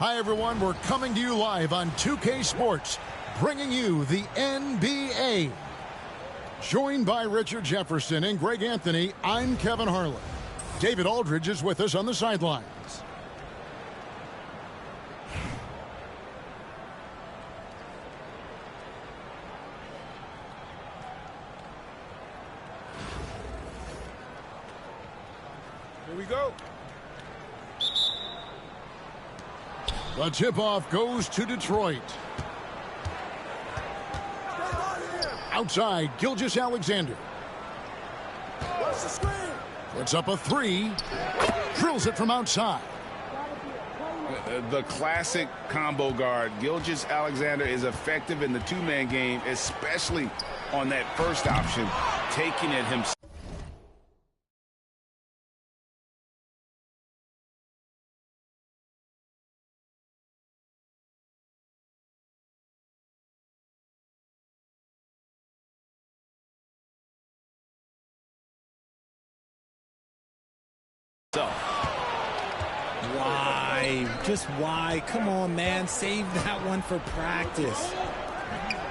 Hi, everyone. We're coming to you live on 2K Sports, bringing you the NBA. Joined by Richard Jefferson and Greg Anthony, I'm Kevin Harlan. David Aldridge is with us on the sidelines. Here we go. The tip-off goes to Detroit. Outside, Gilgeous-Alexander. Puts up a three. Drills it from outside. The classic combo guard. Gilgeous-Alexander is effective in the two-man game, especially on that first option, taking it himself. Why? Just why? Come on, man. Save that one for practice.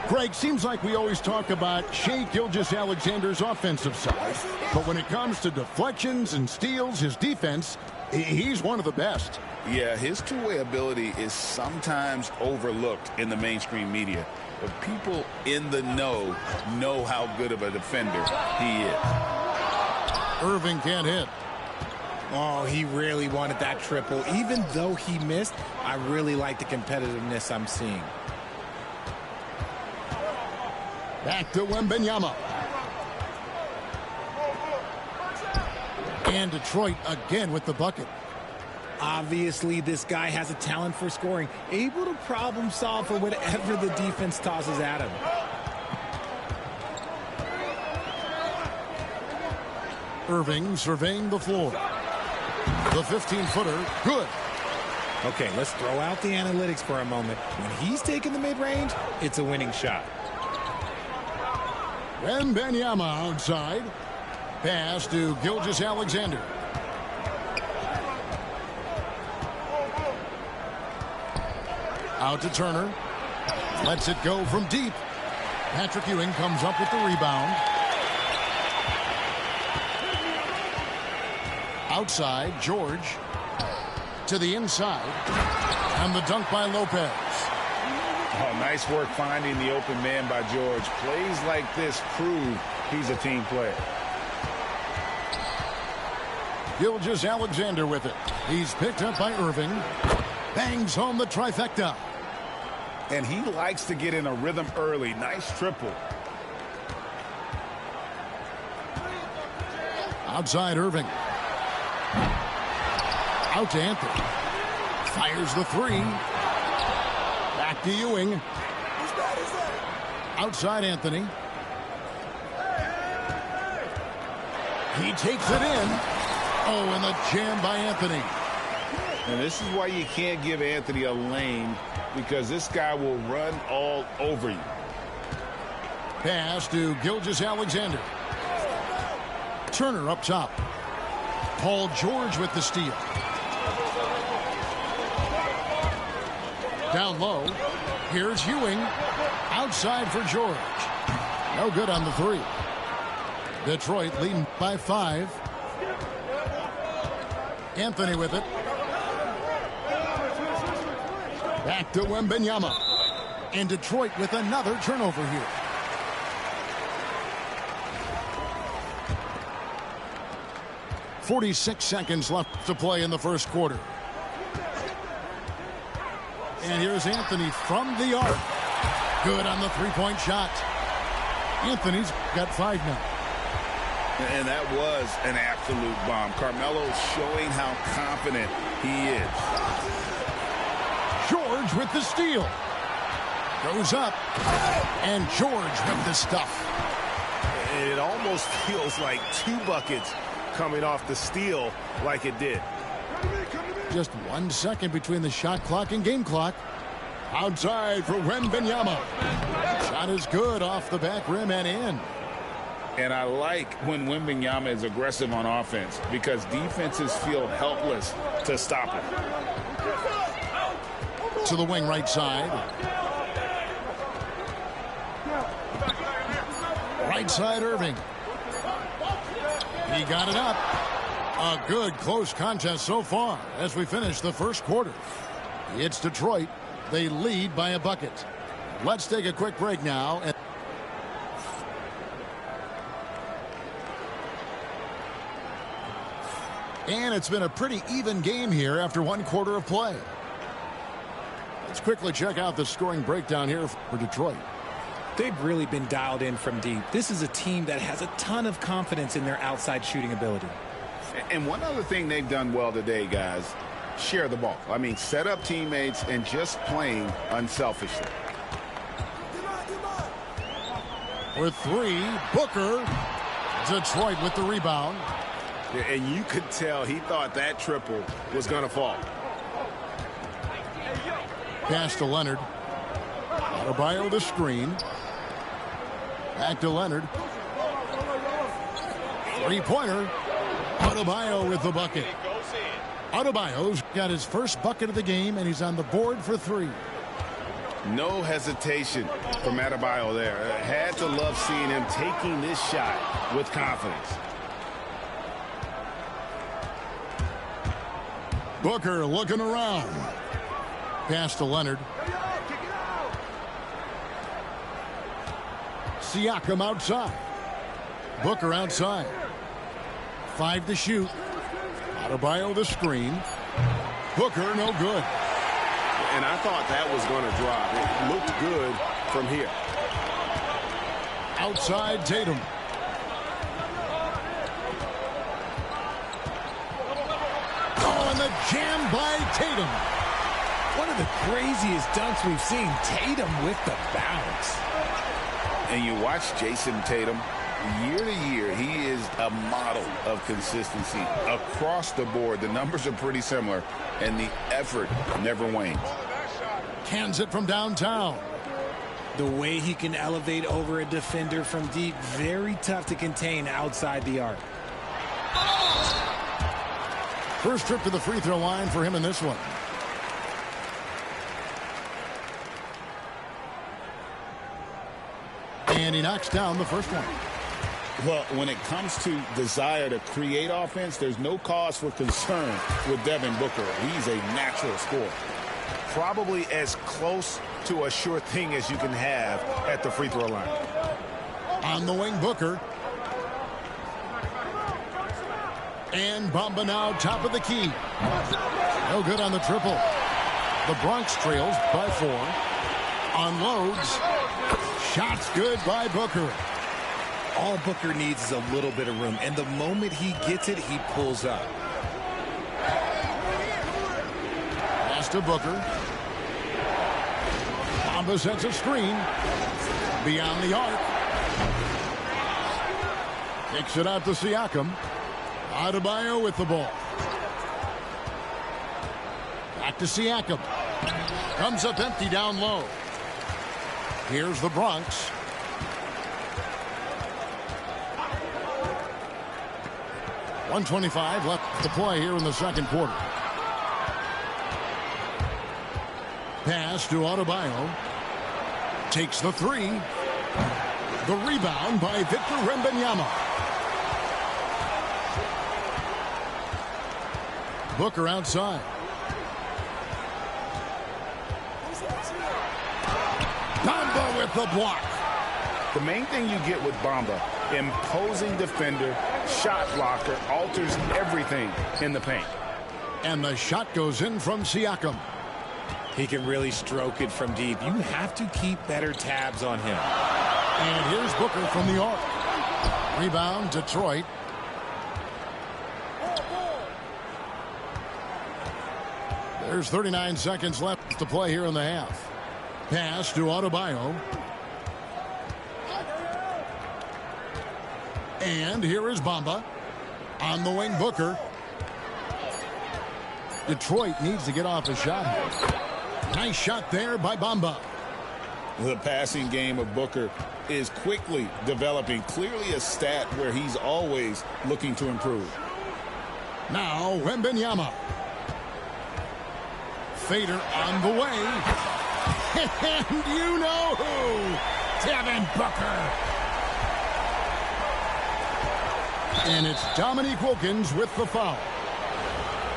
Greg, seems like we always talk about Shai Gilgeous-Alexander's offensive side, but when it comes to deflections and steals, his defense, he's one of the best. Yeah, his two-way ability is sometimes overlooked in the mainstream media, but people in the know how good of a defender he is. Irving can't hit. Oh, he really wanted that triple. Even though he missed, I really like the competitiveness I'm seeing. Back to Wembanyama. And Detroit again with the bucket. Obviously, this guy has a talent for scoring, able to problem solve for whatever the defense tosses at him. Irving surveying the floor. The 15-footer, good. Okay, let's throw out the analytics for a moment. When he's taking the mid-range, it's a winning shot. Wembanyama outside. Pass to Gilgeous-Alexander. Out to Turner. Lets it go from deep. Patrick Ewing comes up with the rebound. Outside, George. To the inside. And the dunk by Lopez. Oh, nice work finding the open man by George. Plays like this prove he's a team player. Gilgeous-Alexander with it. He's picked up by Irving. Bangs home the trifecta. And he likes to get in a rhythm early. Nice triple. Outside Irving. Out to Anthony. Fires the three. Back to Ewing. Outside Anthony. He takes it in. Oh, and the jam by Anthony. And this is why you can't give Anthony a lane, because this guy will run all over you. Pass to Gilgeous-Alexander. Turner up top. Paul George with the steal. Down low. Here's Ewing. Outside for George. No good on the three. Detroit leading by 5. Anthony with it. Back to Wembanyama. And Detroit with another turnover here. .46 seconds left to play in the first quarter. And here's Anthony from the arc. Good on the three-point shot. Anthony's got 5 now. And that was an absolute bomb. Carmelo showing how confident he is. George with the steal. Goes up. And George with the stuff. It almost feels like 2 buckets coming off the steal like it did. Just 1 second between the shot clock and game clock. Outside for Wembanyama. Shot is good off the back rim and in. And I like when Wembanyama is aggressive on offense, because defenses feel helpless to stop him. to the wing right side. Right side Irving. He got it up. A good close contest so far as we finish the first quarter. It's Detroit. They lead by a bucket. Let's take a quick break now. And it's been a pretty even game here after one quarter of play. Let's quickly check out the scoring breakdown here for Detroit. They've really been dialed in from deep. This is a team that has a ton of confidence in their outside shooting ability. And one other thing they've done well today, guys, share the ball. I mean, set up teammates and just playing unselfishly. With three, Booker. Detroit with the rebound. And you could tell he thought that triple was going to fall. Pass to Leonard. Adebayo the screen. Back to Leonard. Three-pointer. Adebayo with the bucket. Adebayo's got his first bucket of the game, and he's on the board for three. No hesitation from Adebayo there. Had to love seeing him taking this shot with confidence. Booker looking around. Pass to Leonard. Siakam outside. Booker outside. 5 to shoot. Adebayo the screen. Booker no good. And I thought that was going to drop. It looked good from here. Outside Tatum. Oh, and the jam by Tatum. One of the craziest dunks we've seen. Tatum with the bounce. And you watch Jason Tatum, year to year, he is a model of consistency across the board. The numbers are pretty similar, and the effort never wanes. Cans it from downtown. The way he can elevate over a defender from deep, very tough to contain outside the arc. First trip to the free throw line for him in this one. And he knocks down the first one. Well, when it comes to desire to create offense, there's no cause for concern with Devin Booker. He's a natural scorer. Probably as close to a sure thing as you can have at the free throw line. On the wing, Booker. And Bamba now top of the key. No good on the triple. The Bronx trails by 4. Unloads. Shots good by Booker. All Booker needs is a little bit of room, and the moment he gets it, he pulls up. Pass to Booker. Bamba sets a screen. Beyond the arc. Kicks it out to Siakam. Adebayo with the ball. Back to Siakam. Comes up empty down low. Here's the Bronx. .125 left to play here in the second quarter. Pass to Adebayo. Takes the three. The rebound by Victor Wembanyama. Booker outside. Bamba with the block. The main thing you get with Bamba, imposing defender, shot blocker, alters everything in the paint. And the shot goes in from Siakam. He can really stroke it from deep. You have to keep better tabs on him. And here's Booker from the arc. Rebound, Detroit. There's 39 seconds left to play here in the half. Pass to Adebayo. And here is Bamba. On the wing, Booker. Detroit needs to get off a shot. Nice shot there by Bamba. The passing game of Booker is quickly developing. Clearly a stat where he's always looking to improve. Now Wembanyama. Fader on the way. And you know who, Devin Booker. And it's Dominique Wilkins with the foul.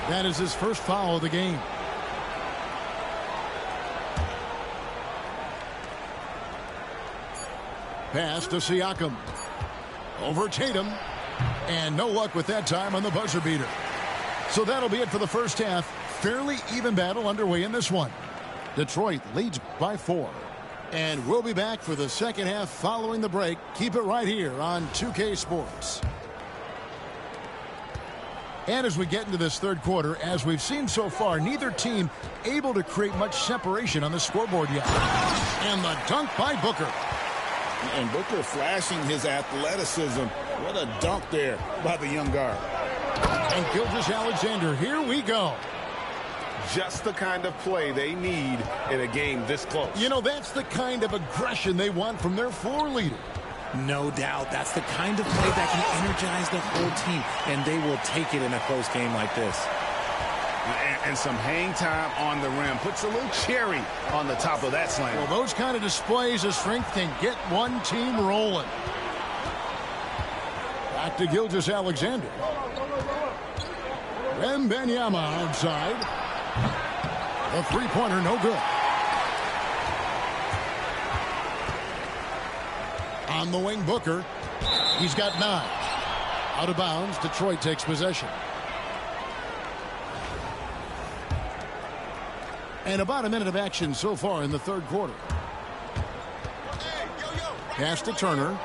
That is his first foul of the game. Pass to Siakam. Over Tatum. And no luck with that time on the buzzer beater. So that'll be it for the first half. Fairly even battle underway in this one. Detroit leads by 4. And we'll be back for the second half following the break. Keep it right here on 2K Sports. And as we get into this third quarter, as we've seen so far, neither team able to create much separation on the scoreboard yet. And the dunk by Booker. And Booker flashing his athleticism. What a dunk there by the young guard. And Gilgeous-Alexander, here we go. Just the kind of play they need in a game this close. You know, that's the kind of aggression they want from their floor leader. No doubt. That's the kind of play that can energize the whole team, and they will take it in a close game like this. And some hang time on the rim. Puts a little cherry on the top of that slam. Well, those kind of displays of strength can get one team rolling. Back to Gilgeous-Alexander. Wembanyama outside. The three-pointer, no good. On the wing, Booker. He's got 9. Out of bounds, Detroit takes possession. And about a minute of action so far in the third quarter. Pass to Turner.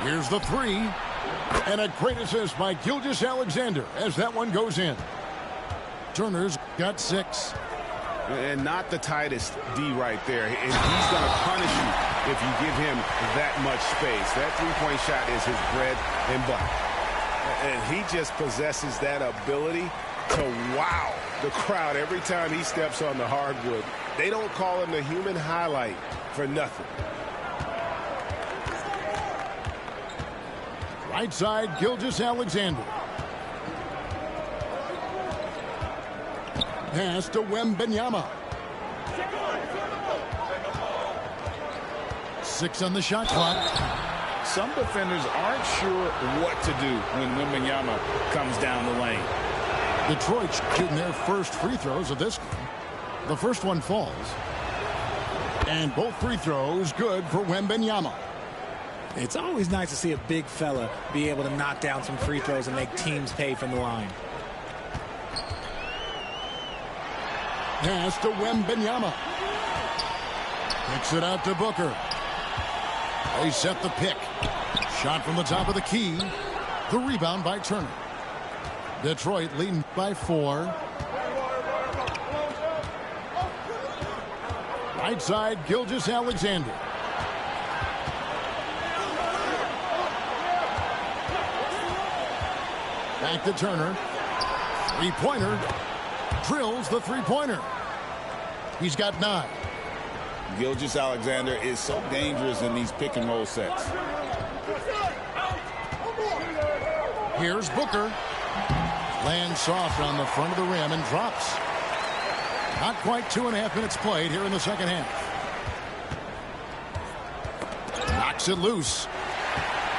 Here's the 3. And a great assist by Gilgeous-Alexander as that one goes in. Turner's got 6. And not the tightest D right there. And he's going to punish you if you give him that much space. That three-point shot is his bread and butter. And he just possesses that ability to wow the crowd every time he steps on the hardwood. They don't call him the human highlight for nothing. Right side, Gilgeous-Alexander. Pass to Wembanyama. 6 on the shot clock. Some defenders aren't sure what to do when Wembanyama comes down the lane. Detroit's shooting their first free throws of this game. The first one falls. And both free throws good for Wembanyama. It's always nice to see a big fella be able to knock down some free throws and make teams pay from the line. Pass to Wembanyama. Kicks it out to Booker. They set the pick. Shot from the top of the key. The rebound by Turner. Detroit leading by 4. Right side, Gilgeous-Alexander. Back to Turner. Three-pointer. Drills the three-pointer. He's got 9. Gilgeous-Alexander is so dangerous in these pick-and-roll sets. Here's Booker. Lands soft on the front of the rim and drops. Not quite 2.5 minutes played here in the second half. Knocks it loose.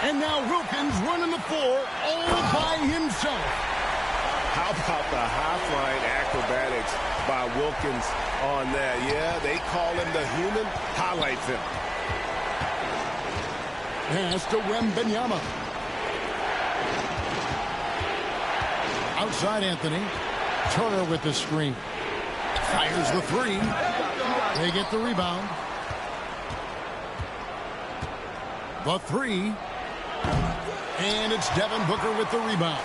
And now Wilkins running the floor all by himself. How about the high-flying acrobatics by Wilkins on that? Yeah, they call him the human highlight film. Pass to Wembanyama. Outside Anthony. Turner with the screen. Fires the 3. They get the rebound. The 3. And it's Devin Booker with the rebound.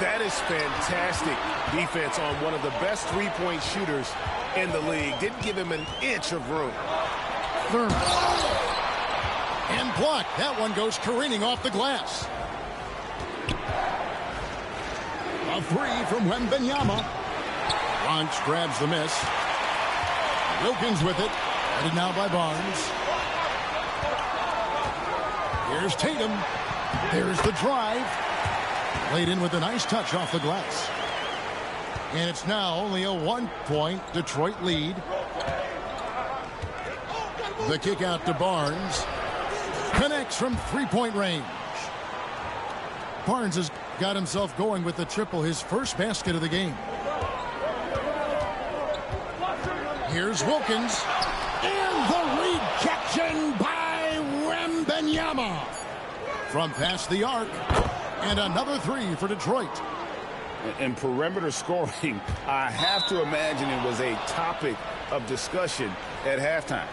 That is fantastic defense on one of the best three-point shooters in the league. Didn't give him an inch of room. Thurman. And blocked. That one goes careening off the glass. A 3 from Wembanyama. Bronx grabs the miss. Wilkins with it. Headed now by Barnes. Here's Tatum. There's the drive. Laid in with a nice touch off the glass. And it's now only a 1-point Detroit lead. The kick out to Barnes. Connects from 3-point range. Barnes has got himself going with the triple, his first basket of the game. Here's Wilkins. And the rejection by Wembanyama. From past the arc. And another three for Detroit. And perimeter scoring, I have to imagine it was a topic of discussion at halftime.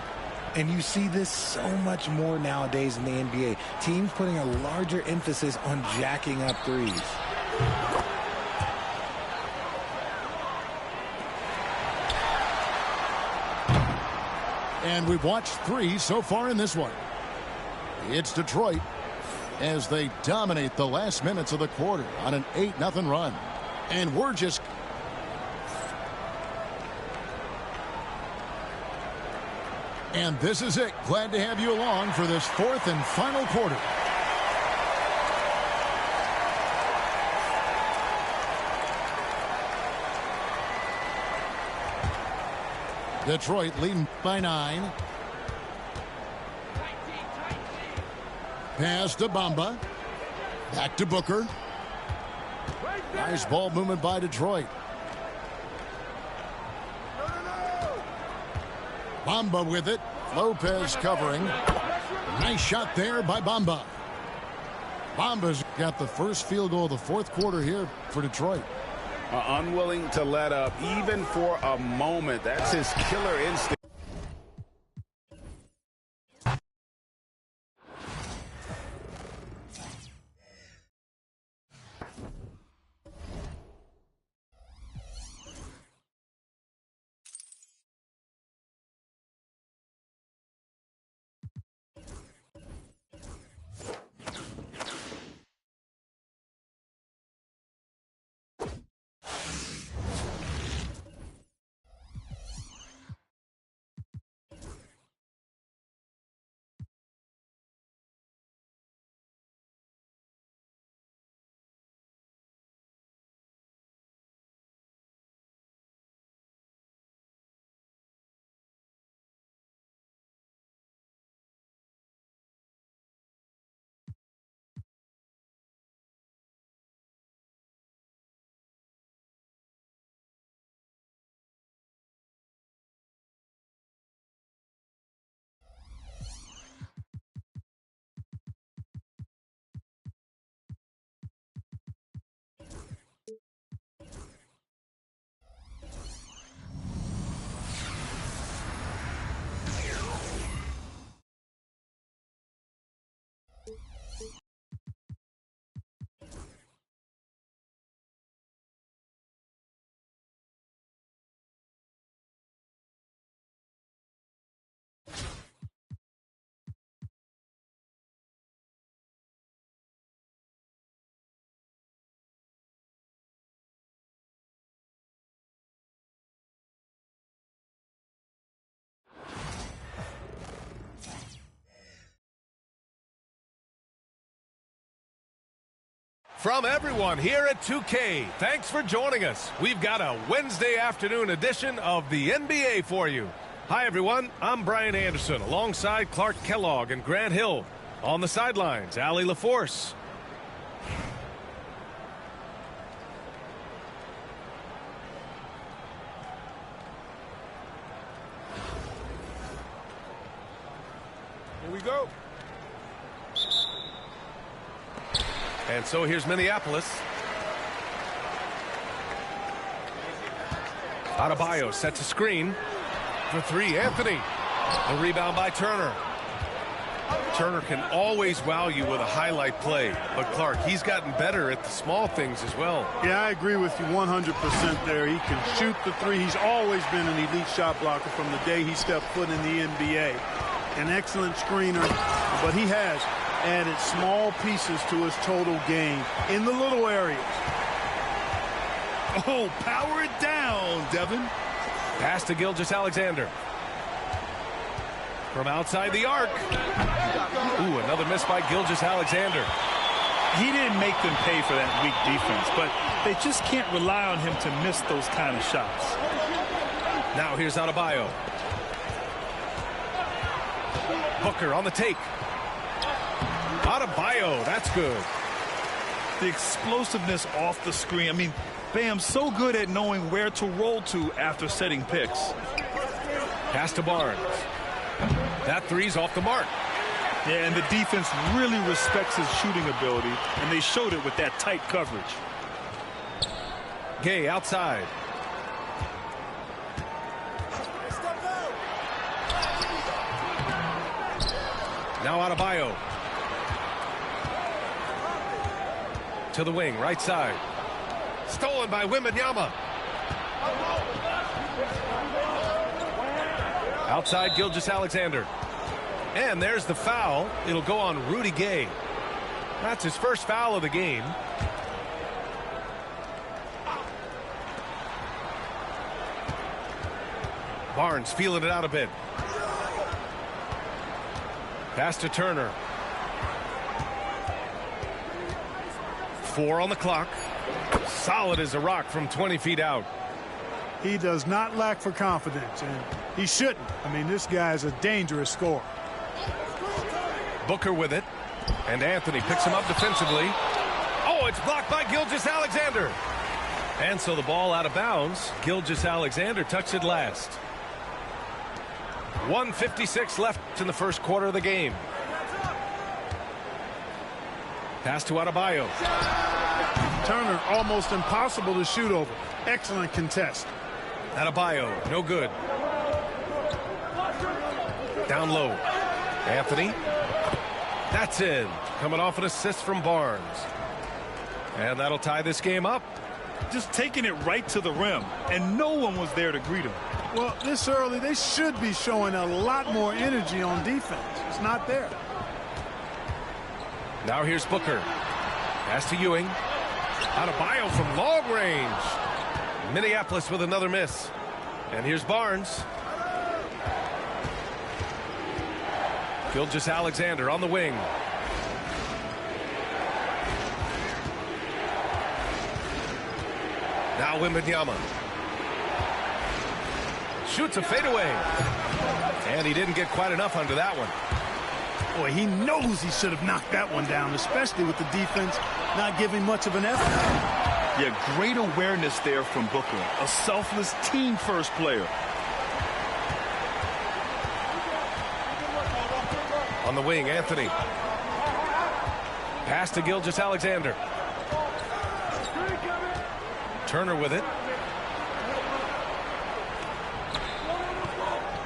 And you see this so much more nowadays in the NBA. Teams putting a larger emphasis on jacking up threes. And we've watched three so far in this one. It's Detroit as they dominate the last minutes of the quarter on an 8-0 run. And we're just... And this is it. Glad to have you along for this fourth and final quarter. Detroit leading by 9. Pass to Bamba. Back to Booker. Nice ball movement by Detroit. Bamba with it. Lopez covering. Nice shot there by Bamba. Bamba's got the first field goal of the fourth quarter here for Detroit. Unwilling to let up even for a moment. That's his killer instinct. From everyone here at 2K, thanks for joining us. We've got a Wednesday afternoon edition of the NBA for you. Hi, everyone. I'm Brian Anderson alongside Clark Kellogg and Grant Hill. On the sidelines, Allie LaForce. Here we go. And so here's Minneapolis. Adebayo sets a screen for three. Anthony. The rebound by Turner. Turner can always wow you with a highlight play. But Clark, he's gotten better at the small things as well. Yeah, I agree with you 100% there. He can shoot the three. He's always been an elite shot blocker from the day he stepped foot in the NBA. An excellent screener, but he has added small pieces to his total game in the little areas. Oh, power it down, Devin. Pass to Gilgeous-Alexander. From outside the arc. Ooh, another miss by Gilgeous-Alexander. he didn't make them pay for that weak defense, but they just can't rely on him to miss those kind of shots. Now here's Adebayo. Booker on the take. Adebayo, that's good. The explosiveness off the screen. I mean, Bam's so good at knowing where to roll to after setting picks. Pass to Barnes. That three's off the mark. Yeah, and the defense really respects his shooting ability, and they showed it with that tight coverage. Gay outside. Now Adebayo. To the wing, right side. Stolen by Wembanyama. Outside Gilgeous-Alexander. And there's the foul. It'll go on Rudy Gay. That's his first foul of the game. Barnes feeling it out a bit. Pass to Turner. 4 on the clock. Solid as a rock from 20 feet out. He does not lack for confidence, and he shouldn't. I mean, this guy is a dangerous scorer. Booker with it. And Anthony picks him up defensively. Oh, it's blocked by Gilgeous-Alexander. And so the ball out of bounds. Gilgeous-Alexander touched it last. 1:56 left in the first quarter of the game. Pass to Adebayo. Turner almost impossible to shoot over. Excellent contest. Adebayo, no good. Down low. Anthony. That's in. Coming off an assist from Barnes. And that'll tie this game up. Just taking it right to the rim, and no one was there to greet him. Well, this early, they should be showing a lot more energy on defense. It's not there. Now here's Booker. Pass to Ewing. Adebayo from long range. Minneapolis with another miss. And here's Barnes. Gilgeous-Alexander on the wing. Now Wembanyama. Shoots a fadeaway. And he didn't get quite enough under that one. Boy, he knows he should have knocked that one down, especially with the defense not giving much of an effort. Yeah, great awareness there from Booker. A selfless team-first player. On the wing, Anthony. Pass to Gilgeous-Alexander. Turner with it.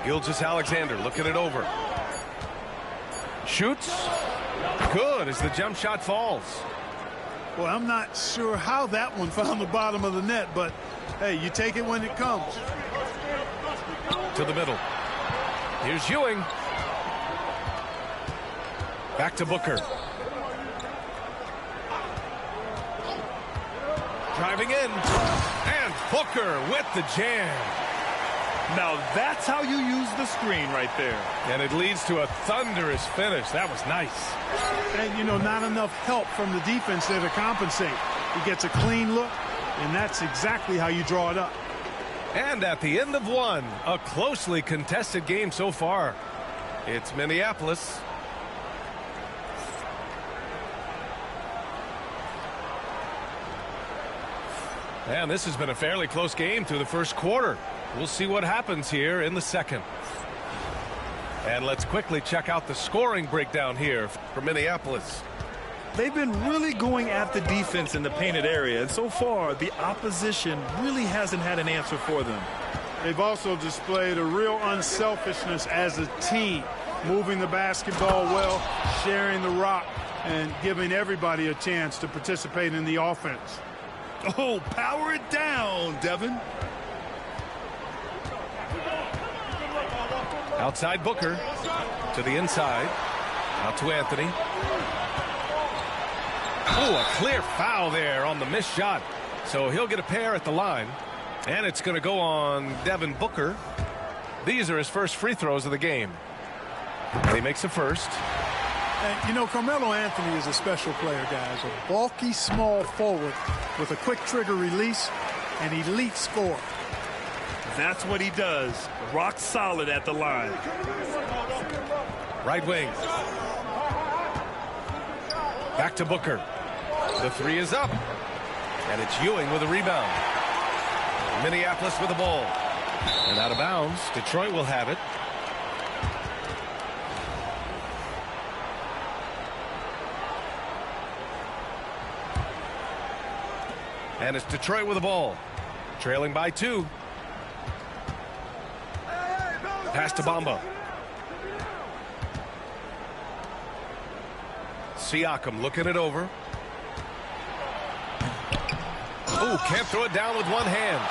Gilgeous-Alexander looking it over. Shoots. Good as the jump shot falls. Well, I'm not sure how that one found the bottom of the net, but hey, you take it when it comes. To the middle. Here's Ewing. Back to Booker. Driving in. And Booker with the jam. Now that's how you use the screen right there. And it leads to a thunderous finish. That was nice. And, you know, not enough help from the defense there to compensate. He gets a clean look, and that's exactly how you draw it up. And at the end of one, a closely contested game so far. It's Minneapolis. And this has been a fairly close game through the first quarter. We'll see what happens here in the second. And let's quickly check out the scoring breakdown here for Minneapolis. They've been really going at the defense in the painted area, and so far the opposition really hasn't had an answer for them. They've also displayed a real unselfishness as a team, moving the basketball well, sharing the rock, and giving everybody a chance to participate in the offense. Oh, power it down, Devin. Outside Booker to the inside. Out to Anthony. Oh, a clear foul there on the missed shot. So he'll get a pair at the line. And it's going to go on Devin Booker. These are his first free throws of the game. He makes a first. And, you know, Carmelo Anthony is a special player, guys. A bulky, small forward with a quick trigger release and elite score. That's what he does. Rock solid at the line. Right wing. Back to Booker. The three is up. And it's Ewing with a rebound. Minneapolis with the ball. And out of bounds. Detroit will have it. And it's Detroit with the ball. Trailing by 2. Pass to Bamba. Siakam looking it over. Oh, can't throw it down with one hand.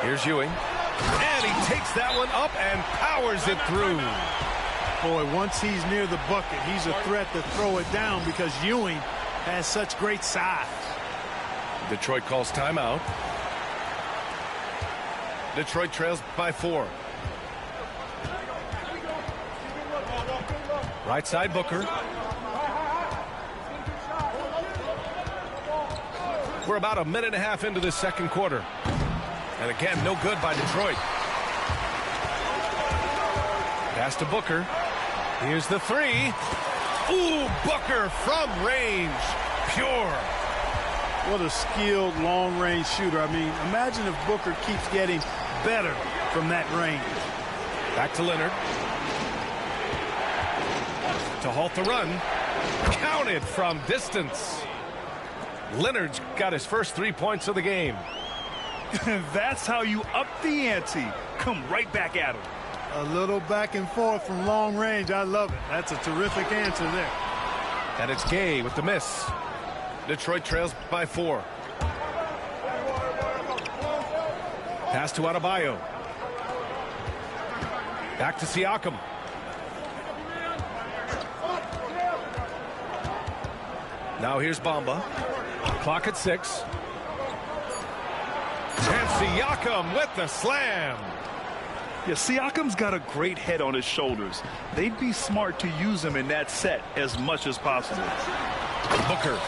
Here's Ewing. And he takes that one up and powers it through. Boy, once he's near the bucket, he's a threat to throw it down because Ewing has such great size. Detroit calls timeout. Detroit trails by 4. Right side, Booker. We're about a minute and a half into the second quarter. And again, no good by Detroit. Pass to Booker. Here's the 3. Ooh, Booker from range. Pure. What a skilled long-range shooter. I mean, imagine if Booker keeps getting better from that range. Back to Leonard. To halt the run. Counted from distance. Leonard's got his first 3 points of the game. That's how you up the ante. Come right back at him. A little back and forth from long range. I love it. That's a terrific answer there. And it's Gay with the miss. Detroit trails by 4. Pass to Adebayo. Back to Siakam. Now here's Bamba. Clock at 6. And Siakam with the slam. Yeah, Siakam's got a great head on his shoulders. They'd be smart to use him in that set as much as possible. Booker.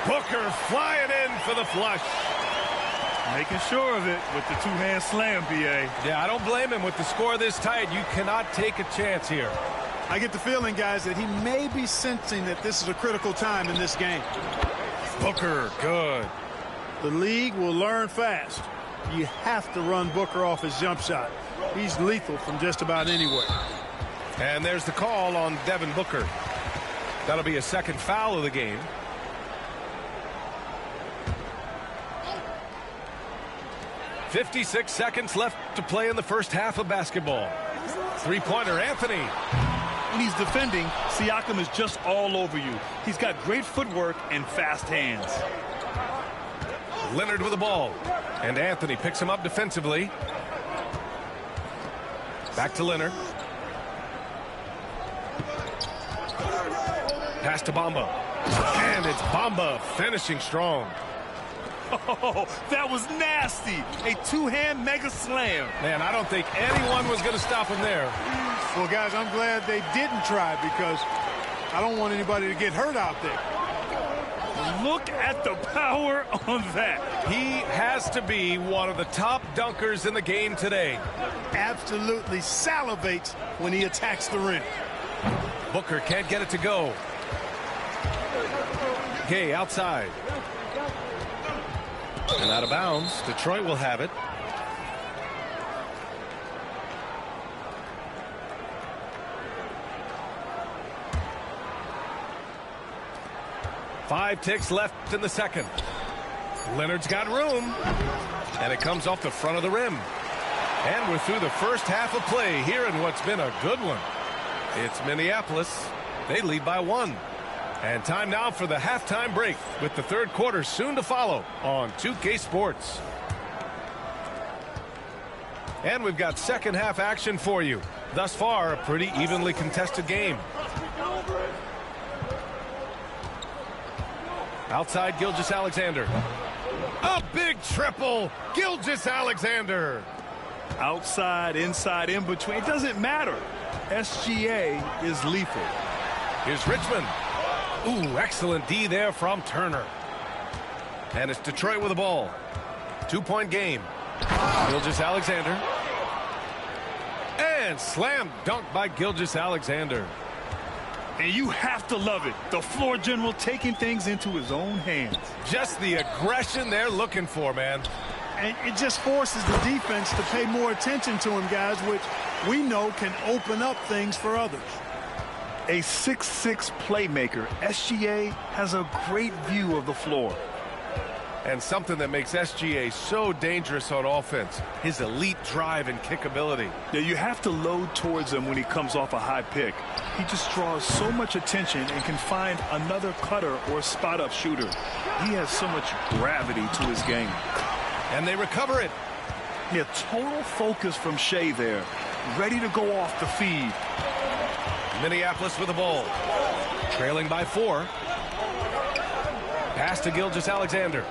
Booker flying in for the flush. Making sure of it with the two-hand slam, B.A. Yeah, I don't blame him. With the score this tight, you cannot take a chance here. I get the feeling, guys, that he may be sensing that this is a critical time in this game. Booker, good. The league will learn fast. You have to run Booker off his jump shot. He's lethal from just about anywhere. And there's the call on Devin Booker. That'll be a second foul of the game. .56 seconds left to play in the first half of basketball. Three-pointer, Anthony. When he's defending, Siakam is just all over you. He's got great footwork and fast hands. Leonard with the ball. And Anthony picks him up defensively. Back to Leonard. Pass to Bamba. And it's Bamba finishing strong. Oh, that was nasty. A two-hand mega slam. Man, I don't think anyone was going to stop him there. Well, guys, I'm glad they didn't try because I don't want anybody to get hurt out there. Look at the power on that. He has to be one of the top dunkers in the game today. Absolutely salivates when he attacks the rim. Booker can't get it to go. Gay outside. And out of bounds. Detroit will have it. Five ticks left in the second. Leonard's got room. And it comes off the front of the rim. And we're through the first half of play here in what's been a good one. It's Minneapolis. They lead by 1. And time now for the halftime break with the third quarter soon to follow on 2K Sports. And we've got second half action for you. Thus far, a pretty evenly contested game. Outside, Gilgeous-Alexander. A big triple. Gilgeous-Alexander. Outside, inside, in between, it doesn't matter. SGA is lethal. Here's Richmond. Ooh, excellent D there from Turner. And it's Detroit with the ball. 2-point game. Gilgeous-Alexander. And slam dunk by Gilgeous-Alexander. And you have to love it. The floor general taking things into his own hands. Just the aggression they're looking for, man. And it just forces the defense to pay more attention to him, guys, which we know can open up things for others. A 6'6" playmaker, SGA has a great view of the floor. And something that makes SGA so dangerous on offense, his elite drive and kick ability. Now, you have to load towards him when he comes off a high pick. He just draws so much attention and can find another cutter or spot-up shooter. He has so much gravity to his game. And they recover it. Yeah, total focus from Shea there. Ready to go off the feed. Minneapolis with the ball. Trailing by 4. Pass to Gilgeous-Alexander.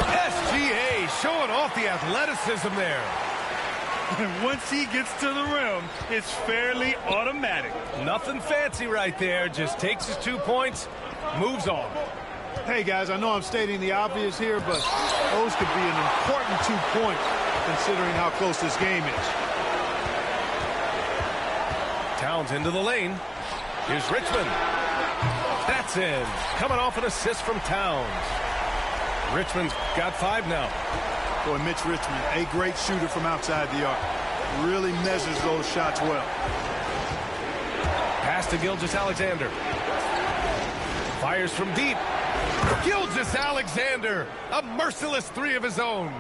SGA showing off the athleticism there. And once he gets to the rim, it's fairly automatic. Nothing fancy right there. Just takes his 2 points, moves on. Hey, guys, I know I'm stating the obvious here, but those could be an important 2 points considering how close this game is. Towns into the lane. Here's Richmond. That's in. Coming off an assist from Towns. Richmond's got 5 now. Boy, Mitch Richmond, a great shooter from outside the arc. Really measures those shots well. Pass to Gilgeous-Alexander. Fires from deep. Gilgeous-Alexander, a merciless 3 of his own.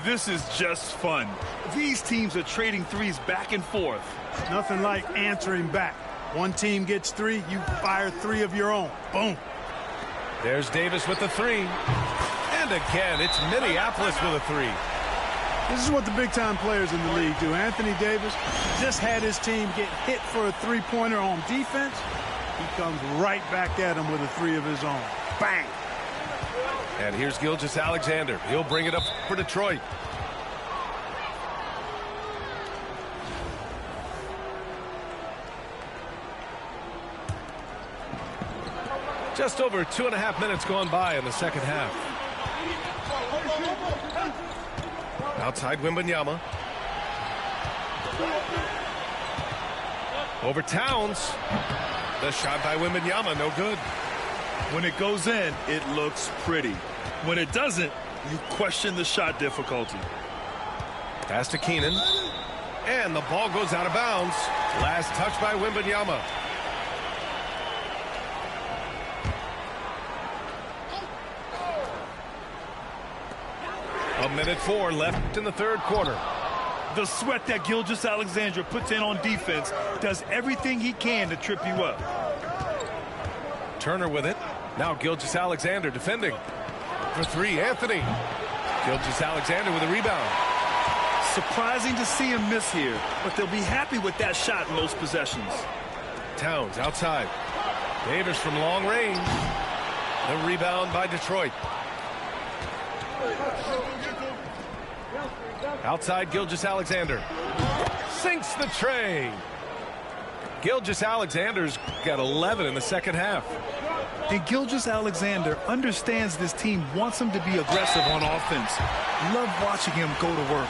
This is just fun. These teams are trading threes back and forth. Nothing like answering back. One team gets 3, you fire 3 of your own. Boom. There's Davis with the 3. And again, it's Minneapolis with a 3. This is what the big-time players in the league do. Anthony Davis just had his team get hit for a 3-pointer on defense. He comes right back at him with a 3 of his own. Bang! And here's Gilgeous-Alexander. He'll bring it up for Detroit. Just over 2.5 minutes gone by in the second half. Outside Wembanyama. Over Towns. The shot by Wembanyama, no good. When it goes in, it looks pretty. When it doesn't, you question the shot difficulty. Pass to Keenan. And the ball goes out of bounds. Last touch by Wembanyama. A minute 4 left in the third quarter. The sweat that Gilgeous-Alexander puts in on defense does everything he can to trip you up. Turner with it. Now Gilgeous-Alexander defending. For 3, Anthony. Gilgeous-Alexander with a rebound. Surprising to see him miss here, but they'll be happy with that shot in most possessions. Towns outside. Davis from long range. The rebound by Detroit. Outside Gilgeous-Alexander. Sinks the tray. Gilgeous-Alexander's got 11 in the second half. And Gilgeous-Alexander understands this team wants him to be aggressive on offense. Love watching him go to work.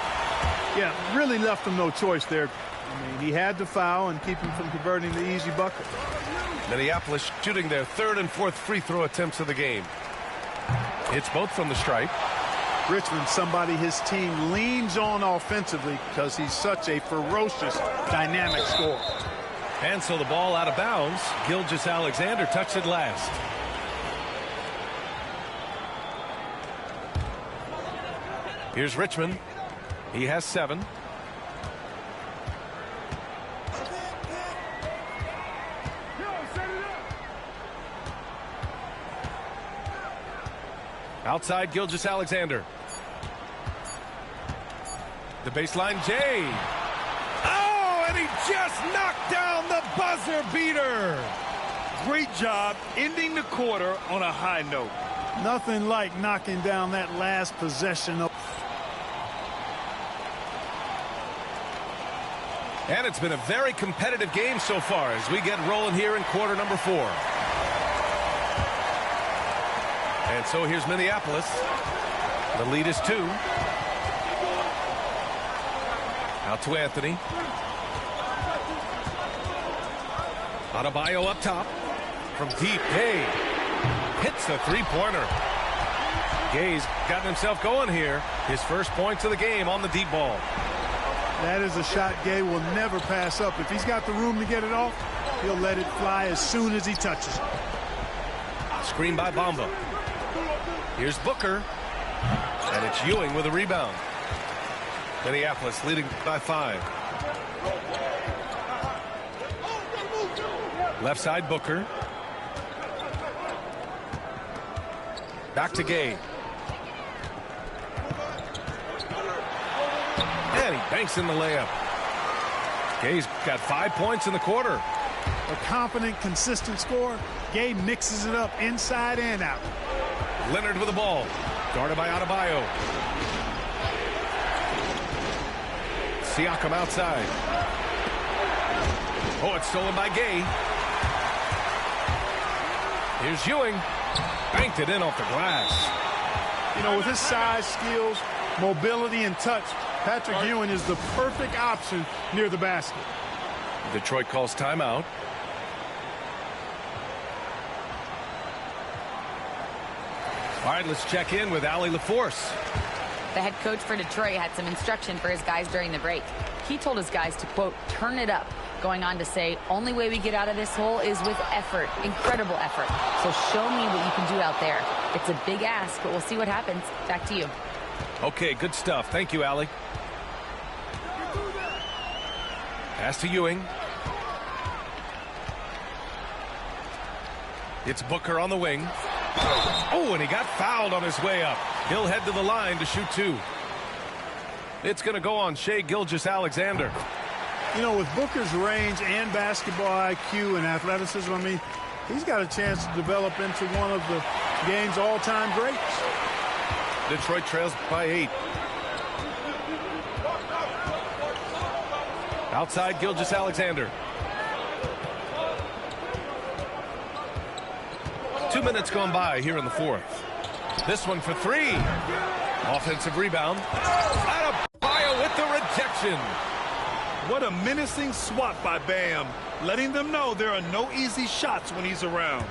Yeah, really left him no choice there. I mean, he had to foul and keep him from converting the easy bucket. Minneapolis shooting their 3rd and 4th free throw attempts of the game. It's both from the stripe. Richmond, somebody his team leans on offensively because he's such a ferocious, dynamic scorer. And so the ball out of bounds. Gilgeous-Alexander touched it last. Here's Richmond. He has 7. Outside Gilgeous-Alexander. The baseline, Jay. Oh, and he just knocked down the buzzer beater. Great job ending the quarter on a high note. Nothing like knocking down that last possession. And it's been a very competitive game so far as we get rolling here in quarter number 4. And so here's Minneapolis. The lead is 2. Out to Anthony. Adebayo up top. From deep, Gay hits the three-pointer. Gay's gotten himself going here. His first points of the game on the deep ball. That is a shot Gay will never pass up. If he's got the room to get it off, he'll let it fly as soon as he touches it. Screen by Bamba. Here's Booker. And it's Ewing with a rebound. Minneapolis leading by 5. Left side, Booker. Back to Gay. And he banks in the layup. Gay's got 5 points in the quarter. A confident, consistent scorer. Gay mixes it up inside and out. Leonard with the ball. Guarded by Adebayo. Siakam outside. Oh, it's stolen by Gay. Here's Ewing. Banked it in off the glass. You know, with his size, skills, mobility, and touch, Patrick Ewing is the perfect option near the basket. Detroit calls timeout. All right, let's check in with Allie LaForce. The head coach for Detroit had some instruction for his guys during the break. He told his guys to, quote, turn it up, going on to say, only way we get out of this hole is with effort, incredible effort. So show me what you can do out there. It's a big ask, but we'll see what happens. Back to you. Okay, good stuff. Thank you, Allie. Pass to Ewing. It's Booker on the wing. Oh, and he got fouled on his way up. He'll head to the line to shoot 2. It's going to go on Shai Gilgeous-Alexander. You know, with Booker's range and basketball IQ and athleticism, I mean, he's got a chance to develop into one of the game's all-time greats. Detroit trails by 8. Outside, Gilgeous-Alexander. 2 minutes gone by here in the 4th. This one for 3. Offensive rebound. Adebayo with the rejection. What a menacing swat by Bam, letting them know there are no easy shots when he's around.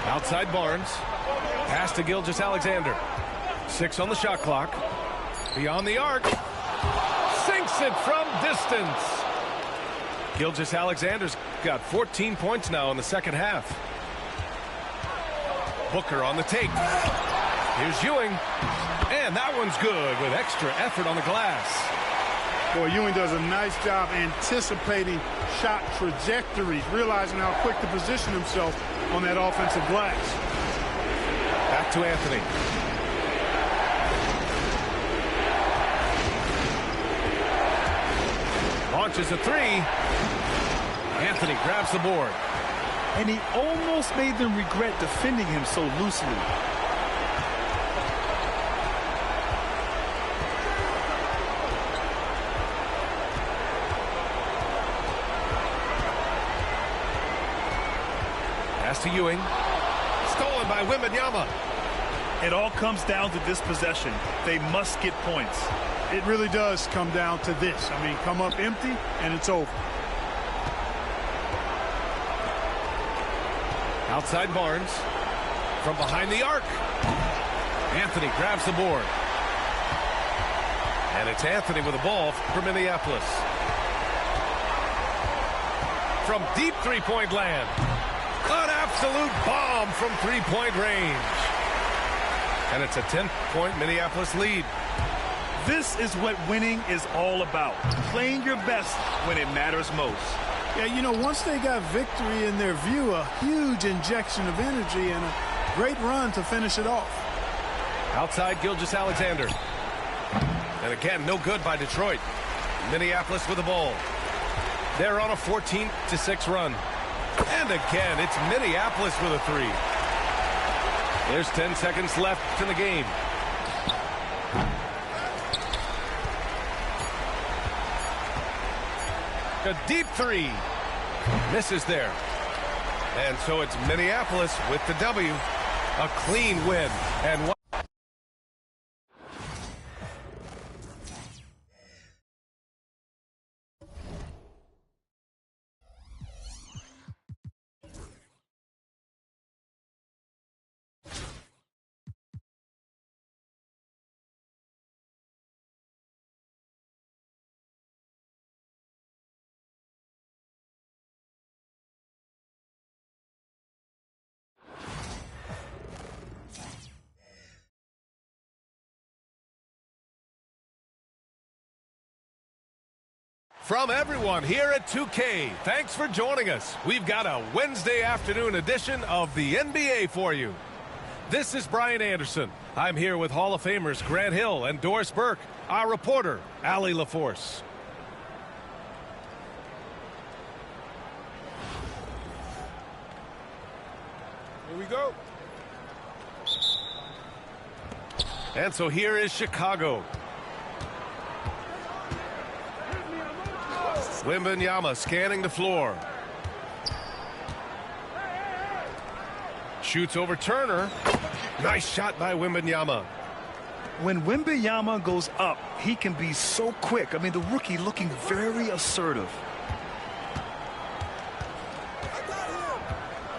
Outside Barnes. Pass to Gilgeous-Alexander. 6 on the shot clock. Beyond the arc. Sinks it from distance. Gilgeous-Alexander's got 14 points now in the second half. Booker on the take. Here's Ewing. And that one's good with extra effort on the glass. Boy, Ewing does a nice job anticipating shot trajectories, realizing how quick to position himself on that offensive glass. Back to Anthony. Launches a 3. Anthony grabs the board. And he almost made them regret defending him so loosely. Pass to Ewing. Stolen by Wembanyama. It all comes down to this possession. They must get points. It really does come down to this. I mean, come up empty, and it's over. Outside Barnes. From behind the arc. Anthony grabs the board. And it's Anthony with the ball for Minneapolis. From deep three-point land. An absolute bomb from three-point range. And it's a 10-point Minneapolis lead. This is what winning is all about. Playing your best when it matters most. Yeah, you know, once they got victory in their view, a huge injection of energy and a great run to finish it off. Outside Gilgeous-Alexander. And again, no good by Detroit. Minneapolis with the ball. They're on a 14-6 run. And again, it's Minneapolis with a 3. There's 10 seconds left in the game. A deep three. Misses there. And so it's Minneapolis with the W. A clean win. And one. From everyone here at 2K, thanks for joining us. We've got a Wednesday afternoon edition of the NBA for you. This is Brian Anderson. I'm here with Hall of Famers Grant Hill and Doris Burke, our reporter, Allie LaForce. Here we go. And so here is Chicago. Wembanyama scanning the floor. Shoots over Turner. Nice shot by Wembanyama. When Wembanyama goes up, he can be so quick. I mean, the rookie looking very assertive.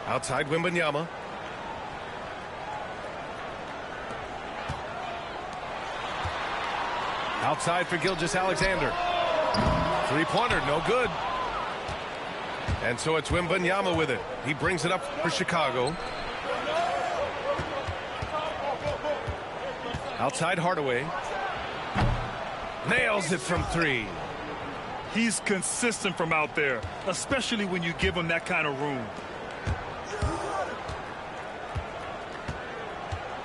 Outside Wembanyama. Outside for Gilgeous-Alexander. Three-pointer, no good. And so it's Wembanyama with it. He brings it up for Chicago. Outside Hardaway. Nails it from three. He's consistent from out there, especially when you give him that kind of room.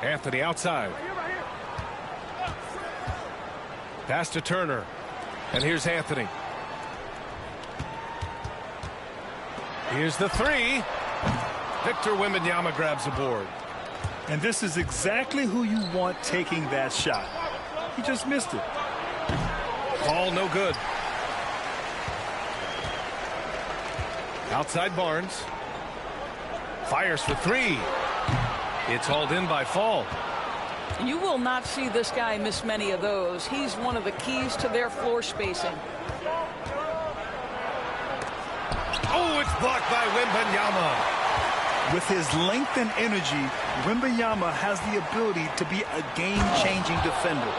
Anthony outside. Pass to Turner. And here's Anthony. Here's the three. Victor Wembanyama grabs the board. And this is exactly who you want taking that shot. He just missed it. Ball no good. Outside Barnes. Fires for three. It's hauled in by Fall. You will not see this guy miss many of those. He's one of the keys to their floor spacing. Oh, it's blocked by Wembanyama. With his length and energy, Wembanyama has the ability to be a game-changing defender.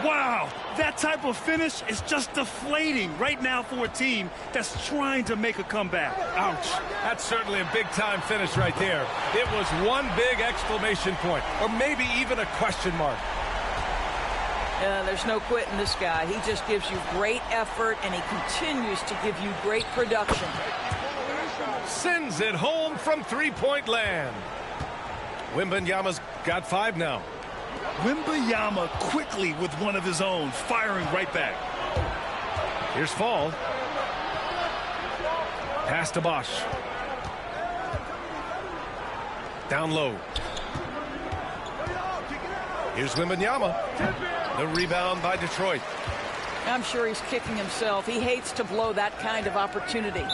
Wow, that type of finish is just deflating right now for a team that's trying to make a comeback. Ouch. That's certainly a big-time finish right there. It was one big exclamation point, or maybe even a question mark. There's no quitting this guy. He just gives you great effort, and he continues to give you great production. Sends it home from three-point land. Wembanyama's got 5 now. Wembanyama quickly with one of his own, firing right back. Here's Fall. Pass to Bosch. Down low. Here's Wembanyama. The rebound by Detroit. I'm sure he's kicking himself. He hates to blow that kind of opportunity.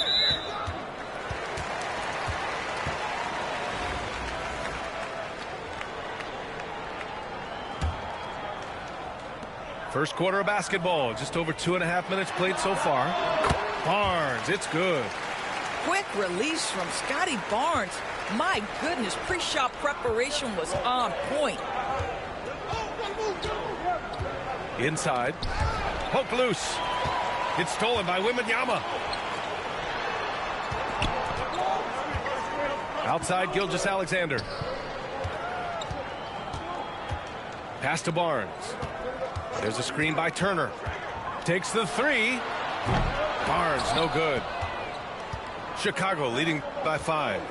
First quarter of basketball. Just over 2.5 minutes played so far. Barnes, it's good. Quick release from Scotty Barnes. My goodness, pre-shot preparation was on point. Inside. Poke loose. It's stolen by Wembanyama. Outside Gilgeous-Alexander. Pass to Barnes. There's a screen by Turner. Takes the three. Barnes, no good. Chicago leading by 5.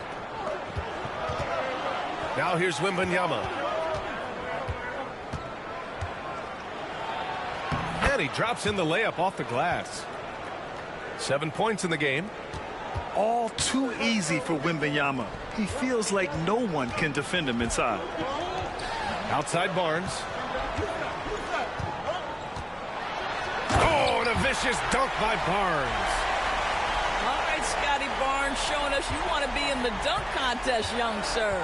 Now here's Wembanyama. And he drops in the layup off the glass. 7 points in the game. All too easy for Wembanyama. He feels like no one can defend him inside. Outside Barnes. vicious dunk by Barnes. All right, Scotty Barnes showing us you want to be in the dunk contest, young sir.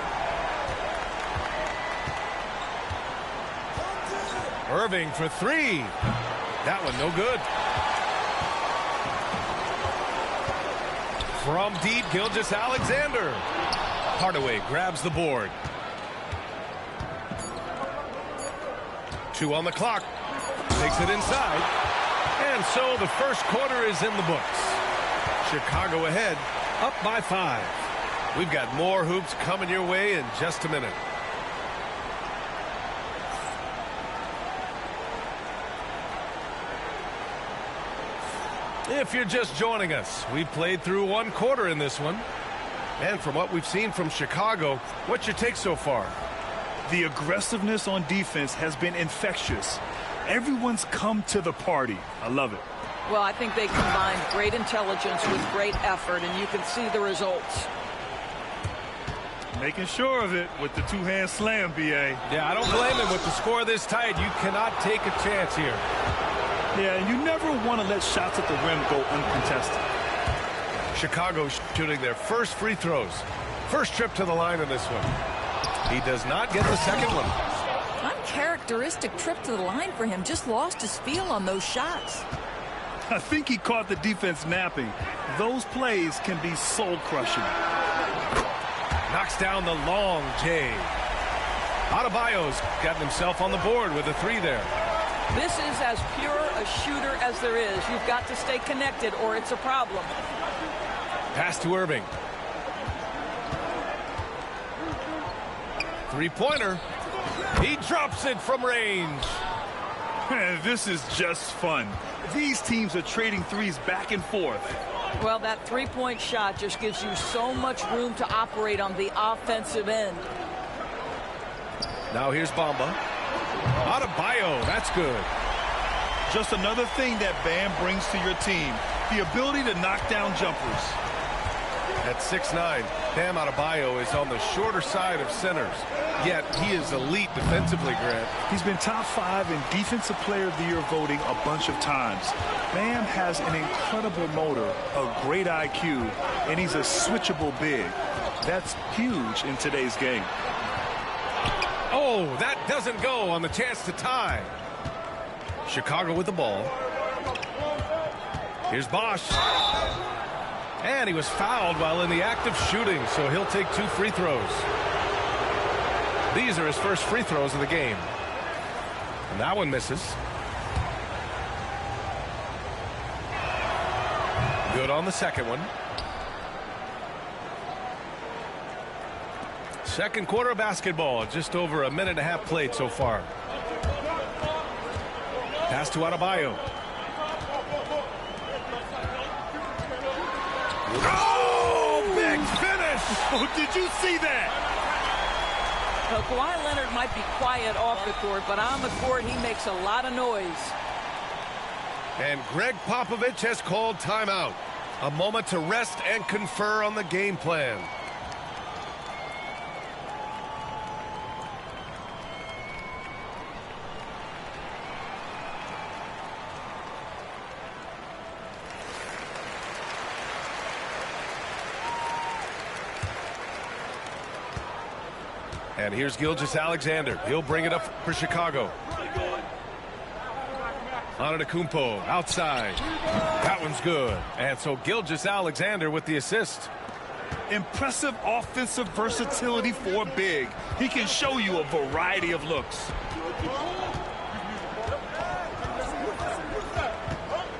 Irving for three. That one no good. From deep, Gilgeous-Alexander. Hardaway grabs the board. 2 on the clock. Takes it inside. And so the first quarter is in the books. Chicago ahead, up by 5. We've got more hoops coming your way in just a minute. If you're just joining us, we've played through 1 quarter in this one. And from what we've seen from Chicago, what's your take so far? The aggressiveness on defense has been infectious. Everyone's come to the party. I love it. Well, I think they combined great intelligence with great effort, and you can see the results. Making sure of it with the two-hand slam, B.A. Yeah, I don't blame him. With the score this tight, you cannot take a chance here. Yeah, you never want to let shots at the rim go uncontested. Chicago shooting their first free throws. First trip to the line in this one. He does not get the second one. Uncharacteristic trip to the line for him. Just lost his feel on those shots. I think he caught the defense napping. Those plays can be soul-crushing. Knocks down the long J. Adebayo's gotten himself on the board with a 3 there. This is as pure a shooter as there is. You've got to stay connected or it's a problem. Pass to Irving. 3-pointer. He drops it from range. Man, this is just fun. These teams are trading threes back and forth. Well, that three-point shot just gives you so much room to operate on the offensive end. Now here's Bamba. Adebayo, that's good. Just another thing that Bam brings to your team, the ability to knock down jumpers. At 6'9", Bam Adebayo is on the shorter side of centers, yet he is elite defensively, Grant. He's been top 5 in Defensive Player of the Year voting a bunch of times. Bam has an incredible motor, a great IQ, and he's a switchable big. That's huge in today's game. Oh, that doesn't go on the chance to tie. Chicago with the ball. Here's Bosch. And he was fouled while in the act of shooting, so he'll take 2 free throws. These are his first free throws of the game. And that one misses. Good on the second one. Second quarter of basketball, just over a minute and a half played so far. Pass to Adebayo. Oh, big finish! Oh, did you see that? Well, Kawhi Leonard might be quiet off the court, but on the court, he makes a lot of noise. And Greg Popovich has called timeout. A moment to rest and confer on the game plan. And here's Gilgeous-Alexander. He'll bring it up for Chicago. Antetokounmpo outside. That one's good. And so Gilgeous-Alexander with the assist. Impressive offensive versatility for big. He can show you a variety of looks.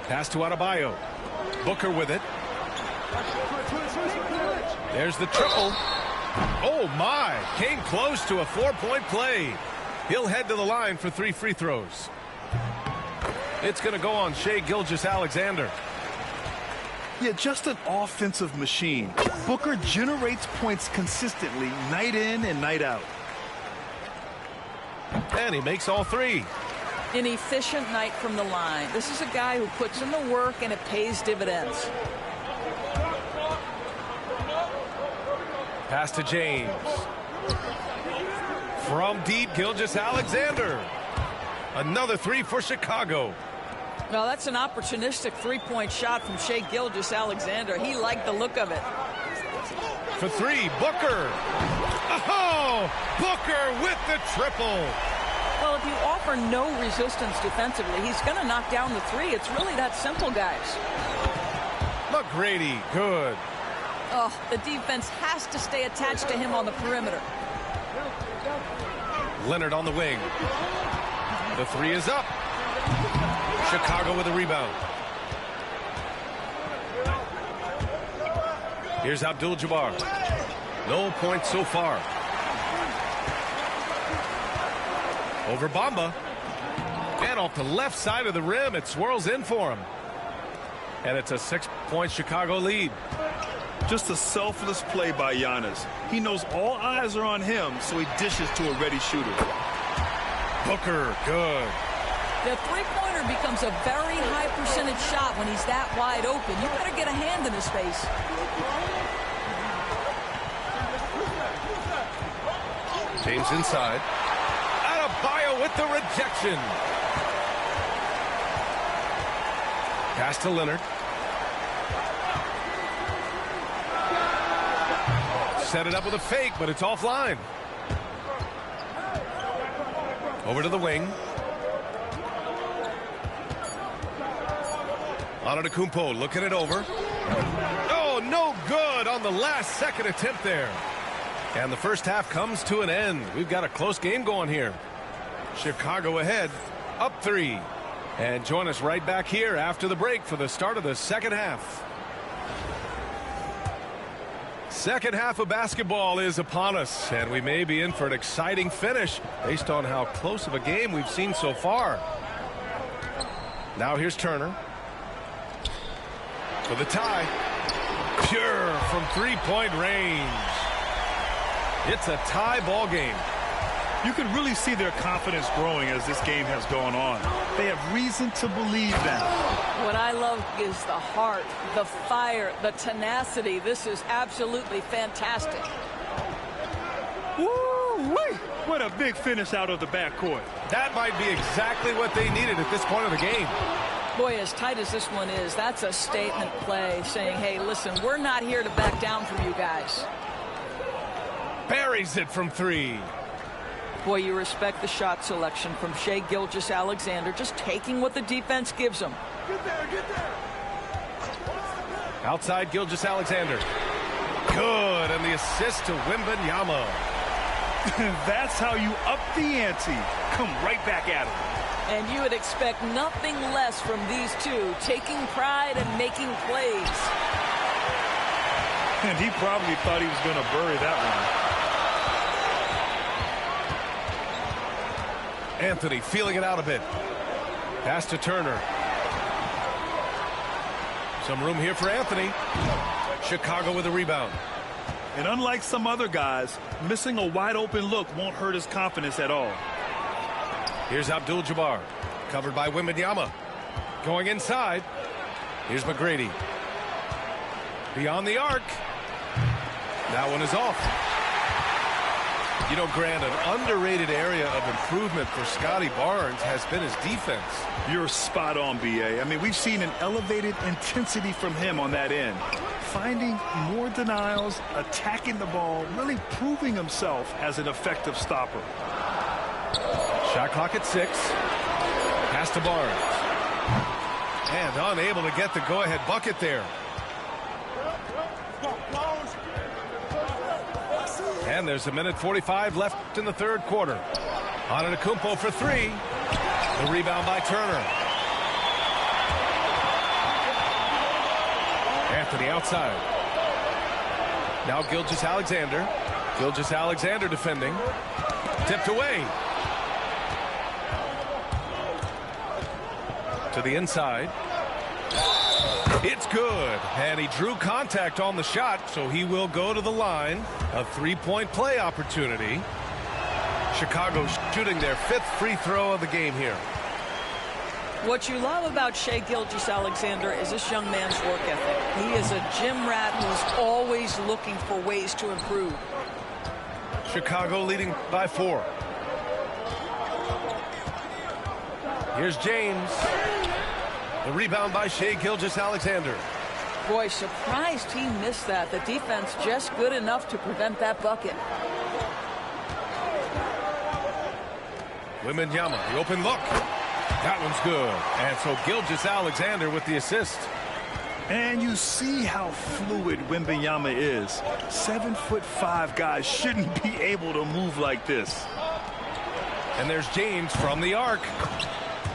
Pass to Adebayo. Booker with it. There's the triple. Oh, my. Came close to a 4-point play. He'll head to the line for 3 free throws. It's going to go on Shai Gilgeous-Alexander. Yeah, just an offensive machine. Booker generates points consistently, night in and night out. And he makes all 3. An efficient night from the line. This is a guy who puts in the work and it pays dividends. Pass to James. From deep, Gilgeous-Alexander. Another 3 for Chicago. Well, that's an opportunistic three-point shot from Shai Gilgeous-Alexander. He liked the look of it. For three, Booker. Oh, Booker with the triple. Well, if you offer no resistance defensively, he's going to knock down the three. It's really that simple, guys. McGrady, good. Oh, the defense has to stay attached to him on the perimeter. Leonard on the wing. The three is up. Chicago with a rebound. Here's Abdul-Jabbar. No points so far. Over Bamba. And off the left side of the rim, it swirls in for him. And it's a 6-point Chicago lead. Just a selfless play by Giannis. He knows all eyes are on him, so he dishes to a ready shooter. Booker, good. The three-pointer becomes a very high percentage shot when he's that wide open. You better get a hand in his face. James inside. Adebayo with the rejection. Pass to Leonard. Set it up with a fake, but it's offline. Over to the wing. Antetokounmpo looking it over. Oh, no good on the last second attempt there. And the first half comes to an end. We've got a close game going here. Chicago ahead, up 3. And join us right back here after the break for the start of the second half. Second half of basketball is upon us, and we may be in for an exciting finish based on how close of a game we've seen so far. Now here's Turner. For the tie. Pure from three-point range. It's a tie ball game. You can really see their confidence growing as this game has gone on. They have reason to believe that. What I love is the heart, the fire, the tenacity. This is absolutely fantastic. Woo-wee! What a big finish out of the backcourt. That might be exactly what they needed at this point of the game. Boy, as tight as this one is, that's a statement play saying, hey, listen, we're not here to back down from you guys. Buries it from 3. Boy, you respect the shot selection from Shai Gilgeous-Alexander, just taking what the defense gives him. Get there. Outside Gilgeous-Alexander. Good, and the assist to Wembanyama. That's how you up the ante. Come right back at him. And you would expect nothing less from these two, taking pride and making plays. And he probably thought he was going to bury that one. Anthony feeling it out a bit. Pass to Turner. Some room here for Anthony. Chicago with a rebound. And unlike some other guys, missing a wide open look won't hurt his confidence at all. Here's Abdul-Jabbar. Covered by Wembanyama. Going inside. Here's McGrady. Beyond the arc. That one is off. You know, Grant, an underrated area of improvement for Scotty Barnes has been his defense. You're spot on, B.A. I mean, we've seen an elevated intensity from him on that end. Finding more denials, attacking the ball, really proving himself as an effective stopper. Shot clock at 6. Pass to Barnes. And unable to get the go-ahead bucket there. And there's 1:45 left in the third quarter. Antetokounmpo for 3. The rebound by Turner. Anthony outside. Now Gilgeous-Alexander. Gilgeous-Alexander defending. Tipped away. To the inside. It's good. And he drew contact on the shot, so he will go to the line. A three-point play opportunity. Chicago shooting their 5th free throw of the game here. What you love about Shai Gilgeous-Alexander is this young man's work ethic. He is a gym rat who's always looking for ways to improve. Chicago leading by 4. Here's James. The rebound by Shai Gilgeous-Alexander. Boy, surprised he missed that. The defense just good enough to prevent that bucket. Wembanyama, the open look. That one's good. And so Gilgeous-Alexander with the assist. And you see how fluid Wembanyama is. 7'5" guys shouldn't be able to move like this. And there's James from the arc.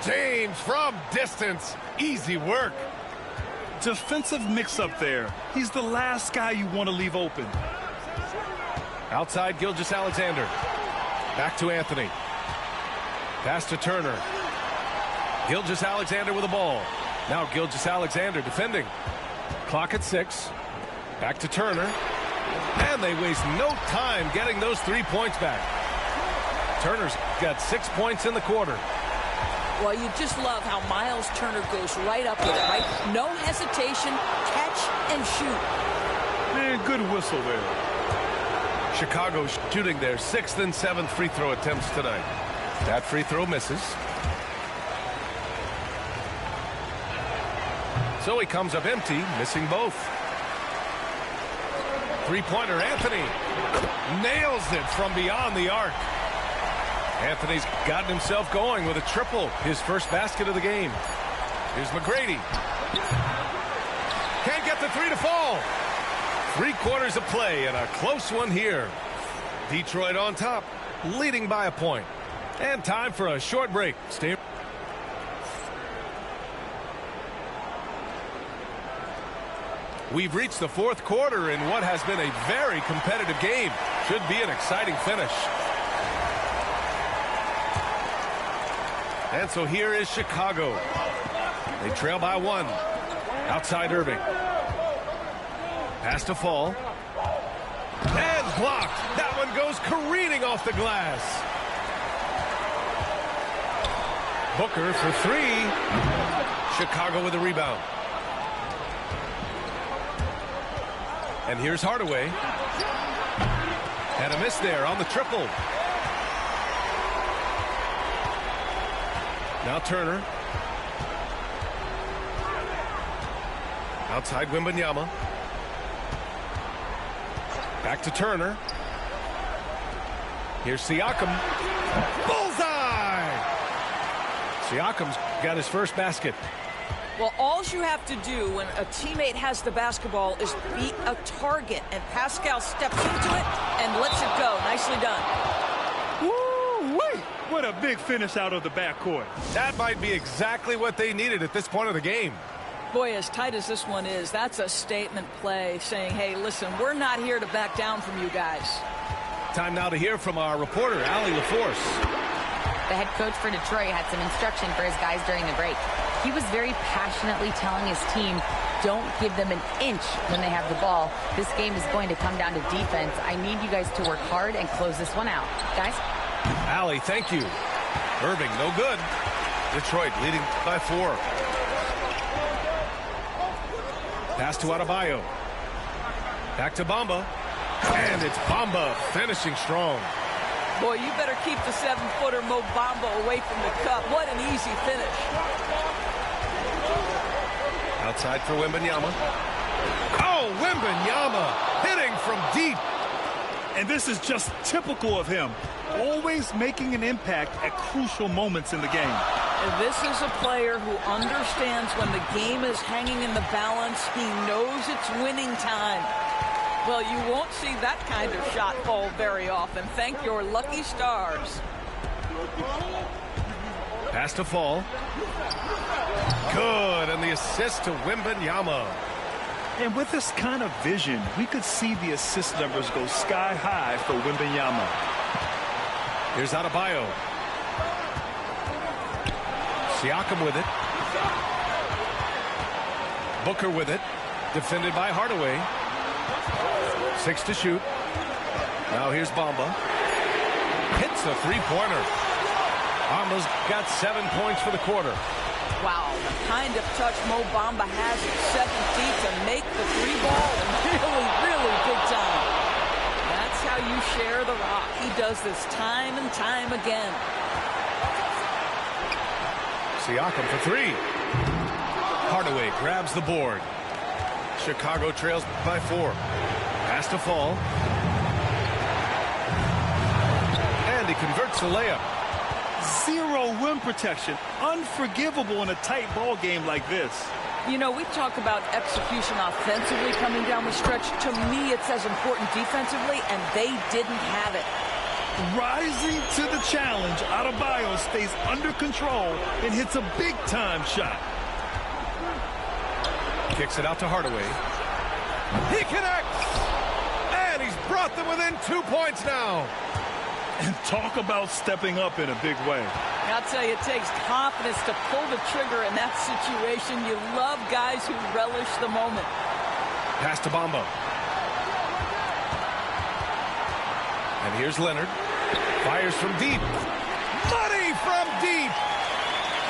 James from distance. Easy work. Defensive mix-up there. He's the last guy you want to leave open. Outside Gilgeous-Alexander. Back to Anthony. Pass to Turner. Gilgeous-Alexander with the ball. Now Gilgeous-Alexander defending. Clock at 6. Back to Turner. And they waste no time getting those 3 points back. Turner's got 6 points in the quarter. Well, you just love how Miles Turner goes right up with it, right? No hesitation, catch and shoot. Man, good whistle there. Chicago shooting their 6th and 7th free throw attempts tonight. That free throw misses. So he comes up empty, missing both. Three-pointer, Anthony. Nails it from beyond the arc. Anthony's gotten himself going with a triple, his first basket of the game. Here's McGrady. Can't get the three to fall. 3 quarters of play and a close one here. Detroit on top, leading by a point. And time for a short break. Stay. We've reached the 4th quarter in what has been a very competitive game. Should be an exciting finish. And so here is Chicago. They trail by 1. Outside Irving. Pass to Fall. And blocked. That one goes careening off the glass. Booker for 3. Chicago with a rebound. And here's Hardaway. And a miss there on the triple. Now Turner. Outside Wembanyama. Back to Turner. Here's Siakam. Bullseye! Siakam's got his first basket. Well, all you have to do when a teammate has the basketball is beat a target, and Pascal steps into it and lets it go. Nicely done. Woo-wee! What a big finish out of the backcourt. That might be exactly what they needed at this point of the game. Boy, as tight as this one is, that's a statement play saying, hey, listen, we're not here to back down from you guys. Time now to hear from our reporter, Allie LaForce. The head coach for Detroit had some instruction for his guys during the break. He was very passionately telling his team, don't give them an inch when they have the ball. This game is going to come down to defense. I need you guys to work hard and close this one out. Guys? Allie, thank you. Irving, no good. Detroit leading by 4. Pass to Adebayo. Back to Bamba. And it's Bamba finishing strong. Boy, you better keep the 7-footer Mo Bamba away from the cup. What an easy finish. Outside for Wembanyama. Oh, Wembanyama hitting from deep. And this is just typical of him. Always making an impact at crucial moments in the game. And this is a player who understands when the game is hanging in the balance. He knows it's winning time. Well, you won't see that kind of shot fall very often. Thank your lucky stars. Pass to Fall. Good, and the assist to Wembanyama. And with this kind of vision, we could see the assist numbers go sky high for Wembanyama. Here's Adebayo. Siakam with it. Booker with it. Defended by Hardaway. 6 to shoot. Now here's Bamba. Hits a three-pointer. Bamba's got 7 points for the quarter. Wow, the kind of touch Mo Bamba has at 7 feet to make the 3-ball really, really big time. That's how you share the rock. He does this time and time again. Siakam for 3. Hardaway grabs the board. Chicago trails by 4. Pass to Fall. And he converts the layup. Zero rim protection. Unforgivable in a tight ball game like this. You know, we talk about execution offensively coming down the stretch. To me, it's as important defensively, and they didn't have it. Rising to the challenge, Adebayo stays under control and hits a big-time shot. Kicks it out to Hardaway. He connects! And he's brought them within 2 points now. And talk about stepping up in a big way. I'll tell you, it takes confidence to pull the trigger in that situation. You love guys who relish the moment. Pass to Bamba. And here's Leonard. Fires from deep. Money from deep.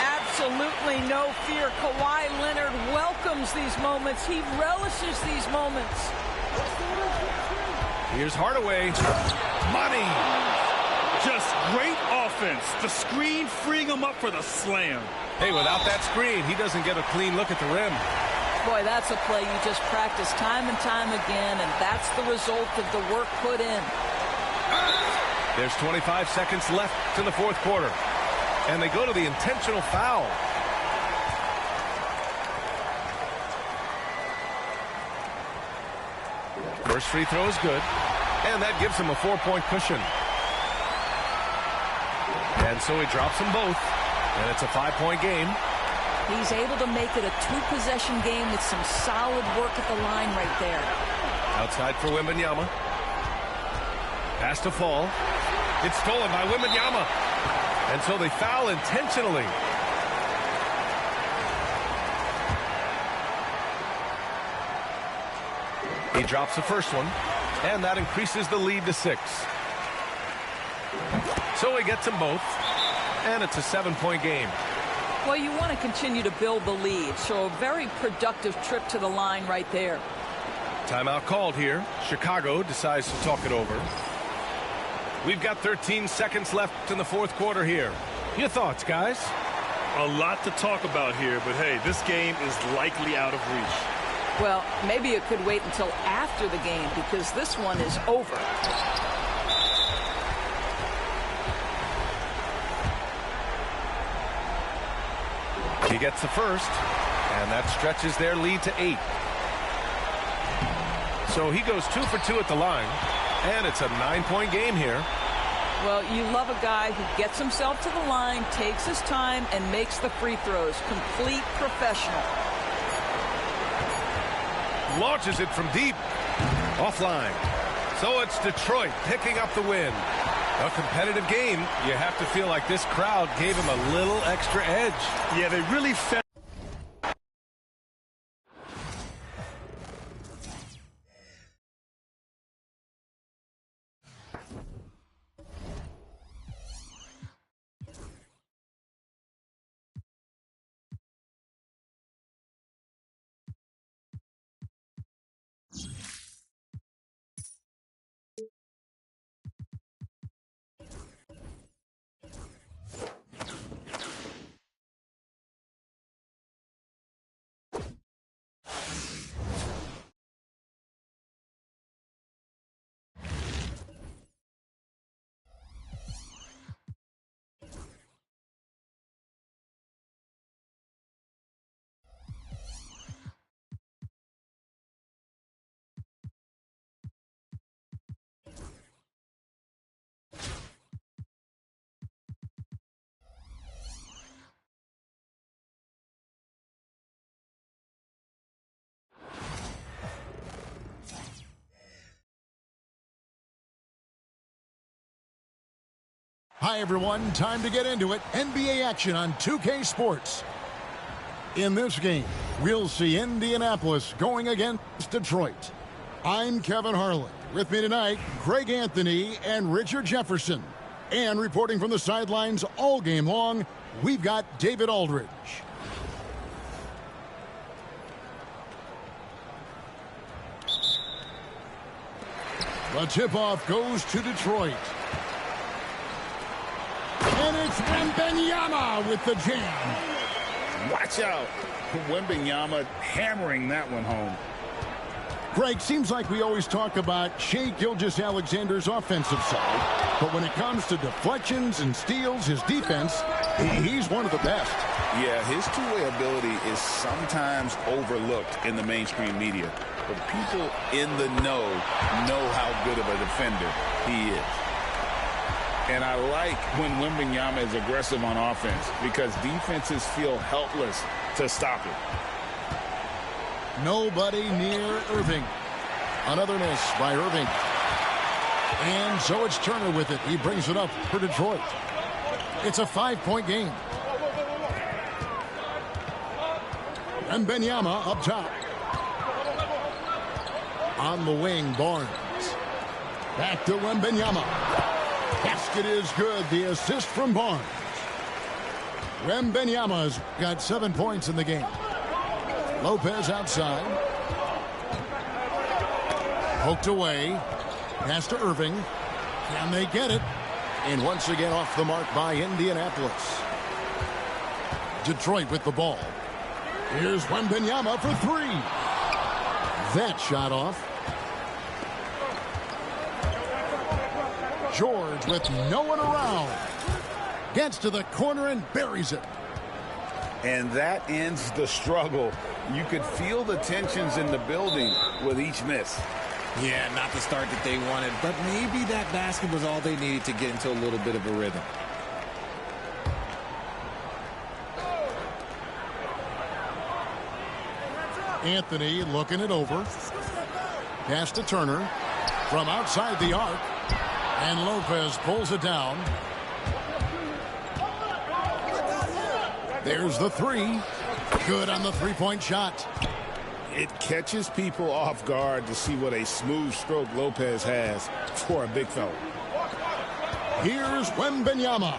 Absolutely no fear. Kawhi Leonard welcomes these moments. He relishes these moments. Here's Hardaway. Money. Just great offense. The screen freeing him up for the slam. Hey, without that screen, he doesn't get a clean look at the rim. Boy, that's a play you just practice time and time again, and that's the result of the work put in. There's 25 seconds left in the fourth quarter. And they go to the intentional foul. First free throw is good. And that gives him a 4-point cushion. And so he drops them both. And it's a 5-point game. He's able to make it a 2-possession game with some solid work at the line right there. Outside for Wembanyama. Pass to Fall. It's stolen by Wembanyama. And so they foul intentionally. He drops the first one. And that increases the lead to 6. So he gets them both. And it's a 7-point game. Well, you want to continue to build the lead, so a very productive trip to the line right there. Timeout called here. Chicago decides to talk it over. We've got 13 seconds left in the fourth quarter here. Your thoughts, guys? A lot to talk about here, but hey, this game is likely out of reach. Well, maybe it could wait until after the game because this one is over. He gets the first, and that stretches their lead to 8. So he goes 2 for 2 at the line, and it's a 9-point game here. Well, you love a guy who gets himself to the line, takes his time, and makes the free throws. Complete professional. Launches it from deep. Offline. So it's Detroit picking up the win. A competitive game. You have to feel like this crowd gave him a little extra edge. Yeah, they really felt. Hi, everyone. Time to get into it. NBA action on 2K Sports. In this game, we'll see Indianapolis going against Detroit. I'm Kevin Harlan. With me tonight, Greg Anthony and Richard Jefferson. And reporting from the sidelines all game long, we've got David Aldridge. The tip-off goes to Detroit. And it's Wembanyama with the jam. Watch out. Wembanyama hammering that one home. Greg, seems like we always talk about Shai Gilgeous-Alexander's offensive side, but when it comes to deflections and steals, his defense, he's one of the best. Yeah, his two-way ability is sometimes overlooked in the mainstream media, but people in the know how good of a defender he is. And I like when Wembanyama is aggressive on offense because defenses feel helpless to stop it. Nobody near Irving. Another miss by Irving. And so it's Turner with it. He brings it up for Detroit. It's a 5-point game. Wembanyama up top. On the wing, Barnes. Back to Wembanyama. Basket is good. The assist from Barnes. Wembanyama's got 7 points in the game. Lopez outside. Poked away. Pass to Irving. Can they get it? And once again off the mark by Indianapolis. Detroit with the ball. Here's Wembanyama for three. That shot off. George with no one around. Gets to the corner and buries it. And that ends the struggle. You could feel the tensions in the building with each miss. Yeah, not the start that they wanted, but maybe that basket was all they needed to get into a little bit of a rhythm. Anthony looking it over. Pass to Turner from outside the arc. And Lopez pulls it down. There's the three. Good on the three-point shot. It catches people off guard to see what a smooth stroke Lopez has for a big fella. Here's Wembanyama.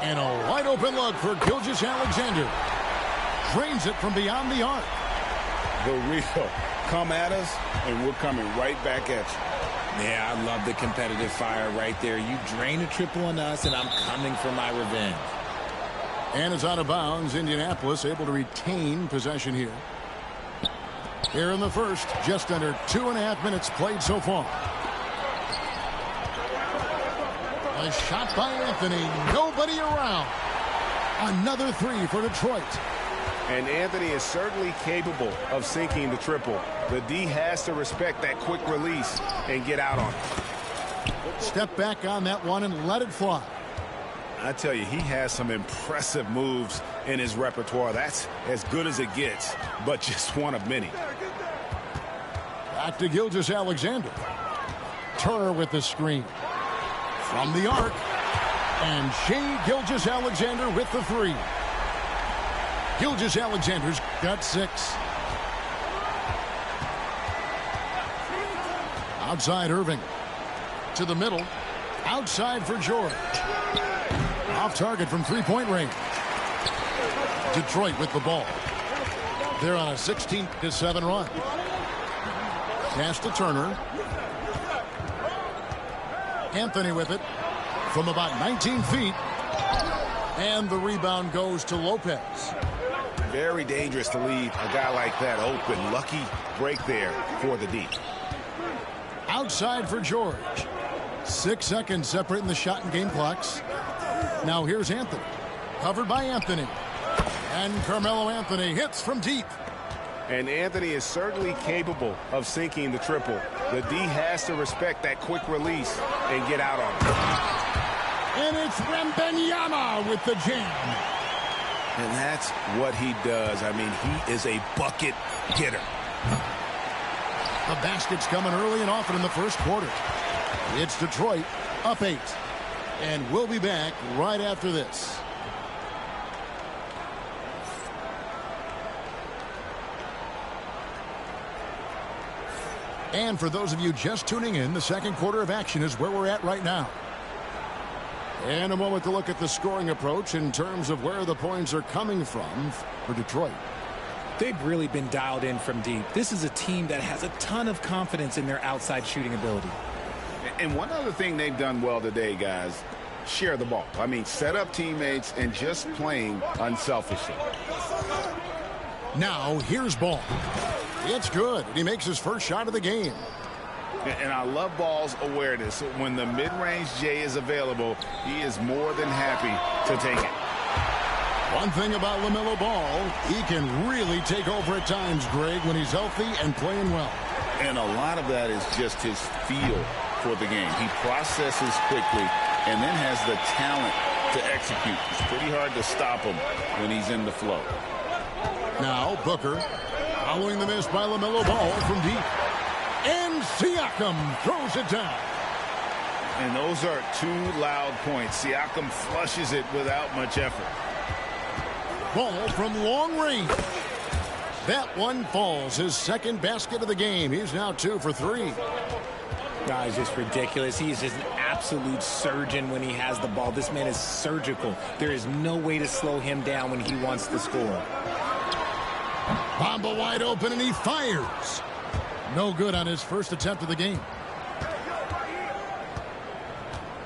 And a wide open look for Gilgeous-Alexander. Drains it from beyond the arc. The real come at us, and we're coming right back at you. Yeah, I love the competitive fire right there. You drain a triple on us, and I'm coming for my revenge. And it's out of bounds. Indianapolis able to retain possession here. Here in the first, just under 2.5 minutes played so far. A shot by Anthony. Nobody around. Another three for Detroit. And Anthony is certainly capable of sinking the triple. The D has to respect that quick release and get out on it. Step back on that one and let it fly. I tell you, he has some impressive moves in his repertoire. That's as good as it gets, but just one of many. Back to Gilgeous-Alexander. Turner with the screen. From the arc. And Shai Gilgeous-Alexander with the three. Gilgeous-Alexander's got 6. Outside Irving. To the middle. Outside for George. Off target from three-point range. Detroit with the ball. They're on a 16-7 run. Pass to Turner. Anthony with it from about 19 feet. And the rebound goes to Lopez. Very dangerous to leave a guy like that open. Lucky break there for the D. Outside for George. 6 seconds separating the shot and game clocks. Now here's Anthony. Covered by Anthony. And Carmelo Anthony hits from deep. And Anthony is certainly capable of sinking the triple. The D has to respect that quick release and get out on it. And it's Wembanyama with the jam. And that's what he does. I mean, he is a bucket getter. The basket's coming early and often in the first quarter. It's Detroit up 8. And we'll be back right after this. And for those of you just tuning in, the second quarter of action is where we're at right now. And a moment to look at the scoring approach in terms of where the points are coming from for Detroit. They've really been dialed in from deep. This is a team that has a ton of confidence in their outside shooting ability. And one other thing they've done well today, guys, share the ball. I mean, set up teammates and just playing unselfishly. Now, here's Ball. It's good. He makes his first shot of the game. And I love Ball's awareness. When the mid-range J is available, he is more than happy to take it. One thing about LaMelo Ball, he can really take over at times, Greg, when he's healthy and playing well. And a lot of that is just his feel for the game. He processes quickly and then has the talent to execute. It's pretty hard to stop him when he's in the flow. Now, Booker, following the miss by LaMelo Ball from deep. And Siakam throws it down. And those are two loud points. Siakam flushes it without much effort. Ball from long range. That one falls. His second basket of the game. He's now 2 for 3. Guys, just ridiculous. He is just an absolute surgeon when he has the ball. This man is surgical. There is no way to slow him down when he wants to score. Bamba wide open, and he fires. No good on his first attempt of the game.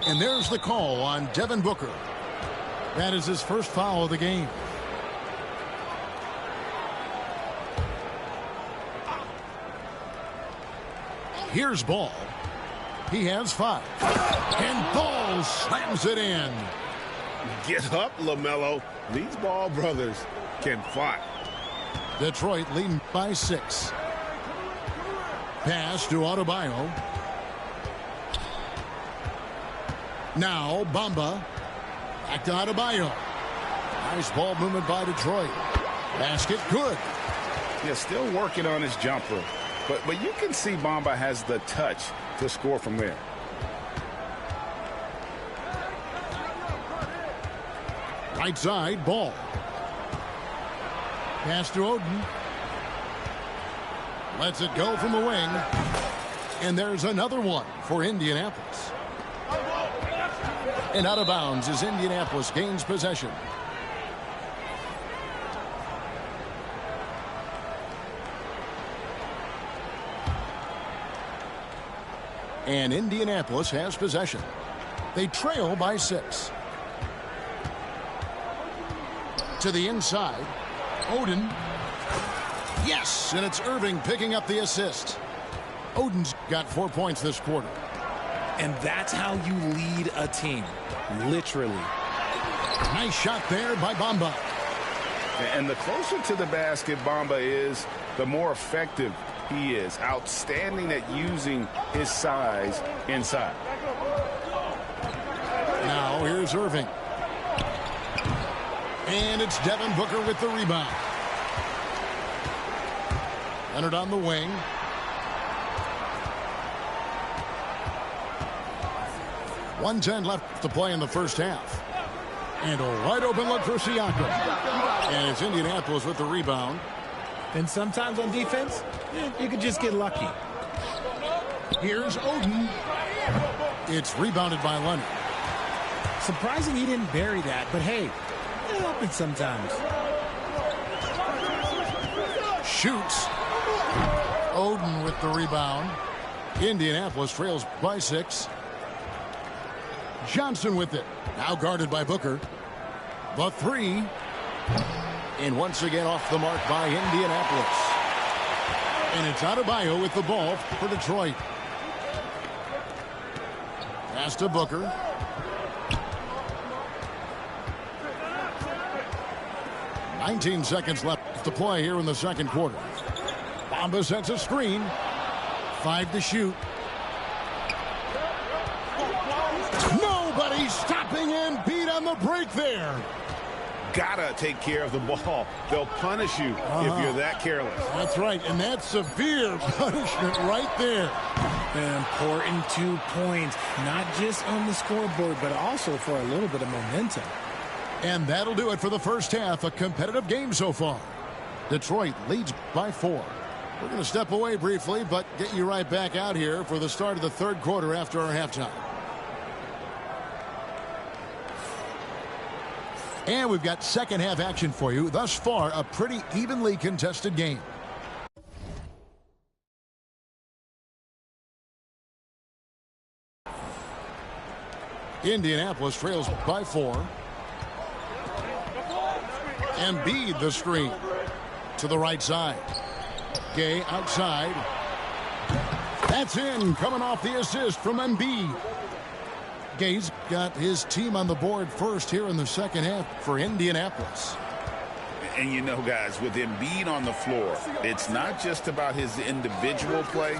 And there's the call on Devin Booker. That is his first foul of the game. Here's Ball. He has 5. And Ball slams it in. Get up, LaMelo. These Ball brothers can fight. Detroit leading by 6. Pass to Adebayo. Now Bamba. Back to Adebayo. Nice ball movement by Detroit. Basket good. Yeah, still working on his jumper. But you can see Bamba has the touch to score from there. Right side, Ball. Pass to Oden. Lets it go from the wing. And there's another one for Indianapolis. And out of bounds as Indianapolis gains possession. And Indianapolis has possession. They trail by 6. To the inside. Oden. Yes, and it's Irving picking up the assist. Oden's got 4 points this quarter. And that's how you lead a team. Literally. Nice shot there by Bamba. And the closer to the basket Bamba is, the more effective he is. Outstanding at using his size inside. Now here's Irving. And it's Devin Booker with the rebound. Leonard on the wing. .110 left to play in the first half. And a wide open look for Siakam. And it's Indianapolis with the rebound. And sometimes on defense, you could just get lucky. Here's Oden. It's rebounded by Leonard. Surprising he didn't bury that, but hey, it happens sometimes. Shoots. Oden with the rebound. Indianapolis trails by 6. Johnson with it. Now guarded by Booker. The 3. And once again off the mark by Indianapolis. And it's Adebayo with the ball for Detroit. Pass to Booker. .19 seconds left to play here in the second quarter. Bamba sets a screen. 5 to shoot. Nobody stopping Embiid on the break there. Gotta take care of the ball. They'll punish you if you're that careless. That's right, and that's severe punishment right there. An important 2 points, not just on the scoreboard, but also for a little bit of momentum. And that'll do it for the first half. A competitive game so far. Detroit leads by 4. We're going to step away briefly, but get you right back out here for the start of the third quarter after our halftime. And we've got second half action for you. Thus far, a pretty evenly contested game. Indianapolis trails by 4. Embiid the screen to the right side. Gay outside. That's in, coming off the assist from Embiid. Gay's got his team on the board first here in the second half for Indianapolis. And you know, guys, with Embiid on the floor, it's not just about his individual play.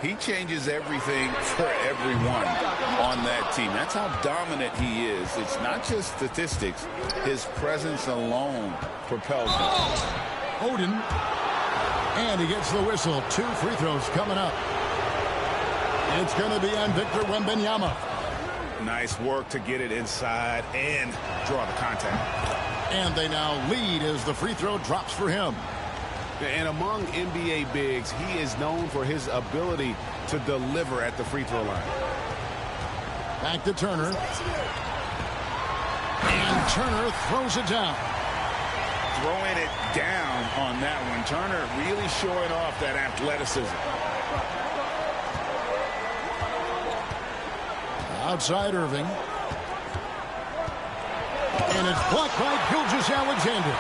He changes everything for everyone on that team. That's how dominant he is. It's not just statistics. His presence alone propels him. Oden. And he gets the whistle. 2 free throws coming up. It's going to be on Victor Wembanyama. Nice work to get it inside and draw the contact. And they now lead as the free throw drops for him. And among NBA bigs, he is known for his ability to deliver at the free throw line. Back to Turner. And Turner throws it down. Throwing it down on that one. Turner really showing off that athleticism. Outside Irving. And it's blocked by Gilgeous-Alexander.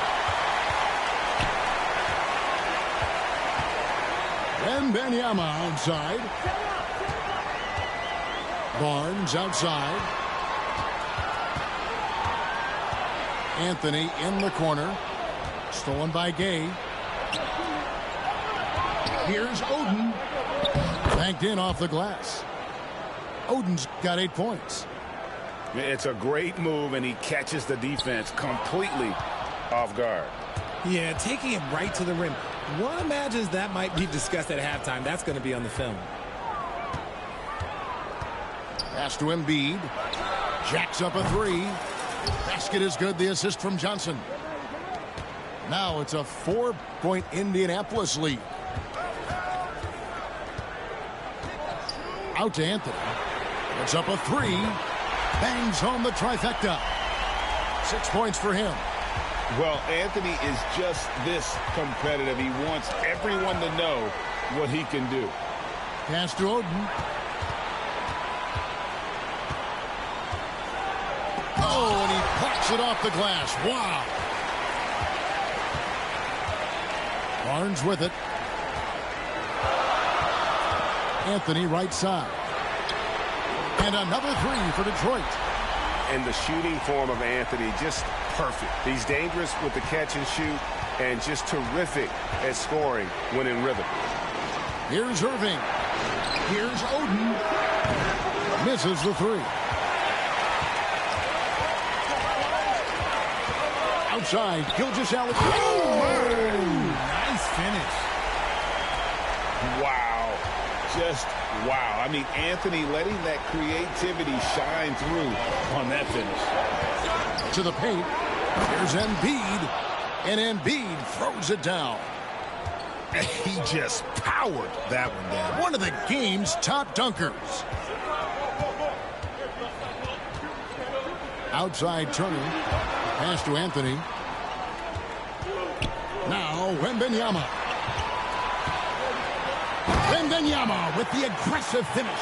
Wembanyama outside. Barnes outside. Anthony in the corner. Stolen by Gay. Here's Oden. Banked in off the glass. Oden's got 8 points. It's a great move, and he catches the defense completely off guard. Yeah, taking it right to the rim. One imagines that might be discussed at halftime. That's going to be on the film. Pass to Embiid. Jacks up a 3. Basket is good. The assist from Johnson. Now it's a 4-point Indianapolis lead. Out to Anthony. It's up a 3. Bangs home the trifecta. 6 points for him. Well, Anthony is just this competitive. He wants everyone to know what he can do. Pass to Oden. Oh, and he pops it off the glass. Wow. Barnes with it. Anthony right side. And another 3 for Detroit. And the shooting form of Anthony, just perfect. He's dangerous with the catch and shoot and just terrific at scoring when in rhythm. Here's Irving. Here's Oden. Misses the 3. Outside, Gilgeous-Alexander. Oh, nice finish. Wow. Just wow. I mean, Anthony letting that creativity shine through on that finish. To the paint. Here's Embiid. And Embiid throws it down. He just powered that one down. One of the game's top dunkers. Outside Turner. Pass to Anthony. Now Wembanyama. Wembanyama with the aggressive finish.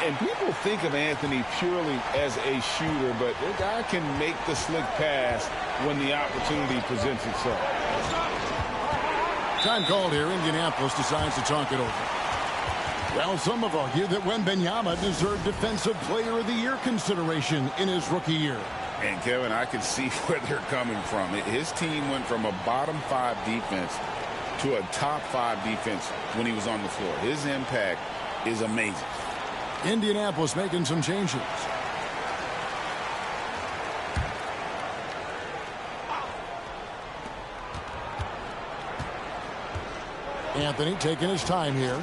And people think of Anthony purely as a shooter, but the guy can make the slick pass when the opportunity presents itself. Time called here. Indianapolis decides to talk it over. Well, some have argued that Wembanyama deserved Defensive Player of the Year consideration in his rookie year. And, Kevin, I can see where they're coming from. His team went from a bottom 5 defense to a top 5 defense when he was on the floor. His impact is amazing. Indianapolis making some changes. Anthony taking his time here.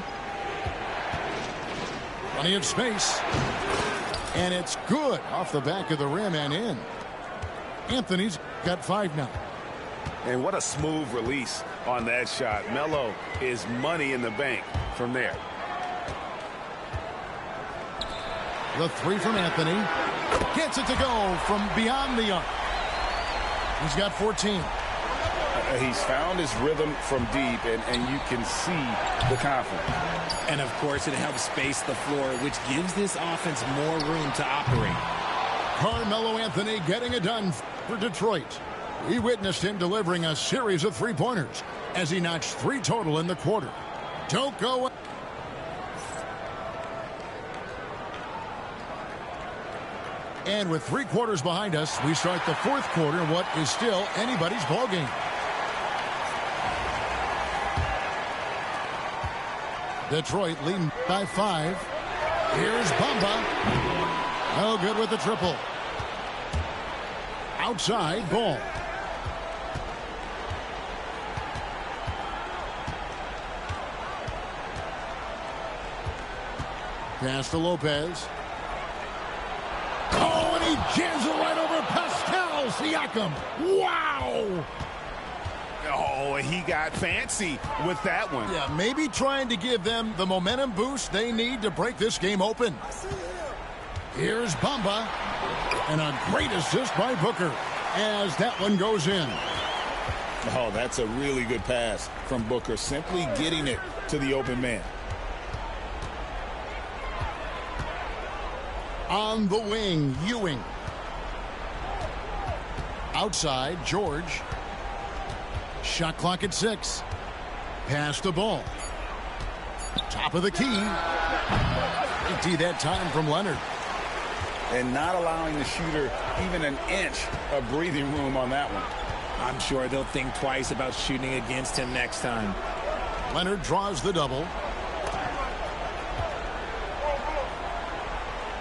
Plenty of space. And it's good off the back of the rim and in. Anthony's got 5 now. And what a smooth release on that shot. Melo is money in the bank from there. The 3 from Anthony. Gets it to go from beyond the arc. He's got 14. He's found his rhythm from deep, and you can see the confidence. And, of course, it helps space the floor, which gives this offense more room to operate. Carmelo Anthony getting it done for Detroit. We witnessed him delivering a series of three-pointers as he notched 3 total in the quarter. Don't go. And with 3 quarters behind us, we start the 4th quarter in what is still anybody's ballgame. Detroit leading by 5. Here's Bamba. No good with the triple. Outside ball. Pass to Lopez. Oh, and he jams it right over Pascal Siakam. Wow! Oh, he got fancy with that one. Yeah, maybe trying to give them the momentum boost they need to break this game open. Here's Bamba. And a great assist by Booker as that one goes in. Oh, that's a really good pass from Booker, simply getting it to the open man. On the wing, Ewing. Outside, George. Shot clock at 6. Pass the ball. Top of the key. Empty that time from Leonard. And not allowing the shooter even an inch of breathing room on that one. I'm sure they'll think twice about shooting against him next time. Leonard draws the double.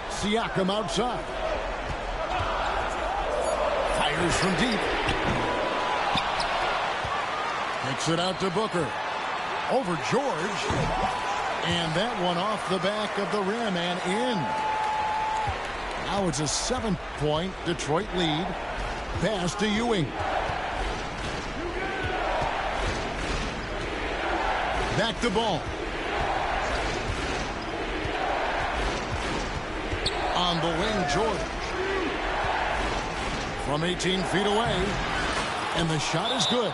Siakam outside. Fires from deep. Kicks it out to Booker. Over George. And that one off the back of the rim and in. Now it's a 7-point Detroit lead. Pass to Ewing. Back the ball. On the wing, George. From 18 feet away. And the shot is good.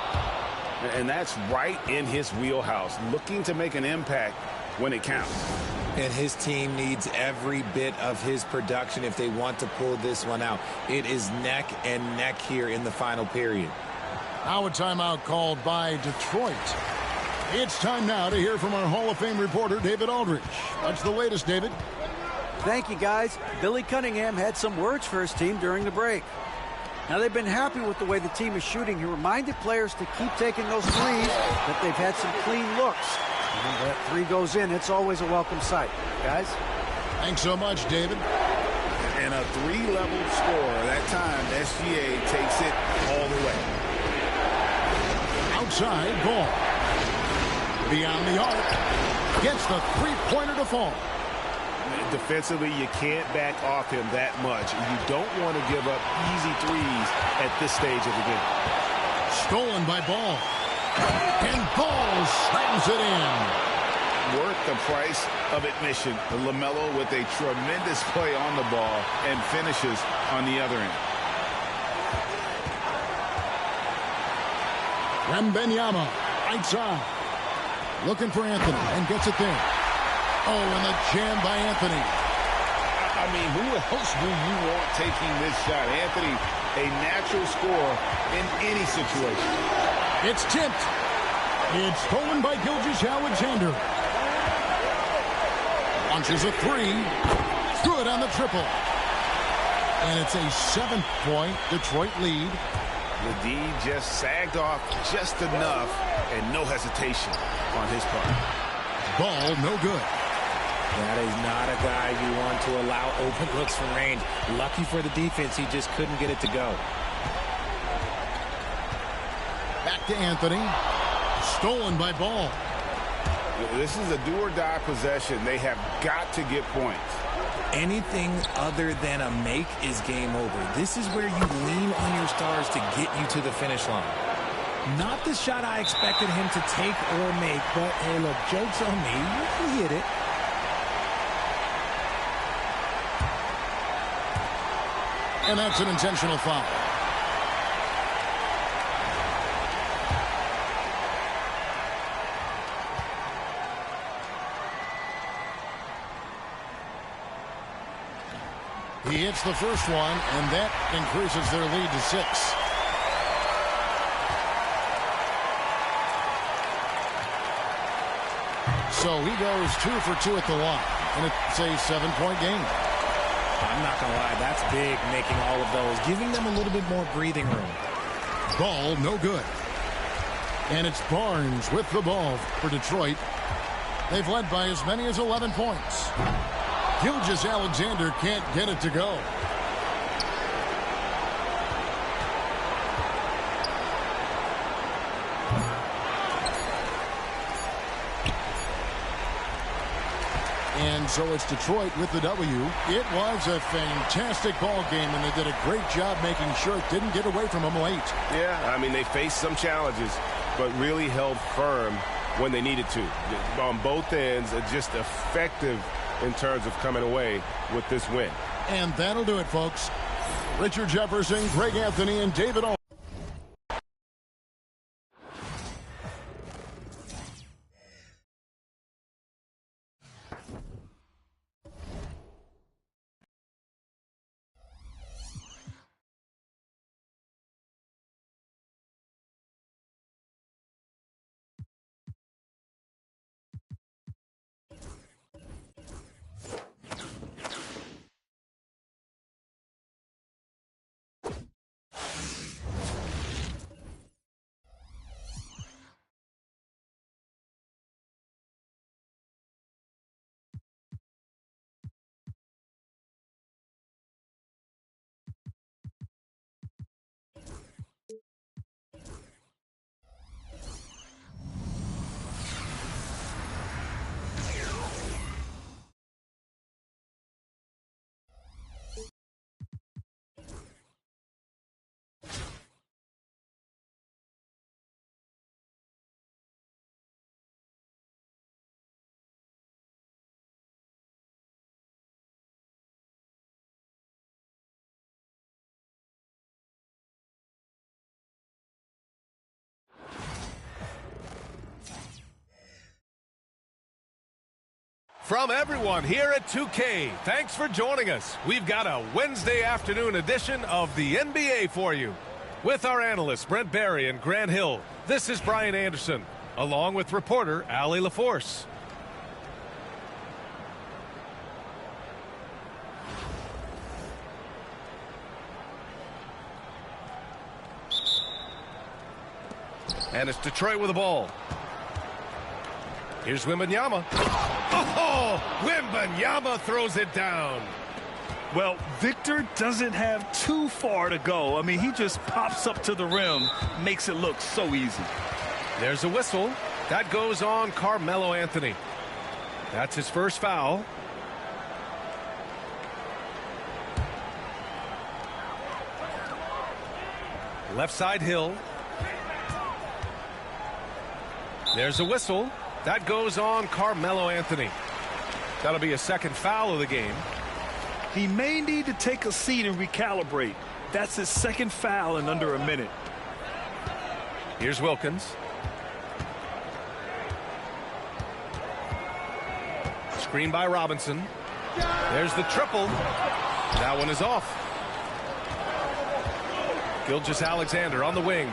And that's right in his wheelhouse, looking to make an impact when it counts. And his team needs every bit of his production if they want to pull this one out. It is neck and neck here in the final period. Now a timeout called by Detroit. It's time now to hear from our Hall of Fame reporter, David Aldridge. What's the latest, David? Thank you, guys. Billy Cunningham had some words for his team during the break. Now, they've been happy with the way the team is shooting. He reminded players to keep taking those threes, that they've had some clean looks. And when that 3 goes in, it's always a welcome sight. Guys? Thanks so much, David. And a 3-level score. That time, SGA takes it all the way. Outside ball. Beyond the arc. Gets the 3-pointer to fall. Defensively, you can't back off him that much. You don't want to give up easy threes at this stage of the game. Stolen by Ball. And Ball slams it in. Worth the price of admission. LaMelo with a tremendous play on the ball and finishes on the other end. Wembanyama, right side. Looking for Anthony and gets it there. Oh, and the jam by Anthony. I mean, who else do you want taking this shot? Anthony, a natural scorer in any situation. It's tipped. It's stolen by Gilgeous-Alexander. Launches a 3. Good on the triple. And it's a 7-point Detroit lead. The D just sagged off just enough and no hesitation on his part. Ball no good. That is not a guy you want to allow open looks from range. Lucky for the defense, he just couldn't get it to go. Back to Anthony. Stolen by Ball. This is a do-or-die possession. They have got to get points. Anything other than a make is game over. This is where you lean on your stars to get you to the finish line. Not the shot I expected him to take or make, but hey, look, joke's on me. He hit it. And that's an intentional foul. He hits the first one, and that increases their lead to 6. So he goes 2 for 2 at the line, and it's a 7-point game. I'm not going to lie, that's big, making all of those, giving them a little bit more breathing room. Ball no good. And it's Barnes with the ball for Detroit. They've led by as many as 11 points. Gilgeous-Alexander can't get it to go. And so it's Detroit with the W. It was a fantastic ball game, and they did a great job making sure it didn't get away from them late. Yeah, I mean, they faced some challenges, but really held firm when they needed to. On both ends, just effective in terms of coming away with this win. And that'll do it, folks. Richard Jefferson, Greg Anthony, and David Ahl. From everyone here at 2K, thanks for joining us. We've got a Wednesday afternoon edition of the NBA for you. With our analysts, Brent Barry and Grant Hill, this is Brian Anderson, along with reporter Allie LaForce. And it's Detroit with the ball. Here's Wembanyama. Oh, Wembanyama throws it down. Well, Victor doesn't have too far to go. I mean, he just pops up to the rim, makes it look so easy. There's a whistle. That goes on Carmelo Anthony. That's his first foul. Left side Hill. There's a whistle. That goes on Carmelo Anthony. That'll be a second foul of the game. He may need to take a seat and recalibrate. That's his second foul in under a minute. Here's Wilkins. Screen by Robinson. There's the triple. That one is off. Gilgeous-Alexander on the wing.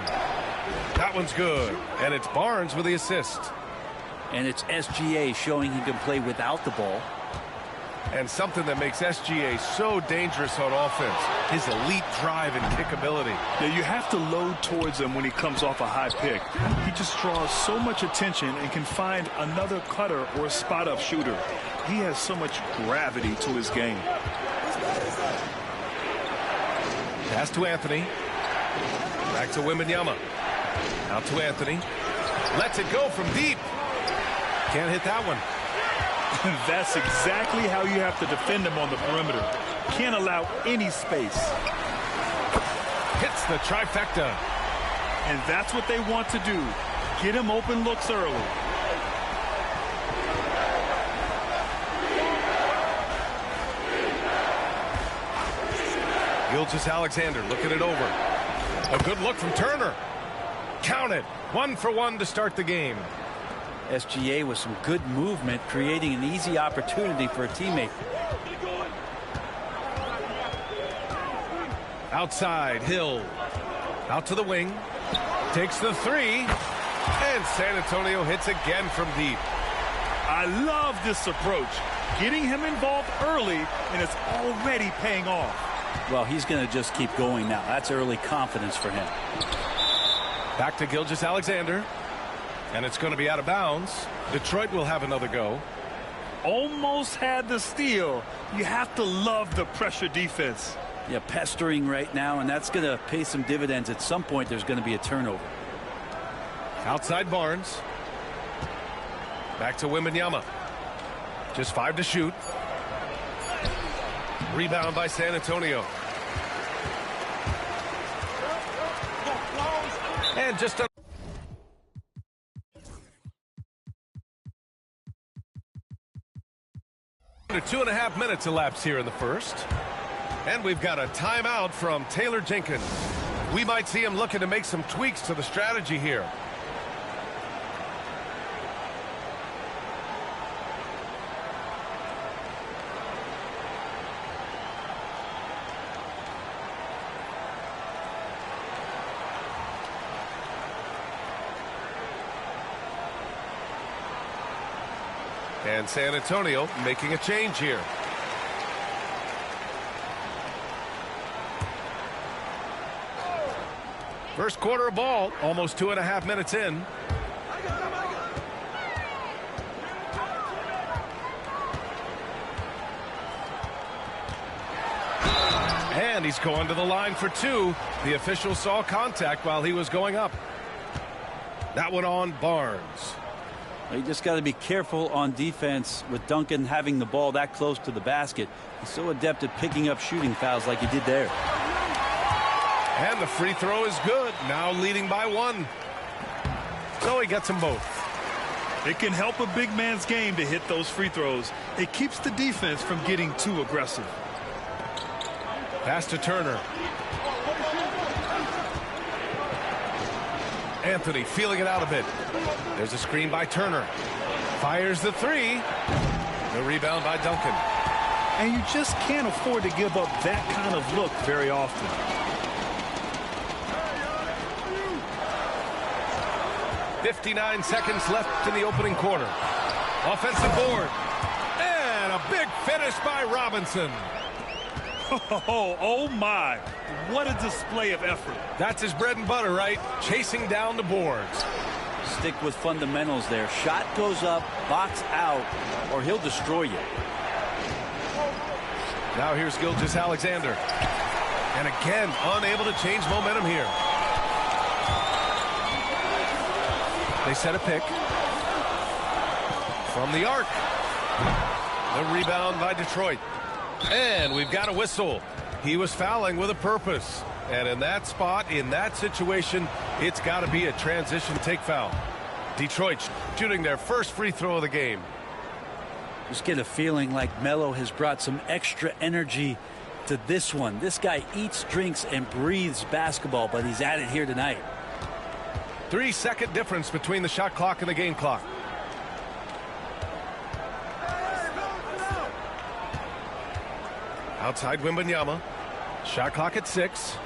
That one's good. And it's Barnes with the assist. And it's SGA showing he can play without the ball. And something that makes SGA so dangerous on offense, his elite drive and kick ability. Yeah, you have to load towards him when he comes off a high pick. He just draws so much attention and can find another cutter or spot-up shooter. He has so much gravity to his game. Pass to Anthony. Back to Wembanyama. Out to Anthony. Lets it go from deep. Can't hit that one. That's exactly how you have to defend him on the perimeter. Can't allow any space. Hits the trifecta. And that's what they want to do. Get him open looks early. Gilgeous-Alexander looking it over. A good look from Turner. Count it. 1 for 1 to start the game. SGA with some good movement, creating an easy opportunity for a teammate. Outside, Hill. Out to the wing. Takes the three. And San Antonio hits again from deep. I love this approach. Getting him involved early, and it's already paying off. Well, he's going to just keep going now. That's early confidence for him. Back to Gilgeous-Alexander. And it's going to be out of bounds. Detroit will have another go. Almost had the steal. You have to love the pressure defense. Yeah, pestering right now, and that's going to pay some dividends. At some point, there's going to be a turnover. Outside Barnes. Back to Wembanyama. Just 5 to shoot. Rebound by San Antonio. And just a 2.5 minutes elapsed here in the first. And we've got a timeout from Taylor Jenkins. We might see him looking to make some tweaks to the strategy here. And San Antonio making a change here. First quarter of ball, almost 2.5 minutes in. And he's going to the line for 2. The official saw contact while he was going up. That one on Barnes. You just got to be careful on defense with Duncan having the ball that close to the basket. He's so adept at picking up shooting fouls like he did there. And the free throw is good. Now leading by 1. So he gets them both. It can help a big man's game to hit those free throws. It keeps the defense from getting too aggressive. Pass to Turner. Anthony feeling it out a bit. There's a screen by Turner. Fires the 3. The rebound by Duncan. And you just can't afford to give up that kind of look very often. .59 seconds left in the opening quarter. Offensive board. And a big finish by Robinson. Oh my. What a display of effort. That's his bread and butter, right? Chasing down the boards. Stick with fundamentals there. Shot goes up, box out, or he'll destroy you. Now here's Gilgeous-Alexander. And again, unable to change momentum here. They set a pick. From the arc. The rebound by Detroit. And we've got a whistle. He was fouling with a purpose. And in that spot, in that situation, it's got to be a transition take foul. Detroit shooting their first free throw of the game. Just get a feeling like Melo has brought some extra energy to this one. This guy eats, drinks, and breathes basketball, but he's at it here tonight. 3-second difference between the shot clock and the game clock. Outside Wembanyama. Shot clock at 6.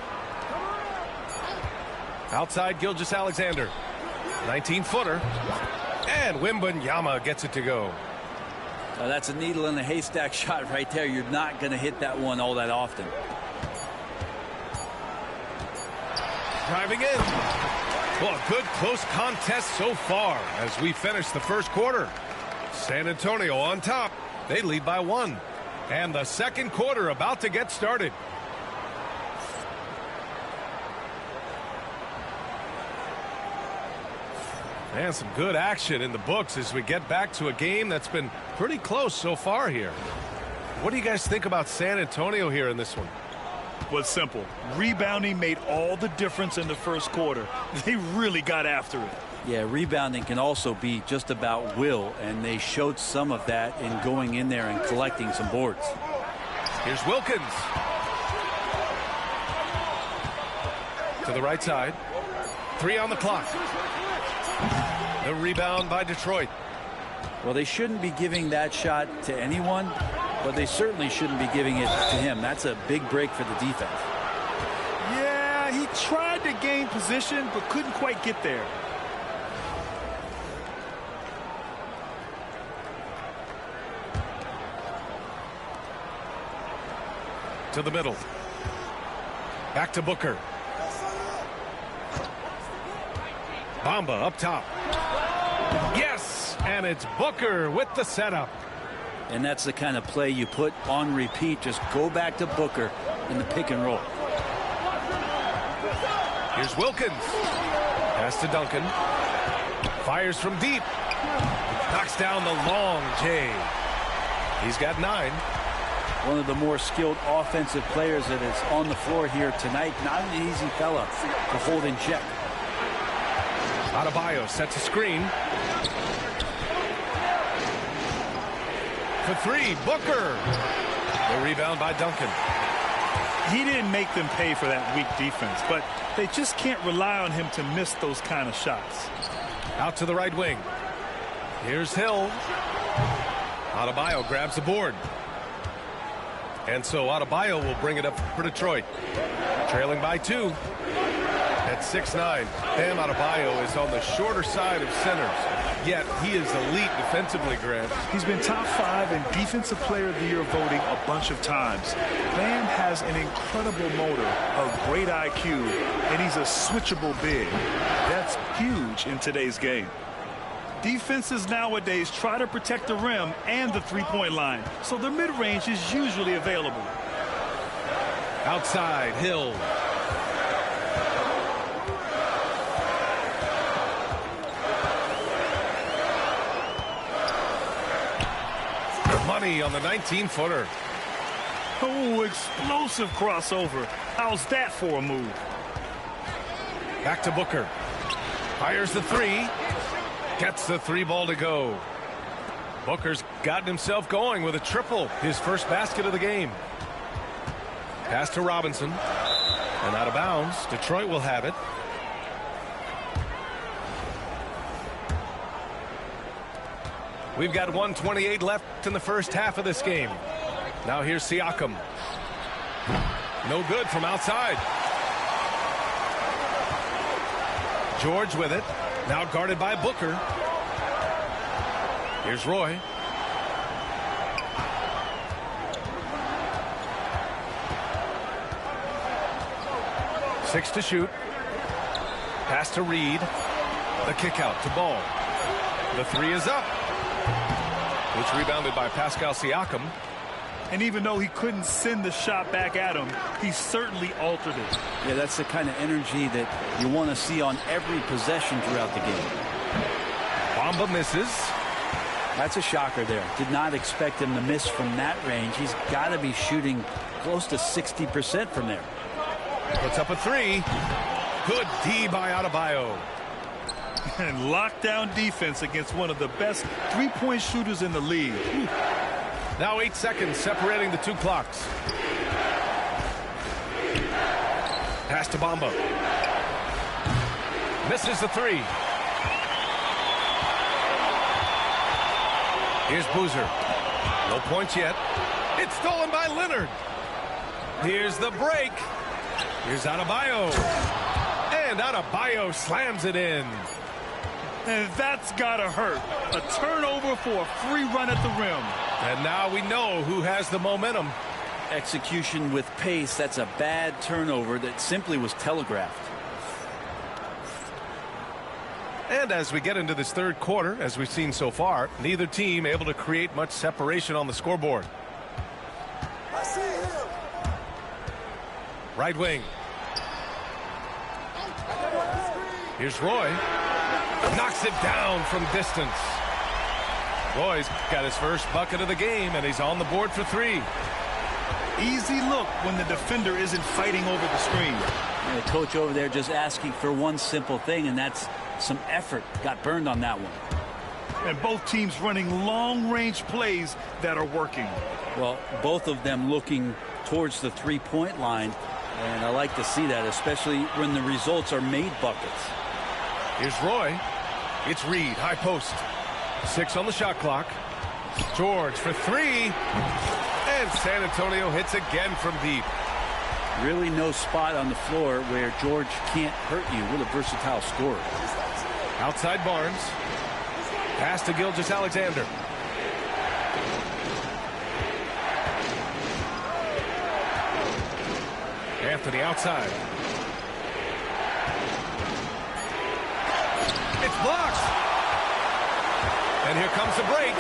Outside Gilgeous-Alexander. 19-footer. And Wembanyama gets it to go. That's a needle in a haystack shot right there. You're not going to hit that one all that often. Driving in. Well, a good close contest so far as we finish the first quarter. San Antonio on top. They lead by 1. And the second quarter about to get started. And some good action in the books as we get back to a game that's been pretty close so far here. What do you guys think about San Antonio here in this one? Well, it's simple. Rebounding made all the difference in the first quarter. They really got after it. Yeah, rebounding can also be just about will, and they showed some of that in going in there and collecting some boards. Here's Wilkins. To the right side. 3 on the clock. The rebound by Detroit. Well, they shouldn't be giving that shot to anyone, but they certainly shouldn't be giving it to him. That's a big break for the defense. tried to gain position but couldn't quite get there. To the middle. Back to Booker. Bamba up top. Yes, and it's Booker with the setup. And that's the kind of play you put on repeat. Just go back to Booker in the pick and roll. Here's Wilkins. Pass to Duncan. Fires from deep. Knocks down the long J. He's got 9. One of the more skilled offensive players that is on the floor here tonight. Not an easy fella to hold in check. Adebayo sets a screen. For 3, Booker. The rebound by Duncan. He didn't make them pay for that weak defense, but they just can't rely on him to miss those kind of shots. Out to the right wing. Here's Hill. Adebayo grabs the board. And so Adebayo will bring it up for Detroit. Trailing by 2. At 6'9", Bam Adebayo is on the shorter side of centers. Yet he is elite defensively, Grant. He's been top 5 in Defensive Player of the Year voting a bunch of times. Bam has an incredible motor, a great IQ, and he's a switchable big. That's huge in today's game. Defenses nowadays try to protect the rim and the three-point line, so the mid-range is usually available. Outside, Hill. Money on the 19-footer. Oh, explosive crossover. How's that for a move? Back to Booker. Fires the 3. Gets the 3 ball to go. Booker's gotten himself going with a triple. His first basket of the game. Pass to Robinson. And out of bounds. Detroit will have it. We've got 1:28 left in the first half of this game. Now here's Siakam. No good from outside. George with it. Now guarded by Booker. Here's Roy. Six to shoot. Pass to Reed. The kick out to Ball. The 3 is up. Which rebounded by Pascal Siakam. And even though he couldn't send the shot back at him, he certainly altered it. Yeah, that's the kind of energy that you want to see on every possession throughout the game. Bamba misses. That's a shocker there. Did not expect him to miss from that range. He's got to be shooting close to 60% from there. Puts up a 3. Good D by Adebayo. And lockdown defense against one of the best three-point shooters in the league. Now 8 seconds separating the 2 clocks. Pass to Bamba. Misses the 3. Here's Boozer. No points yet. It's stolen by Leonard. Here's the break. Here's Adebayo. And Adebayo slams it in. And that's gotta hurt. A turnover for a free run at the rim. And now we know who has the momentum. Execution with pace. That's a bad turnover that simply was telegraphed. And as we get into this third quarter, as we've seen so far, neither team able to create much separation on the scoreboard. I see him. Right wing. Here's Roy. Knocks it down from distance. Roy's got his first bucket of the game, and he's on the board for 3. Easy look when the defender isn't fighting over the screen. And the coach over there just asking for one simple thing, and that's some effort. Got burned on that one. And both teams running long-range plays that are working. Well, both of them looking towards the three-point line, and I like to see that, especially when the results are made buckets. Here's Roy. It's Reed, high post. 6 on the shot clock. George for 3. And San Antonio hits again from deep. Really no spot on the floor where George can't hurt you. What a versatile scorer. Outside Barnes. Pass to Gilgeous-Alexander. Anthony outside. It's blocked. And here comes the break.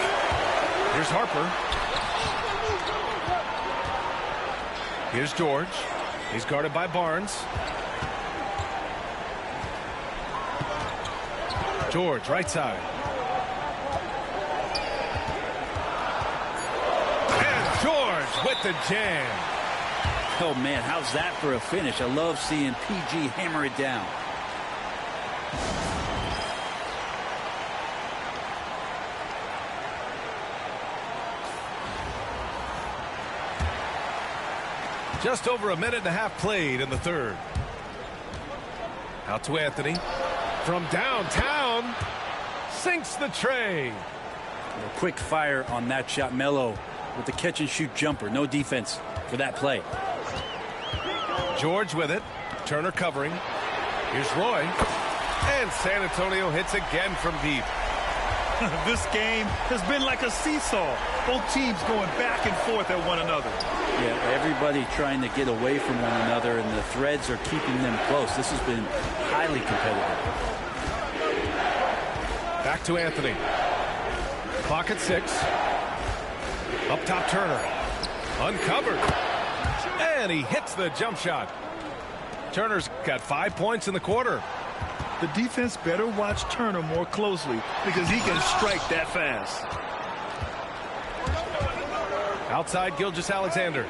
Here's Harper. Here's George. He's guarded by Barnes. George, right side. And George with the jam. Oh, man, how's that for a finish? I love seeing PG hammer it down. Just over a minute and a half played in the third. Out to Anthony. From downtown. Sinks the tray. A quick fire on that shot. Melo with the catch-and-shoot jumper. No defense for that play. George with it. Turner covering. Here's Roy. And San Antonio hits again from deep. This game has been like a seesaw. Both teams going back and forth at one another. Yeah, everybody trying to get away from one another, and the threads are keeping them close. This has been highly competitive. Back to Anthony. Clock at 6. Up top, Turner. Uncovered. And he hits the jump shot. Turner's got 5 points in the quarter. The defense better watch Turner more closely because he can strike that fast. Outside Gilgeous-Alexander.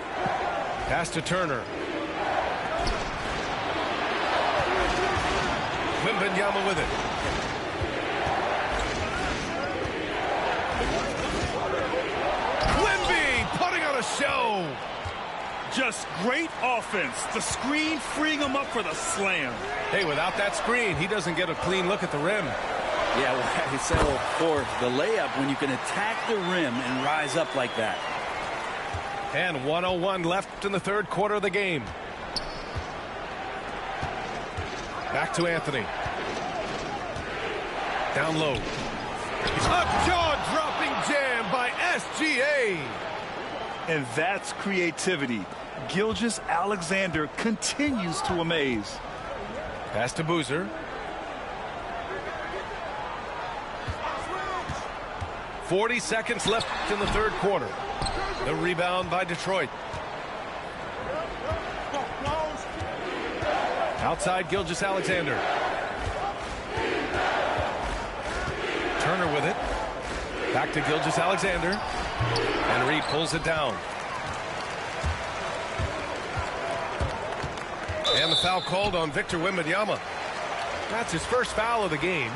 Pass to Turner. Wembanyama with it. Wemby putting on a show. Just great offense. The screen freeing him up for the slam. Hey, without that screen, he doesn't get a clean look at the rim. Yeah, well, he settled for the layup when you can attack the rim and rise up like that. And 1:01 left in the third quarter of the game. Back to Anthony. Down low. A jaw-dropping jam by SGA. And that's creativity. Gilgeous-Alexander continues to amaze. Pass to Boozer. 40 seconds left in the third quarter. The rebound by Detroit. Outside Gilgeous-Alexander. Turner with it. Back to Gilgeous-Alexander. And Reed pulls it down. And the foul called on Victor Wembanyama. That's his first foul of the game.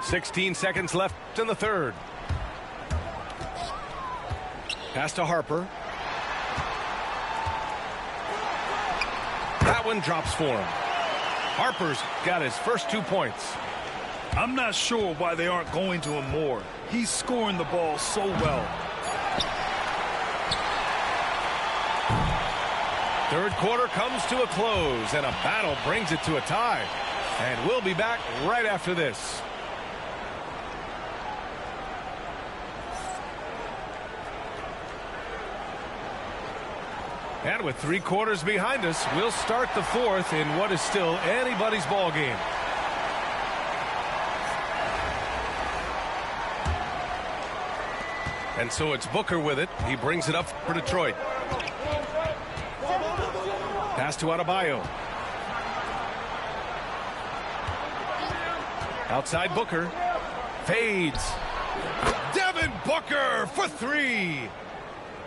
.16 seconds left in the third. Pass to Harper. That one drops for him. Harper's got his first 2 points. I'm not sure why they aren't going to him more. He's scoring the ball so well. Third quarter comes to a close, and a battle brings it to a tie. And we'll be back right after this. And with 3 quarters behind us, we'll start the fourth in what is still anybody's ball game. And so it's Booker with it. He brings it up for Detroit. Pass to Adebayo. Outside Booker. Fades. Devin Booker for 3.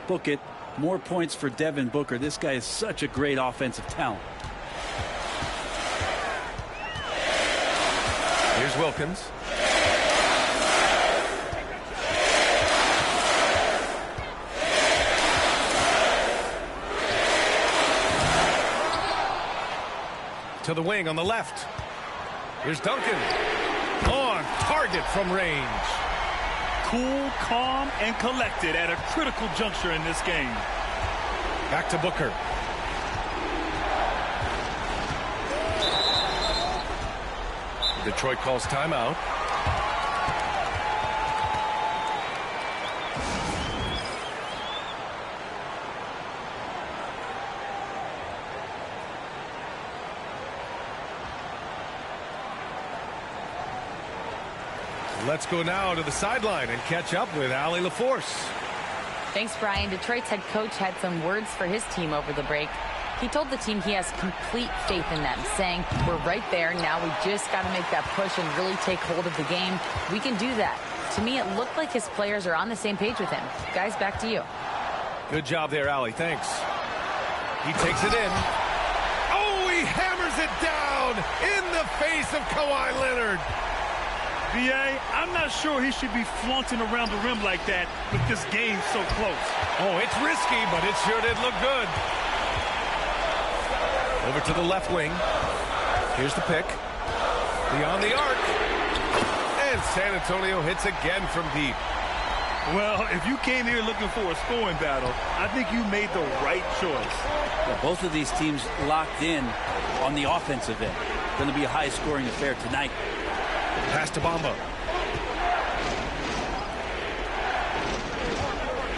Book it. More points for Devin Booker. This guy is such a great offensive talent. Here's Wilkins. To the wing on the left. Here's Duncan. On target from range. cool, calm, and collected at a critical juncture in this game. Back to Booker. Detroit calls timeout. Let's go now to the sideline and catch up with Allie LaForce. Thanks, Brian. Detroit's head coach had some words for his team over the break. He told the team he has complete faith in them, saying, we're right there. Now we just got to make that push and really take hold of the game. We can do that. To me, it looked like his players are on the same page with him. Guys, back to you. Good job there, Allie. Thanks. He takes it in. Oh, he hammers it down in the face of Kawhi Leonard. B.A., I'm not sure he should be flaunting around the rim like that with this game so close. Oh, it's risky, but it sure did look good. Over to the left wing. Here's the pick. Beyond the arc. And San Antonio hits again from deep. Well, if you came here looking for a scoring battle, I think you made the right choice. Yeah, both of these teams locked in on the offensive end. Going to be a high-scoring affair tonight. Pass to Bamba.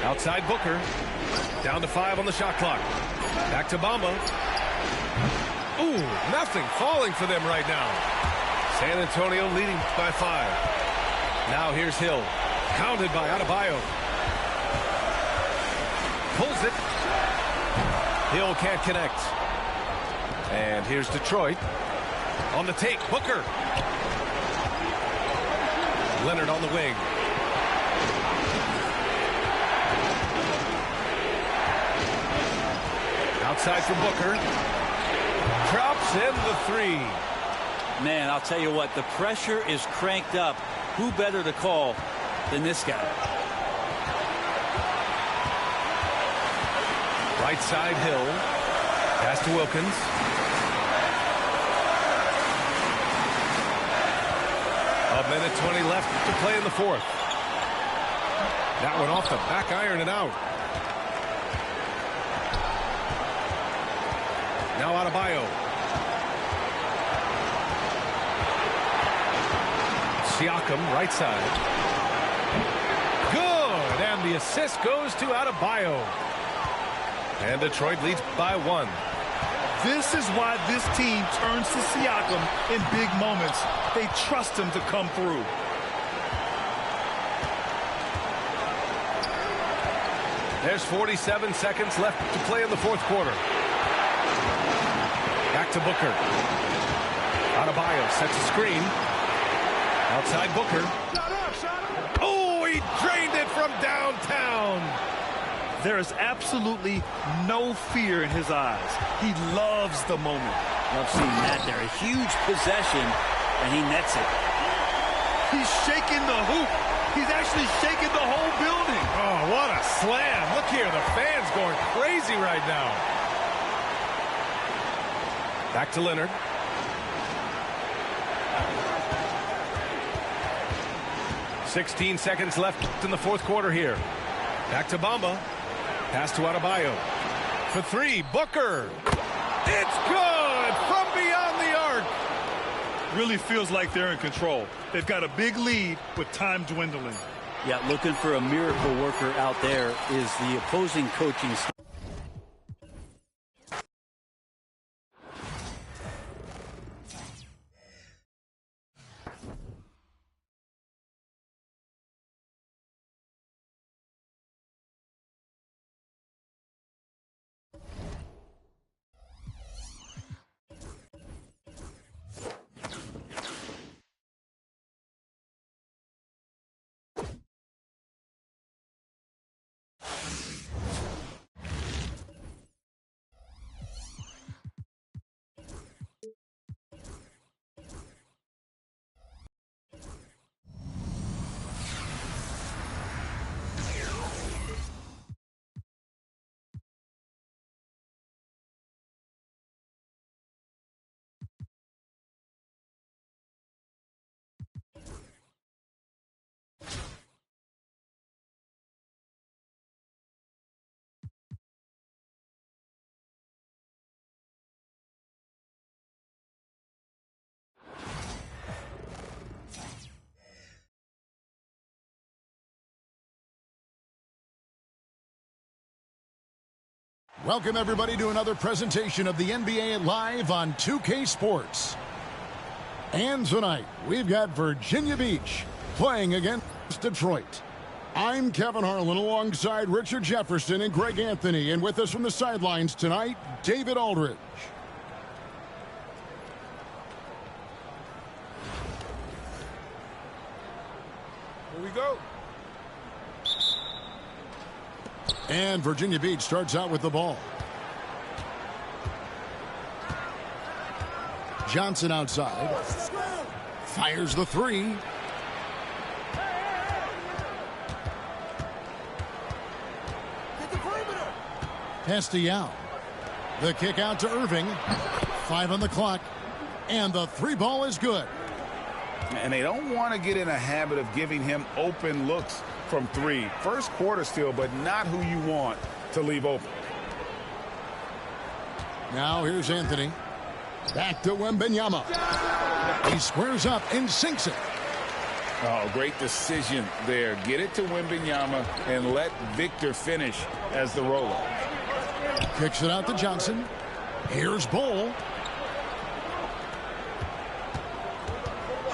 Outside Booker. Down to 5 on the shot clock. Back to Bamba. Ooh, nothing falling for them right now. San Antonio leading by 5. Now here's Hill. Counted by Adebayo. Pulls it. Hill can't connect. And here's Detroit. On the take, Booker. Leonard on the wing. Outside for Booker. Drops in the 3. Man, I'll tell you what, the pressure is cranked up. Who better to call than this guy? Right side Hill. Pass to Wilkins. A minute 20 left to play in the 4th. That one off the back iron and out. Now Adebayo. Siakam, right side. Good, and the assist goes to Adebayo. And Detroit leads by 1. This is why this team turns to Siakam in big moments. They trust him to come through. There's 47 seconds left to play in the 4th quarter. Back to Booker. Adebayo sets a screen. Outside Booker. Oh, he drained it from downtown. There is absolutely no fear in his eyes. He loves the moment. Love seeing that there. A huge possession, and he nets it. He's shaking the hoop. He's actually shaking the whole building. Oh, what a slam. Look here, the fans going crazy right now. Back to Leonard. "16 seconds left in the 4th quarter here. Back to Bamba. Pass to Adebayo. For 3, Booker. It's good from beyond the arc. Really feels like they're in control. They've got a big lead with time dwindling. Yeah, looking for a miracle worker out there is the opposing coaching staff. Welcome, everybody, to another presentation of the NBA Live on 2K Sports. And tonight, we've got Virginia Beach playing against Detroit. I'm Kevin Harlan alongside Richard Jefferson and Greg Anthony. And with us from the sidelines tonight, David Aldridge. Here we go. And Virginia Beach starts out with the ball. Johnson outside. Fires the three. Hestial. The kick out to Irving. 5 on the clock. And the three ball is good. And they don't want to get in a habit of giving him open looks from 3. First quarter still, but not who you want to leave open. Now here's Anthony. Back to Wembanyama. He squares up and sinks it. Oh, great decision there. Get it to Wembanyama and let Victor finish as the roller. Kicks it out to Johnson. Here's Bol.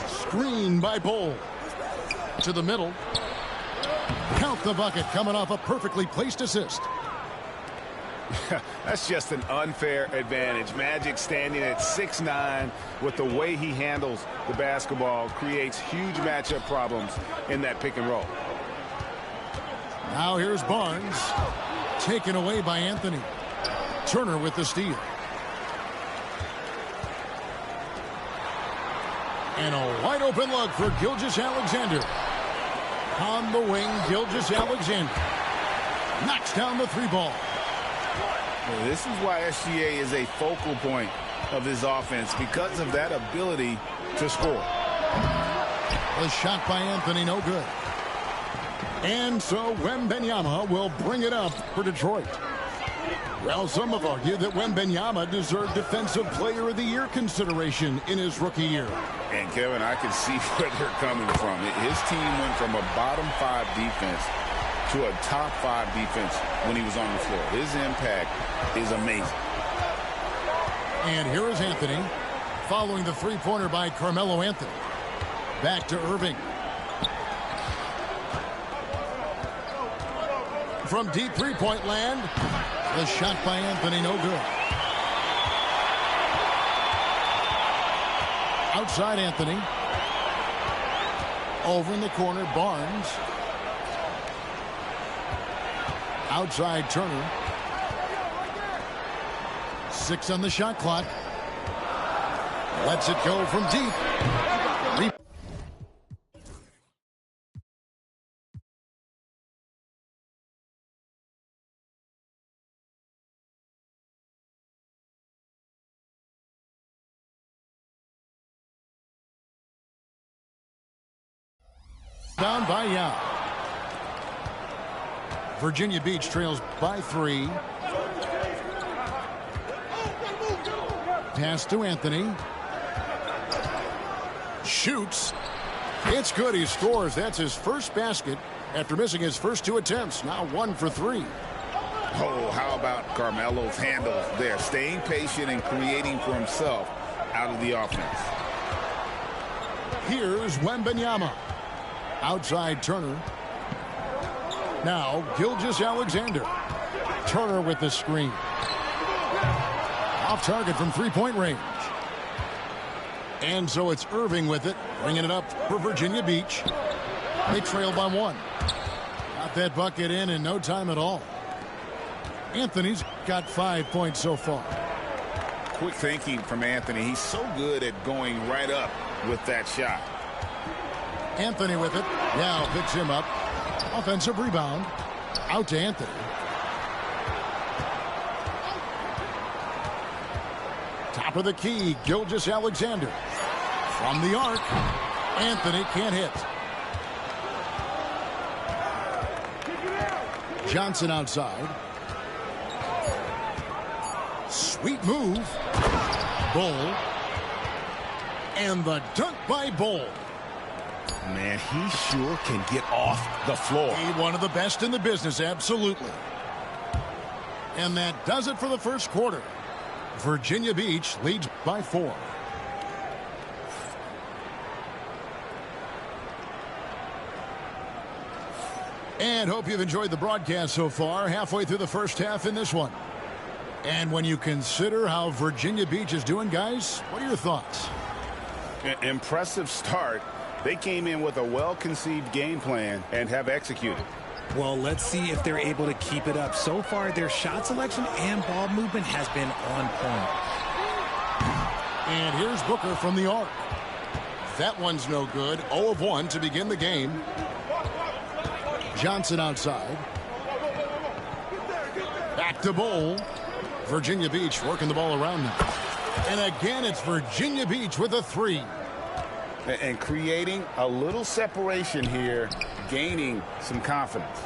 Screen by Bol. To the middle. Count the bucket, coming off a perfectly placed assist. That's just an unfair advantage. Magic standing at 6'9", with the way he handles the basketball, creates huge matchup problems in that pick and roll. Now here's Barnes. Taken away by Anthony. Turner with the steal. And a wide open look for Gilgeous-Alexander. On the wing, Gilgeous-Alexander knocks down the three ball. Well, this is why SGA is a focal point of this offense, because of that ability to score. The shot by Anthony, no good. And so Wembanyama will bring it up for Detroit. Well, some have argued that Wembanyama deserved Defensive Player of the Year consideration in his rookie year. And, Kevin, I can see where they're coming from. His team went from a bottom 5 defense to a top 5 defense when he was on the floor. His impact is amazing. And here is Anthony following the three-pointer by Carmelo Anthony. Back to Irving. From deep three-point land, the shot by Anthony, no good. Outside Anthony. Over in the corner, Barnes. Outside Turner. 6 on the shot clock. Lets it go from deep. Down by Yao. Virginia Beach trails by 3. Pass to Anthony. Shoots. It's good. He scores. That's his first basket after missing his first 2 attempts. Now 1 for 3. Oh, how about Carmelo's handle there? Staying patient and creating for himself out of the offense. Here's Wembanyama. Outside Turner. Now Gilgeous-Alexander. Turner with the screen. Off target from three-point range. And so it's Irving with it, bringing it up for Virginia Beach. They trail by 1. Got that bucket in no time at all. Anthony's got 5 points so far. Quick thinking from Anthony. He's so good at going right up with that shot. Anthony with it. Now picks him up. Offensive rebound. Out to Anthony. Top of the key, Gilgeous-Alexander. From the arc, Anthony can't hit. Johnson outside. Sweet move. Bol. And the dunk by Bol. Man, he sure can get off the floor. He one of the best in the business, absolutely. And that does it for the first quarter. Virginia Beach leads by 4. And hope you've enjoyed the broadcast so far. Halfway through the first half in this one. And when you consider how Virginia Beach is doing, guys, what are your thoughts? Impressive start. They came in with a well-conceived game plan and have executed. Well, let's see if they're able to keep it up. So far, their shot selection and ball movement has been on point. And here's Booker from the arc. That one's no good. 0 of 1 to begin the game. Johnson outside. Back to Bowl. Virginia Beach working the ball around now. And again, it's Virginia Beach with a 3. And creating a little separation here, gaining some confidence.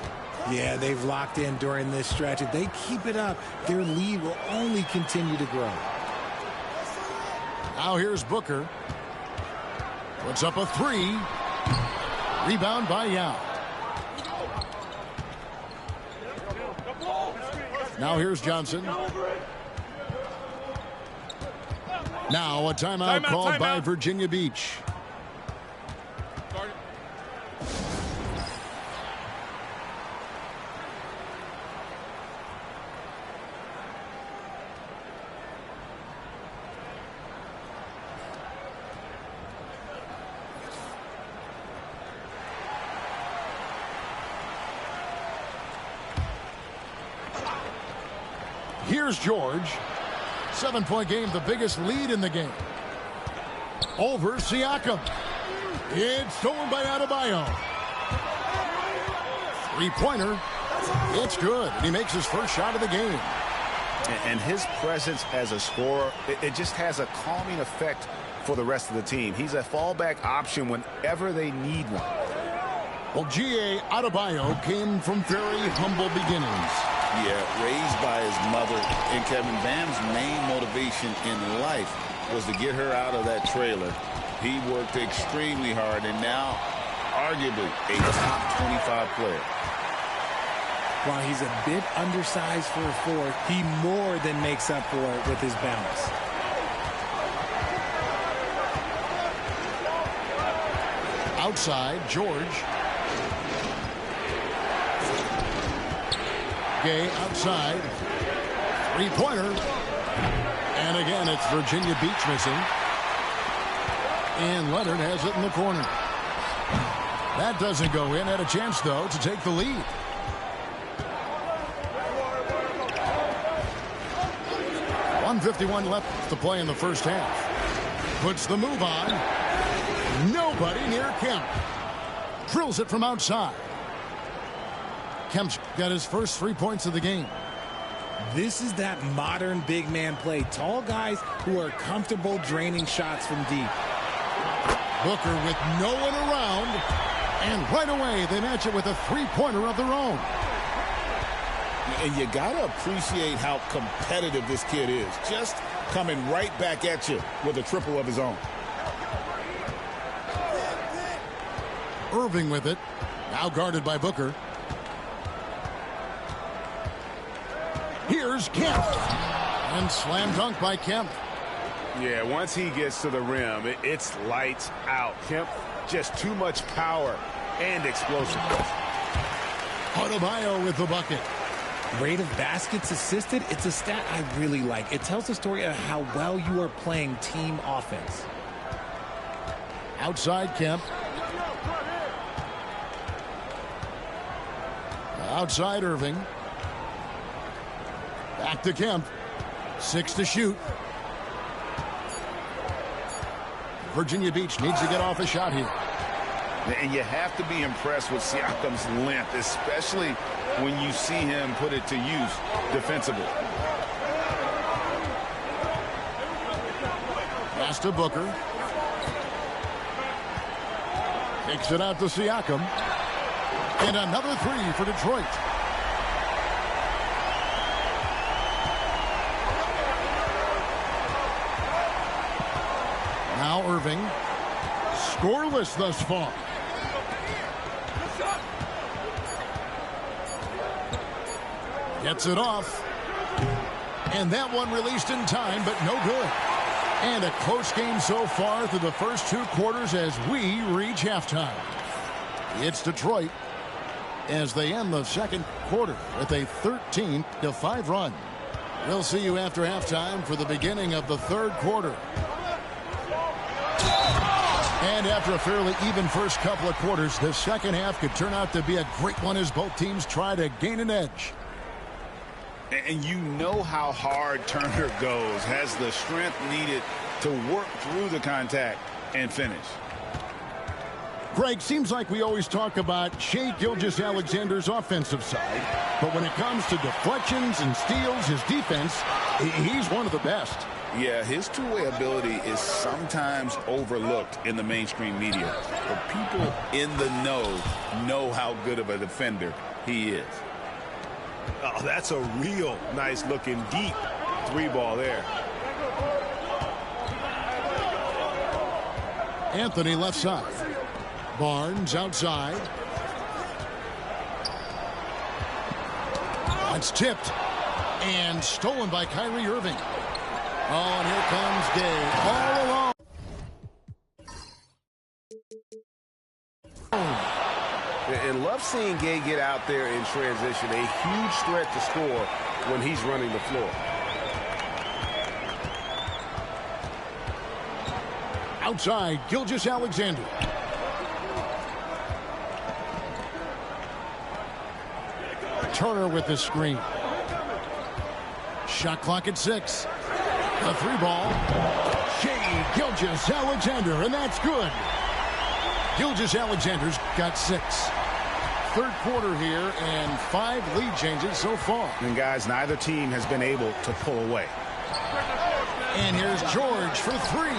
Yeah, they've locked in during this stretch. If they keep it up, their lead will only continue to grow. Now here's Booker. Puts up a 3. Rebound by Yao. Now here's Johnson. Now a timeout called by Virginia Beach. Here's George. 7-point game, the biggest lead in the game. Over Siakam. It's stolen by Adebayo. 3-pointer. It's good. And he makes his first shot of the game. And his presence as a scorer, it just has a calming effect for the rest of the team. He's a fallback option whenever they need one. Well, G.A. Adebayo came from very humble beginnings. Yeah, raised by his mother. And Kevin, Bam's main motivation in life was to get her out of that trailer. He worked extremely hard and now arguably a top 25 player. While he's a bit undersized for a 4, he more than makes up for it with his bounce. Outside, George. Gay outside. 3-pointer. And again, it's Virginia Beach missing. And Leonard has it in the corner. That doesn't go in. Had a chance, though, to take the lead. .151 left to play in the first half. Puts the move on. Nobody near Kemp. Drills it from outside. Kemp's got his first 3 points of the game. This is that modern big man play. Tall guys who are comfortable draining shots from deep. Booker with no one around. And right away, they match it with a 3-pointer of their own. And you got to appreciate how competitive this kid is. Just coming right back at you with a triple of his own. Irving with it. Now guarded by Booker. Here's Kemp. And slam dunk by Kemp. Yeah, once he gets to the rim, it's lights out. Kemp, just too much power and explosiveness. Adebayo with the bucket. Rate of baskets assisted, it's a stat I really like. It tells the story of how well you are playing team offense. Outside Kemp. Outside Irving. Back to Kemp. 6 to shoot. Virginia Beach needs to get off a shot here. And you have to be impressed with Siakam's length, especially when you see him put it to use defensively. Pass to Booker. Kicks it out to Siakam. And another 3 for Detroit. Now Irving. Scoreless thus far. Gets it off. And that one released in time, but no good. And a close game so far through the first 2 quarters as we reach halftime. It's Detroit as they end the second quarter with a 13-5 run. We'll see you after halftime for the beginning of the third quarter. And after a fairly even first couple of quarters, the second half could turn out to be a great one as both teams try to gain an edge. And you know how hard Turner goes, has the strength needed to work through the contact and finish. Greg, seems like we always talk about Shai Gilgeous-Alexander's offensive side, but when it comes to deflections and steals, his defense, he's one of the best. Yeah, his two-way ability is sometimes overlooked in the mainstream media, but people in the know how good of a defender he is. Oh, that's a real nice-looking deep 3-ball there. Anthony left side. Barnes outside. It's tipped and stolen by Kyrie Irving. Oh, and here comes Gay all alone. And love seeing Gay get out there in transition. A huge threat to score when he's running the floor. Outside, Gilgeous-Alexander. Turner with the screen. Shot clock at 6. The 3-ball. Shai Gilgeous-Alexander, and that's good. Gilgeous-Alexander's got 6. Third quarter here, and 5 lead changes so far. And guys, neither team has been able to pull away. And here's George for 3.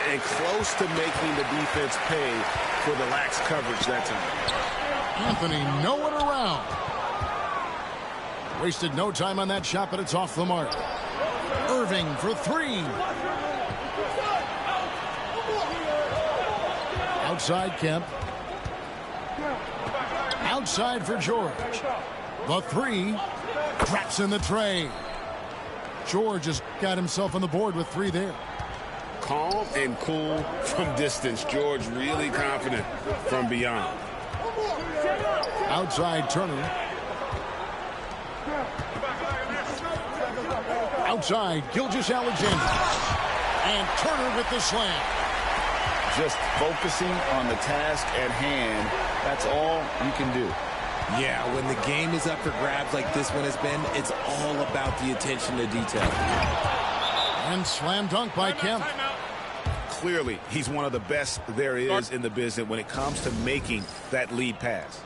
And close to making the defense pay for the lax coverage that time. Anthony, no one around. Wasted no time on that shot, but it's off the mark. Irving for 3. Outside Kemp. Outside for George. The 3. Drops in the tray. George has got himself on the board with 3 there. Calm and cool from distance. George really confident from beyond. Outside Turner. Outside Gilgeous-Alexander. And Turner with the slam. Just focusing on the task at hand, that's all you can do. Yeah, when the game is up for grabs like this one has been, it's all about the attention to detail. And slam dunk by Kemp. Clearly, he's one of the best there is in the business when it comes to making that lead pass.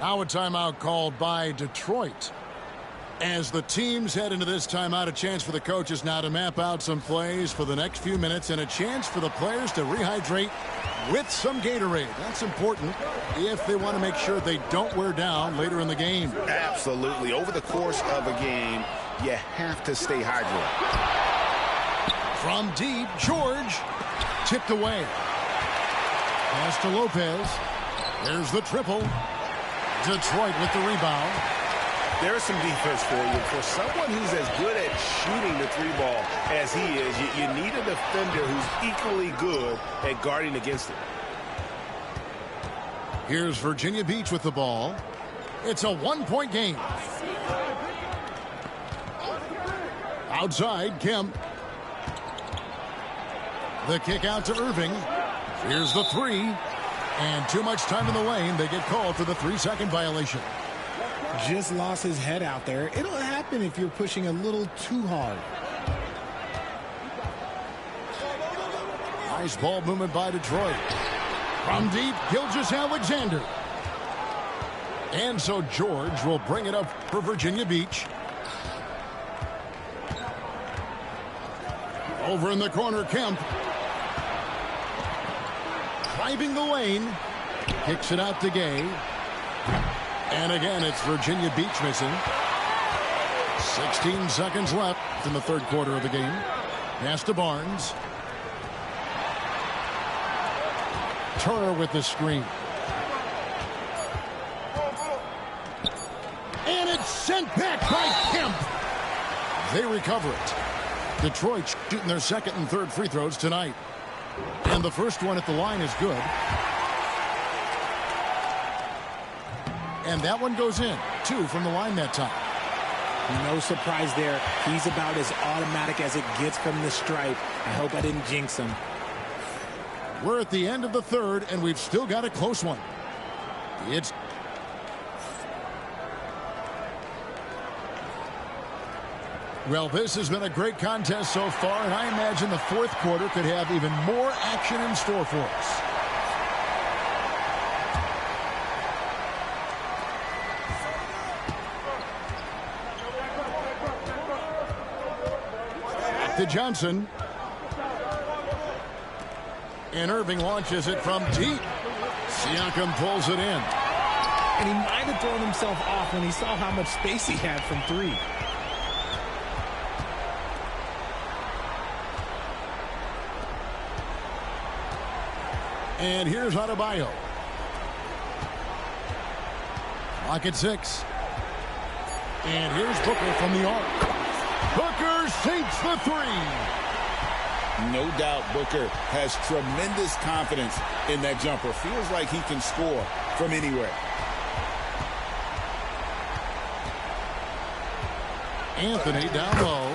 Now a timeout called by Detroit. As the teams head into this timeout, a chance for the coaches now to map out some plays for the next few minutes and a chance for the players to rehydrate with some Gatorade. That's important if they want to make sure they don't wear down later in the game. Absolutely. Over the course of a game, you have to stay hydrated. From deep, George tipped away. Pass to Lopez. There's the triple. Detroit with the rebound. There's some defense for you. For someone who's as good at shooting the 3-ball as he is, you need a defender who's equally good at guarding against it. Here's Virginia Beach with the ball. It's a 1-point game. Outside, Kemp. The kick out to Irving. Here's the 3. And too much time in the lane. They get called for the 3-second violation. Just lost his head out there. It'll happen if you're pushing a little too hard. Nice ball movement by Detroit. From deep, Gilgeous-Alexander. And so George will bring it up for Virginia Beach. Over in the corner, Kemp. Driving the lane. Kicks it out to Gay. And again, it's Virginia Beach missing. 16 seconds left in the third quarter of the game. Pass to Barnes. Turner with the screen. And it's sent back by Kemp. They recover it. Detroit shooting their second and third free throws tonight. And the first one at the line is good. And that one goes in. 2 from the line that time. No surprise there. He's about as automatic as it gets from the stripe. I hope I didn't jinx him. We're at the end of the third, and we've still got a close one. It's well, this has been a great contest so far, and I imagine the fourth quarter could have even more action in store for us. To Johnson. And Irving launches it from deep. Siakam pulls it in. And he might have thrown himself off when he saw how much space he had from 3. And here's Adebayo. Clock at 6. And here's Booker from the arc. Booker sinks the 3. No doubt Booker has tremendous confidence in that jumper. Feels like he can score from anywhere. Anthony down low.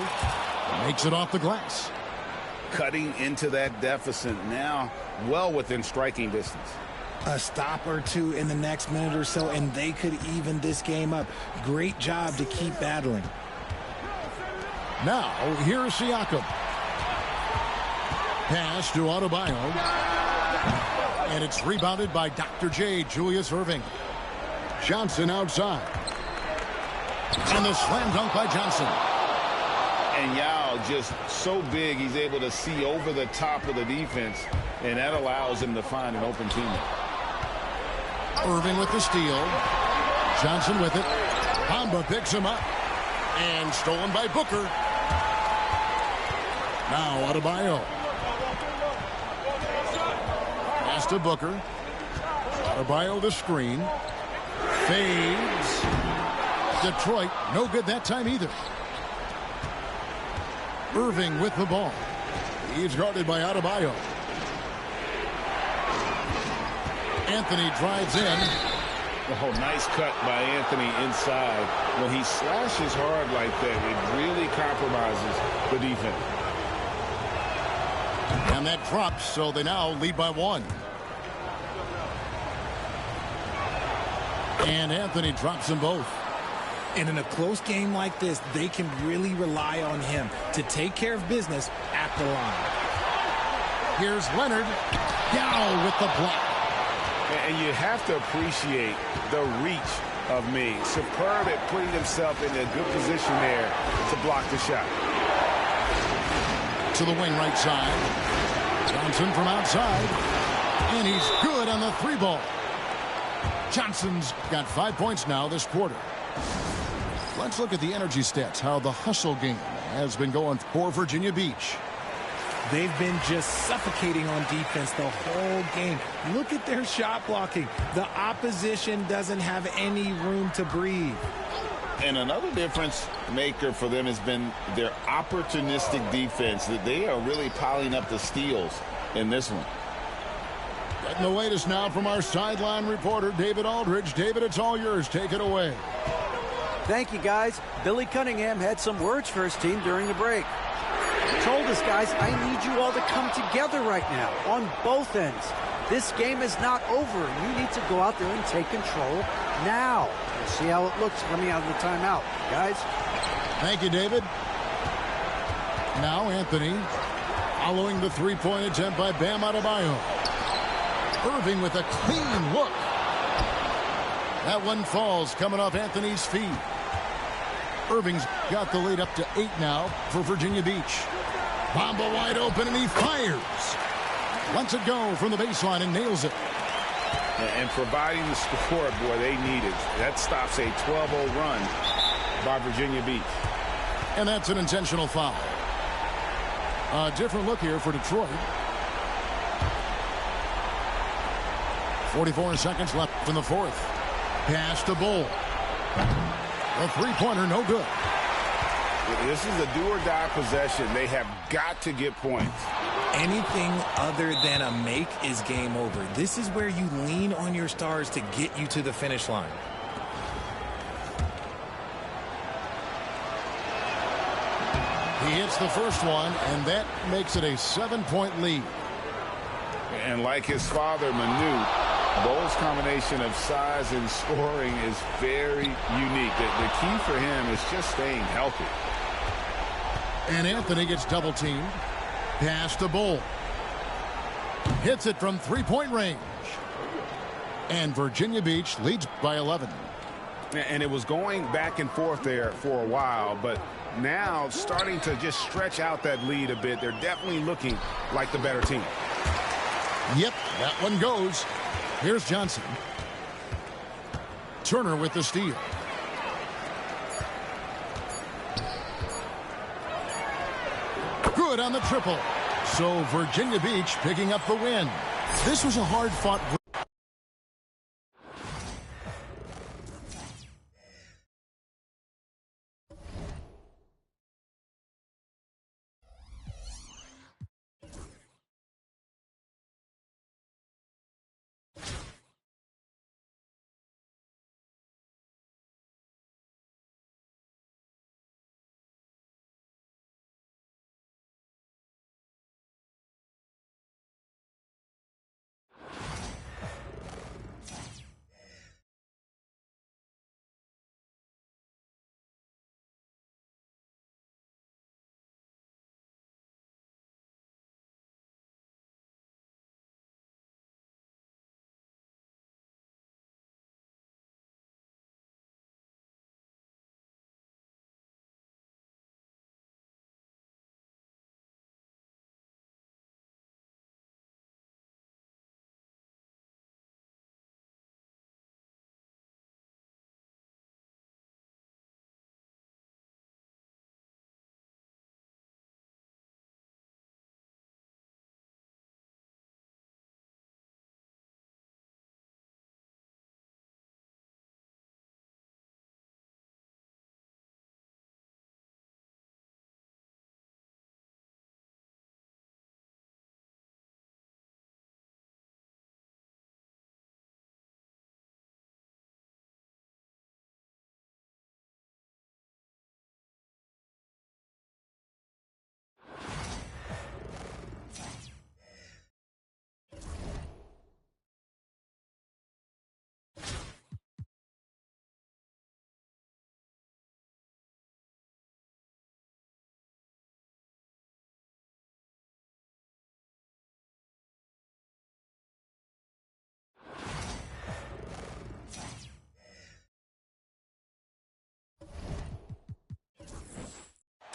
Makes it off the glass. Cutting into that deficit now, well within striking distance. A stop or two in the next minute or so, and they could even this game up. Great job to keep battling. Now, here's Siakam. Pass to Adebayo. And it's rebounded by Dr. J, Julius Irving. Johnson outside. And the slam dunk by Johnson. And Yao just so big, he's able to see over the top of the defense, and that allows him to find an open teammate. Irving with the steal. Johnson with it. Bamba picks him up. And stolen by Booker. Now Adebayo. Pass to Booker. Adebayo the screen. Fades. Detroit, no good that time either. Irving with the ball. He's guarded by Adebayo. Anthony drives in. Oh, nice cut by Anthony inside. When he slashes hard like that, it really compromises the defense. And that drops, so they now lead by 1. And Anthony drops them both. And in a close game like this, they can really rely on him to take care of business at the line. Here's Leonard. Yao with the block. And you have to appreciate the reach of me. Superb at putting himself in a good position there to block the shot. To the wing right side. Johnson from outside. And he's good on the 3 ball. Johnson's got 5 points now this quarter. Let's look at the energy stats, how the hustle game has been going for Virginia Beach. They've been just suffocating on defense the whole game. Look at their shot blocking. The opposition doesn't have any room to breathe. And another difference maker for them has been their opportunistic defense, that they are really piling up the steals in this one. Getting the latest now from our sideline reporter, David Aldridge. David, it's all yours. Take it away. Thank you, guys. Billy Cunningham had some words for his team during the break. He told us, guys, I need you all to come together right now on both ends. This game is not over. You need to go out there and take control now. We'll see how it looks coming out of the timeout. Guys? Thank you, David. Now Anthony following the three-point attempt by Bam Adebayo. Irving with a clean look. That one falls coming off Anthony's feet. Irving's got the lead up to 8 now for Virginia Beach. Bamba wide open, and he fires. Lets it go from the baseline and nails it. And providing the support, boy, they needed. That stops a 12-0 run by Virginia Beach. And that's an intentional foul. A different look here for Detroit. 44 seconds left in the fourth. Pass to Bull. The three-pointer, no good. This is a do-or-die possession. They have got to get points. Anything other than a make is game over. This is where you lean on your stars to get you to the finish line. He hits the first one, and that makes it a 7-point lead. And like his father, Manu, Bo's combination of size and scoring is very unique. The key for him is just staying healthy. And Anthony gets double-teamed. Pass to Bol. Hits it from three-point range. And Virginia Beach leads by 11. And it was going back and forth there for a while, but now starting to just stretch out that lead a bit. They're definitely looking like the better team. Yep, that one goes. Here's Johnson. Turner with the steal. Good on the triple. So Virginia Beach picking up the win. This was a hard-fought win.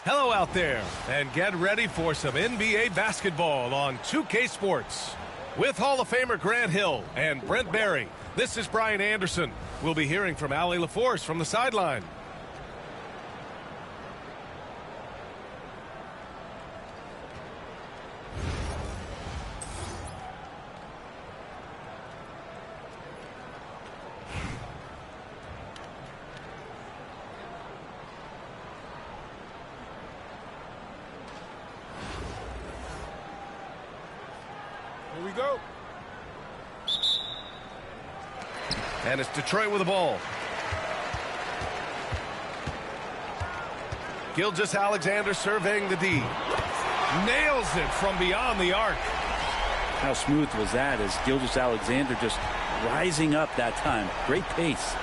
Hello out there, and get ready for some NBA basketball on 2K Sports. With Hall of Famer Grant Hill and Brent Barry, this is Brian Anderson. We'll be hearing from Allie LaForce from the sideline. Here we go. And it's Detroit with the ball. Gilgeous-Alexander surveying the D. Nails it from beyond the arc. How smooth was that as Gilgeous-Alexander just rising up that time. Great pace.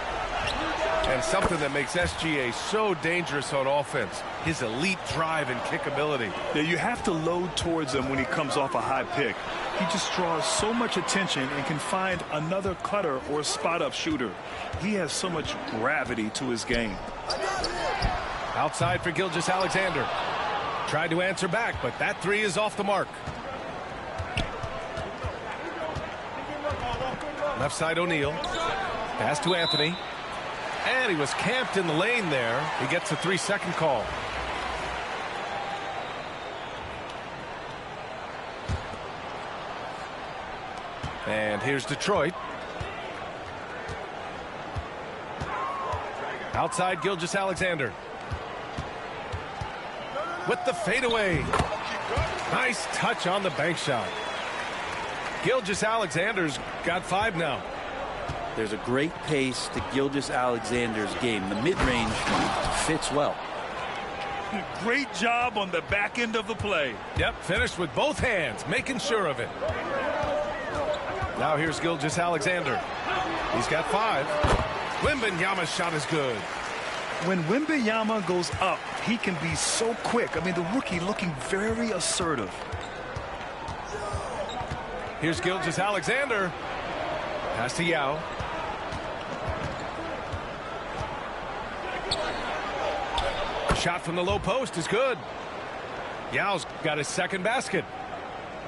And something that makes SGA so dangerous on offense, his elite drive and kick ability. Yeah, you have to load towards him when he comes off a high pick. He just draws so much attention and can find another cutter or a spot-up shooter. He has so much gravity to his game. Outside for Gilgeous-Alexander. Tried to answer back, but that three is off the mark. Left side O'Neal. Pass to Anthony. And he was camped in the lane there. He gets a 3-second call. And here's Detroit. Outside Gilgeous-Alexander. with the fadeaway. Nice touch on the bank shot. Gilgeous-Alexander's got 5 now. There's a great pace to Gilgeous-Alexander's game. The mid-range fits well. Great job on the back end of the play. Yep, finished with both hands, making sure of it. Now here's Gilgeous-Alexander. He's got 5. Wembanyama's shot is good. When Wembanyama goes up, he can be so quick. I mean, the rookie looking very assertive. Here's Gilgeous-Alexander. Pass to Yao. Shot from the low post is good. Yao's got his second basket.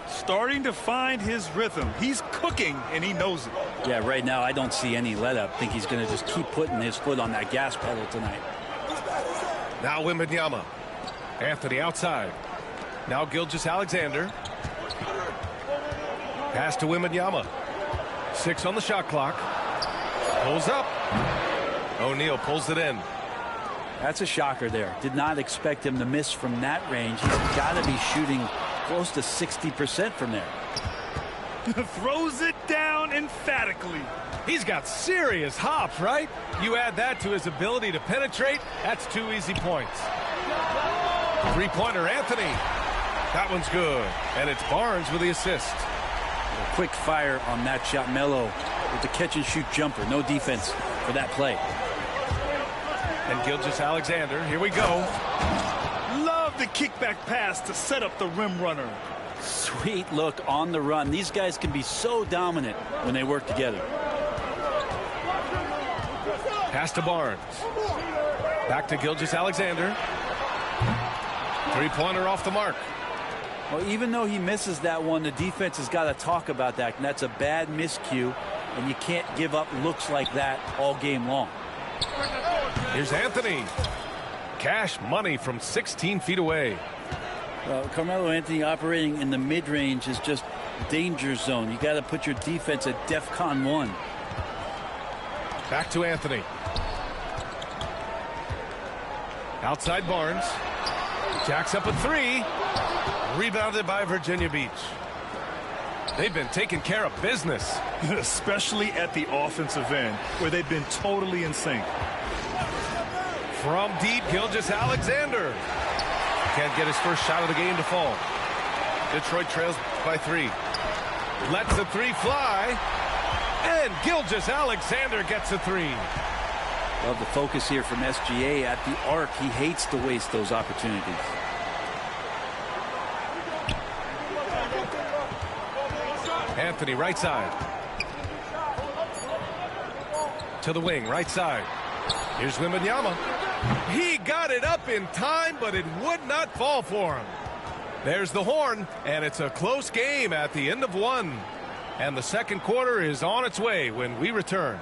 Starting to find his rhythm. He's cooking, and he knows it. Yeah, right now I don't see any let-up. I think he's going to just keep putting his foot on that gas pedal tonight. Now Wembanyama. Anthony outside. Now Gilgeous-Alexander. Pass to Wembanyama. 6 on the shot clock. Pulls up. O'Neal pulls it in. That's a shocker there. Did not expect him to miss from that range. He's got to be shooting close to 60% from there. Throws it down emphatically. He's got serious hops, right? You add that to his ability to penetrate, that's 2 easy points. Three-pointer Anthony. That one's good. And it's Barnes with the assist. A quick fire on that shot. Melo with the catch-and-shoot jumper. No defense for that play. And Gilgeous-Alexander, here we go. Love the kickback pass to set up the rim runner. Sweet look on the run. These guys can be so dominant when they work together. Pass to Barnes. Back to Gilgeous-Alexander. Three-pointer off the mark. Well, even though he misses that one, the defense has got to talk about that. And that's a bad miscue, and you can't give up looks like that all game long. Here's Anthony. Cash money from 16 feet away. Carmelo Anthony operating in the mid-range is just danger zone. You got to put your defense at DEFCON 1. Back to Anthony. Outside Barnes. Jacks up a 3. Rebounded by Virginia Beach. They've been taking care of business. Especially at the offensive end, where they've been totally in sync. From deep, Gilgeous-Alexander. Can't get his first shot of the game to fall. Detroit trails by 3. Lets the 3 fly. And Gilgeous-Alexander gets a 3. Love the focus here from SGA at the arc. He hates to waste those opportunities. Anthony right side. To the wing, right side. Here's Wembanyama. He got it up in time, but it would not fall for him. There's the horn, and it's a close game at the end of 1. And the second quarter is on its way when we return.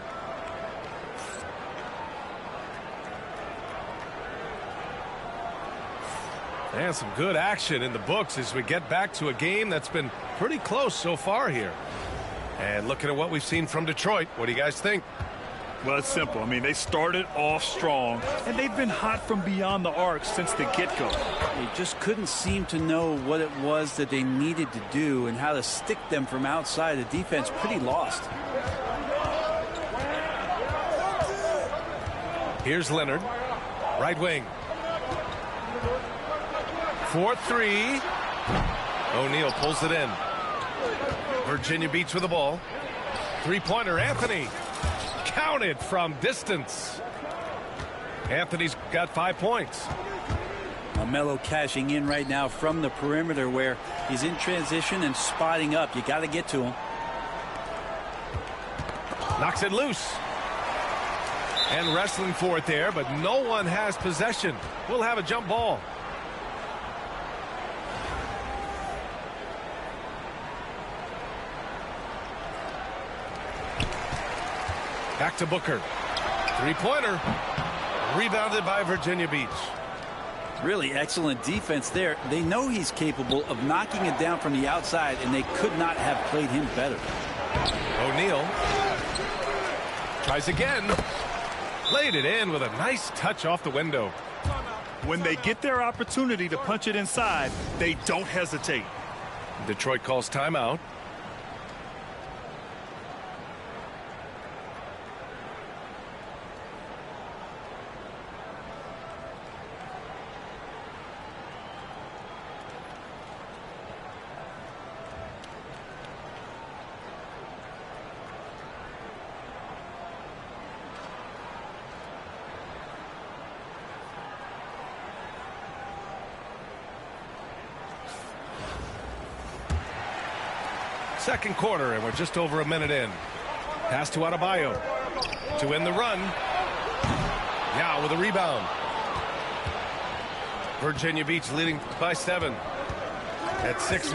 And some good action in the books as we get back to a game that's been pretty close so far here. And looking at what we've seen from Detroit, what do you guys think? Well, it's simple. I mean, they started off strong, and they've been hot from beyond the arc since the get-go. They just couldn't seem to know what it was that they needed to do and how to stick them from outside. The defense pretty lost. Here's Leonard. Right wing. 4-3. O'Neal pulls it in. Virginia Beach with the ball. Three-pointer, Anthony. Counted from distance. Anthony's got 5 points. Melo cashing in right now from the perimeter where he's in transition and spotting up. You got to get to him. Knocks it loose. And wrestling for it there, but no one has possession. We'll have a jump ball. Back to Booker. Three-pointer. Rebounded by Virginia Beach. Really excellent defense there. They know he's capable of knocking it down from the outside, and they could not have played him better. O'Neal tries again. Laid it in with a nice touch off the window. When they get their opportunity to punch it inside, they don't hesitate. Detroit calls timeout. Second quarter, and we're just over a minute in. Pass to Adebayo to win the run. Yao with a rebound. Virginia Beach leading by 7 at 6'9".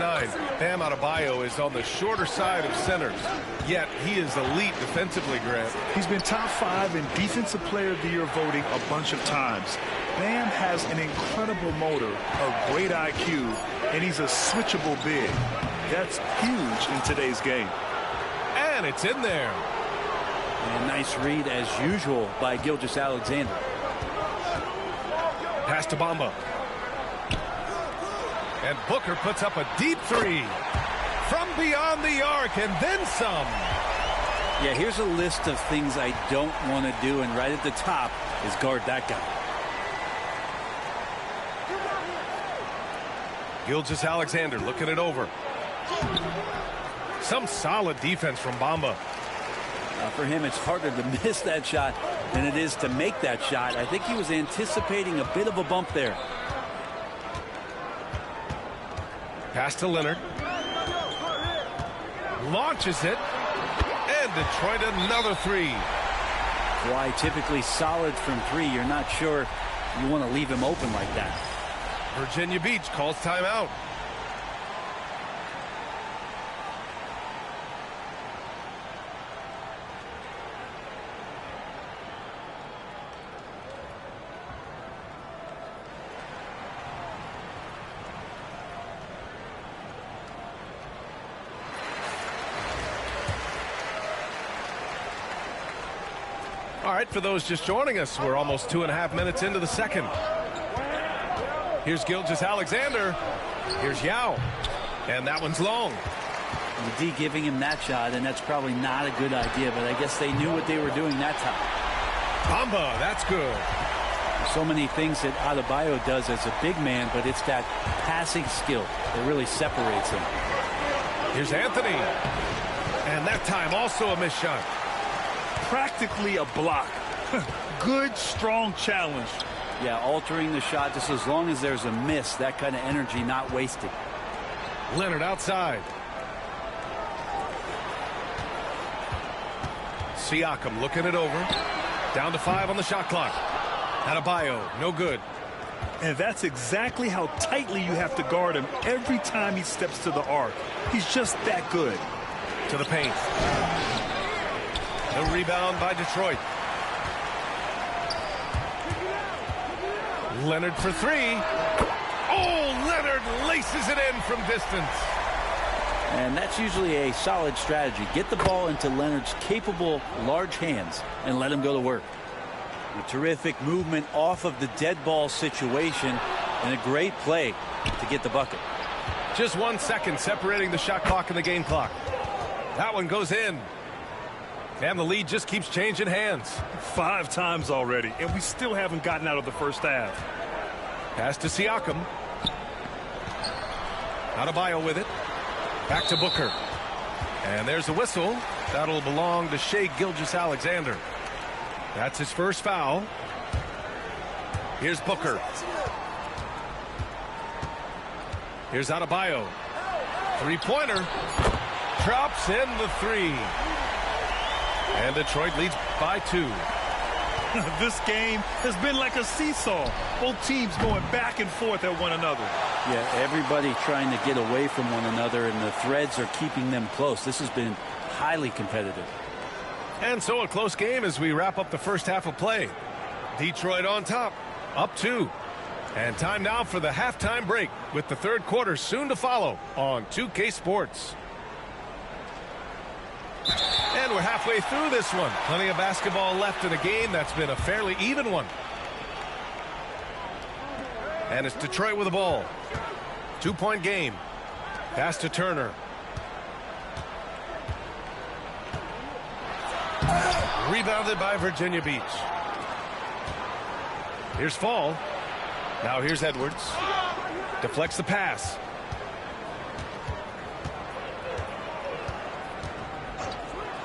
Bam Adebayo is on the shorter side of centers, yet he is elite defensively, Grant. He's been top 5 in Defensive Player of the Year voting a bunch of times. Bam has an incredible motor, a great IQ, and he's a switchable big. That's huge in today's game. And it's in there. And nice read, as usual, by Gilgeous-Alexander. Pass to Bamba. And Booker puts up a deep 3 from beyond the arc, and then some. Yeah, here's a list of things I don't want to do, and right at the top is guard that guy. Gilgeous-Alexander looking it over. Some solid defense from Bamba. For him, it's harder to miss that shot than it is to make that shot. I think he was anticipating a bit of a bump there. Pass to Leonard. Launches it. And Detroit another 3. Why typically solid from 3. You're not sure you want to leave him open like that. Virginia Beach calls timeout. All right, for those just joining us, we're almost 2.5 minutes into the second. Here's Gilgeous-Alexander. Here's Yao. And that one's long. The D giving him that shot, and that's probably not a good idea, but I guess they knew what they were doing that time. Bamba, that's good. So many things that Adebayo does as a big man, but it's that passing skill that really separates him. Here's Anthony. And that time also a missed shot. Practically a block. Good, strong challenge. Yeah, altering the shot just as long as there's a miss, that kind of energy not wasted. Leonard outside. Siakam looking it over. Down to 5 on the shot clock. Adebayo, no good. And that's exactly how tightly you have to guard him every time he steps to the arc. He's just that good. To the paint. The rebound by Detroit. Leonard for 3. Oh, Leonard laces it in from distance. And that's usually a solid strategy. Get the ball into Leonard's capable, large hands and let him go to work. A terrific movement off of the dead ball situation and a great play to get the bucket. Just 1 second separating the shot clock and the game clock. That one goes in. And the lead just keeps changing hands. 5 times already, and we still haven't gotten out of the first half. Pass to Siakam. Adebayo with it. Back to Booker. And there's the whistle. That'll belong to Shai Gilgeous-Alexander. That's his first foul. Here's Booker. Here's Adebayo. 3-pointer. Drops in the 3. And Detroit leads by 2. This game has been like a seesaw. Both teams going back and forth at one another. Yeah, everybody trying to get away from one another, and the threads are keeping them close. This has been highly competitive. And so a close game as we wrap up the first half of play. Detroit on top, up 2. And time now for the halftime break with the third quarter soon to follow on 2K Sports. And we're halfway through this one. Plenty of basketball left in a game that's been a fairly even one. And it's Detroit with the ball. 2-point game. Pass to Turner. Rebounded by Virginia Beach. Here's Fall. Now here's Edwards. Deflects the pass.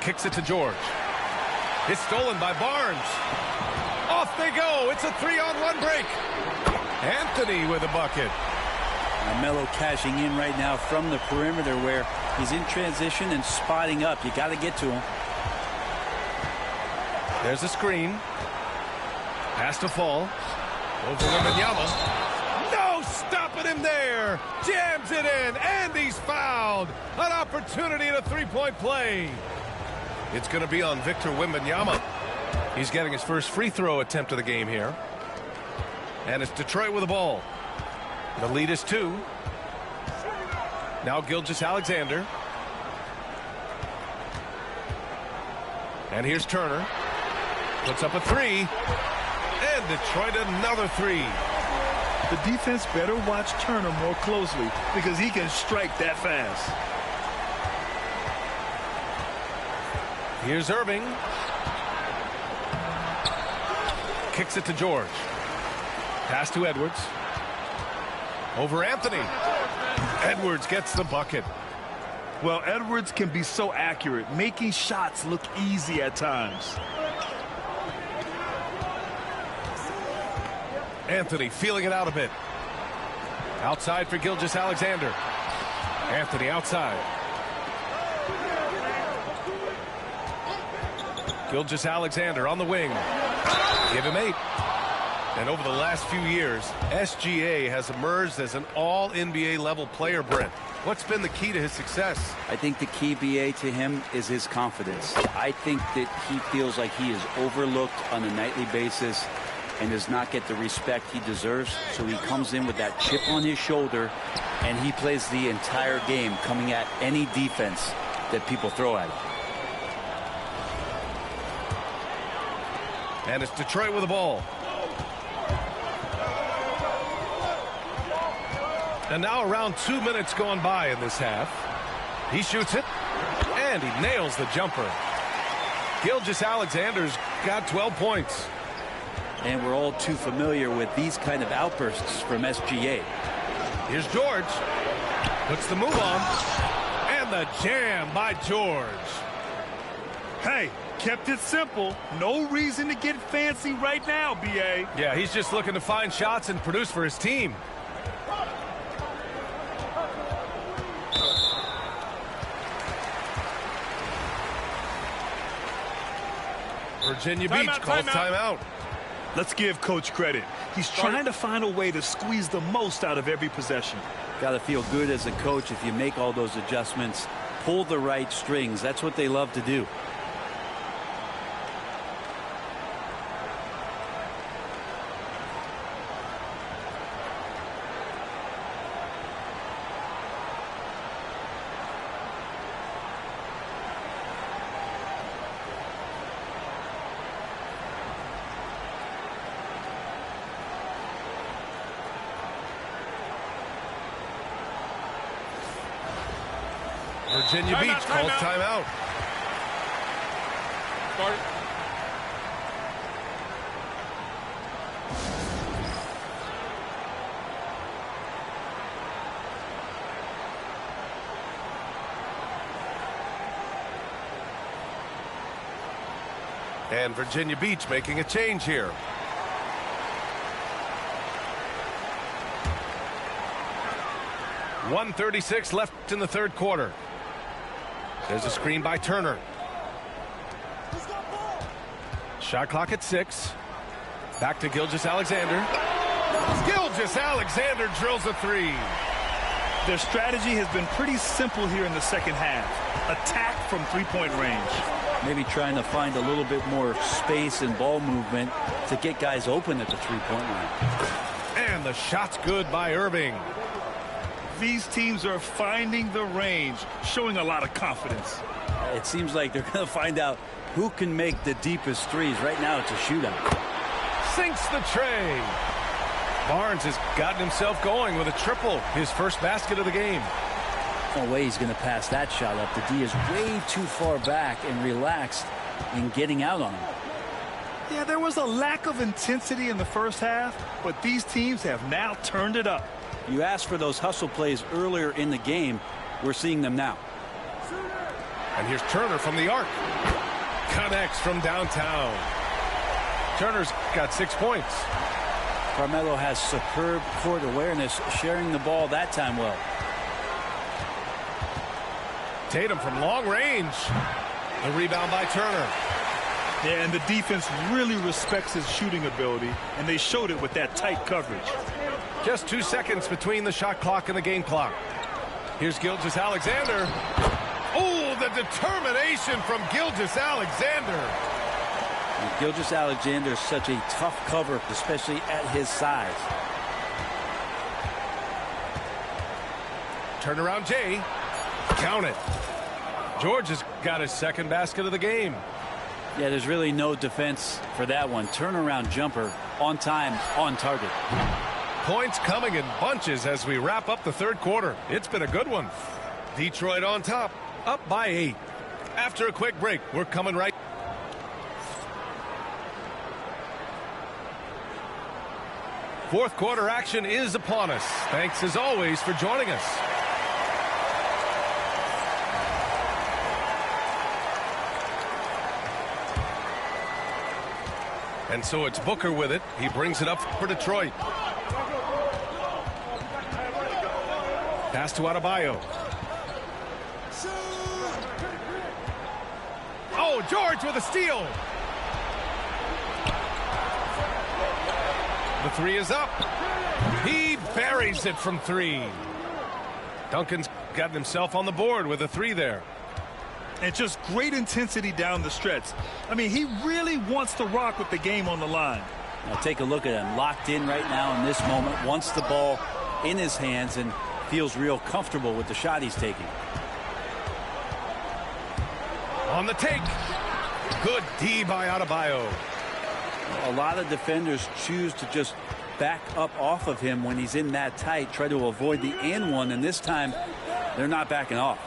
Kicks it to George. It's stolen by Barnes. Off they go. It's a 3-on-1 break. Anthony with a bucket. Melo cashing in right now from the perimeter where he's in transition and spotting up. You got to get to him. There's a screen. Pass to Fall. Over Wembanyama. No stopping him there. Jams it in, and he's fouled. An opportunity at a three-point play. It's going to be on Victor Wembanyama. He's getting his first free throw attempt of the game here. And it's Detroit with the ball. The lead is 2. Now Gilgeous-Alexander. And here's Turner. Puts up a 3. And Detroit another 3. The defense better watch Turner more closely because he can strike that fast. Here's Irving. Kicks it to George. Pass to Edwards. Over Anthony. Edwards gets the bucket. Well, Edwards can be so accurate, making shots look easy at times. Anthony feeling it out a bit. Outside for Gilgeous-Alexander. Anthony outside. Gilgeous-Alexander on the wing. Give him 8. And over the last few years, SGA has emerged as an all-NBA level player, Brent. What's been the key to his success? I think the key, BA, to him is his confidence. I think that he feels like he is overlooked on a nightly basis and does not get the respect he deserves. So he comes in with that chip on his shoulder, and he plays the entire game coming at any defense that people throw at him. And it's Detroit with the ball. And now around 2 minutes gone by in this half. He shoots it, and he nails the jumper. Gilgeous-Alexander's got 12 points. And we're all too familiar with these kind of outbursts from SGA. Here's George. Puts the move on. And the jam by George. Hey, kept it simple. No reason to get fancy right now, BA. Yeah, he's just looking to find shots and produce for his team. Virginia Beach calls timeout. Let's give Coach credit. He's trying to find a way to squeeze the most out of every possession. Got to feel good as a coach if you make all those adjustments, pull the right strings. That's what they love to do. Virginia Beach calls timeout. Start. And Virginia Beach making a change here. .136 left in the third quarter. There's a screen by Turner. Shot clock at 6. Back to Gilgeous-Alexander. Gilgeous-Alexander drills a 3. Their strategy has been pretty simple here in the second half. Attack from three-point range. Maybe trying to find a little bit more space and ball movement to get guys open at the three-point line. And the shot's good by Irving. These teams are finding the range, showing a lot of confidence. It seems like they're going to find out who can make the deepest threes. Right now, it's a shootout. Sinks the tray. Barnes has gotten himself going with a triple, his first basket of the game. No way he's going to pass that shot up. The D is way too far back and relaxed in getting out on him. Yeah, there was a lack of intensity in the first half, but these teams have now turned it up. You asked for those hustle plays earlier in the game. We're seeing them now. And here's Turner from the arc. Connects from downtown. Turner's got 6 points. Carmelo has superb court awareness, sharing the ball that time well. Tatum from long range. The rebound by Turner. Yeah, and the defense really respects his shooting ability, and they showed it with that tight coverage. Just 2 seconds between the shot clock and the game clock. Here's Gilgeous-Alexander. Oh, the determination from Gilgeous-Alexander. Gilgeous-Alexander is such a tough cover, especially at his size. Turnaround Jay. Count it. George has got his second basket of the game. Yeah, there's really no defense for that one. Turnaround jumper, on time, on target. Points coming in bunches as we wrap up the third quarter. It's been a good one. Detroit on top, up by 8. After a quick break, we're coming right. Fourth quarter action is upon us. Thanks as always for joining us. And so it's Booker with it. He brings it up for Detroit. Pass to Adebayo. Oh, George with a steal. The three is up. He buries it from 3. Duncan's gotten himself on the board with a 3 there. And just great intensity down the stretch. I mean, he really wants to rock with the game on the line. Now take a look at him. Locked in right now in this moment. Wants the ball in his hands and feels real comfortable with the shot he's taking. On the take. Good D by Adebayo. A lot of defenders choose to just back up off of him when he's in that tight, try to avoid the and one, and this time they're not backing off.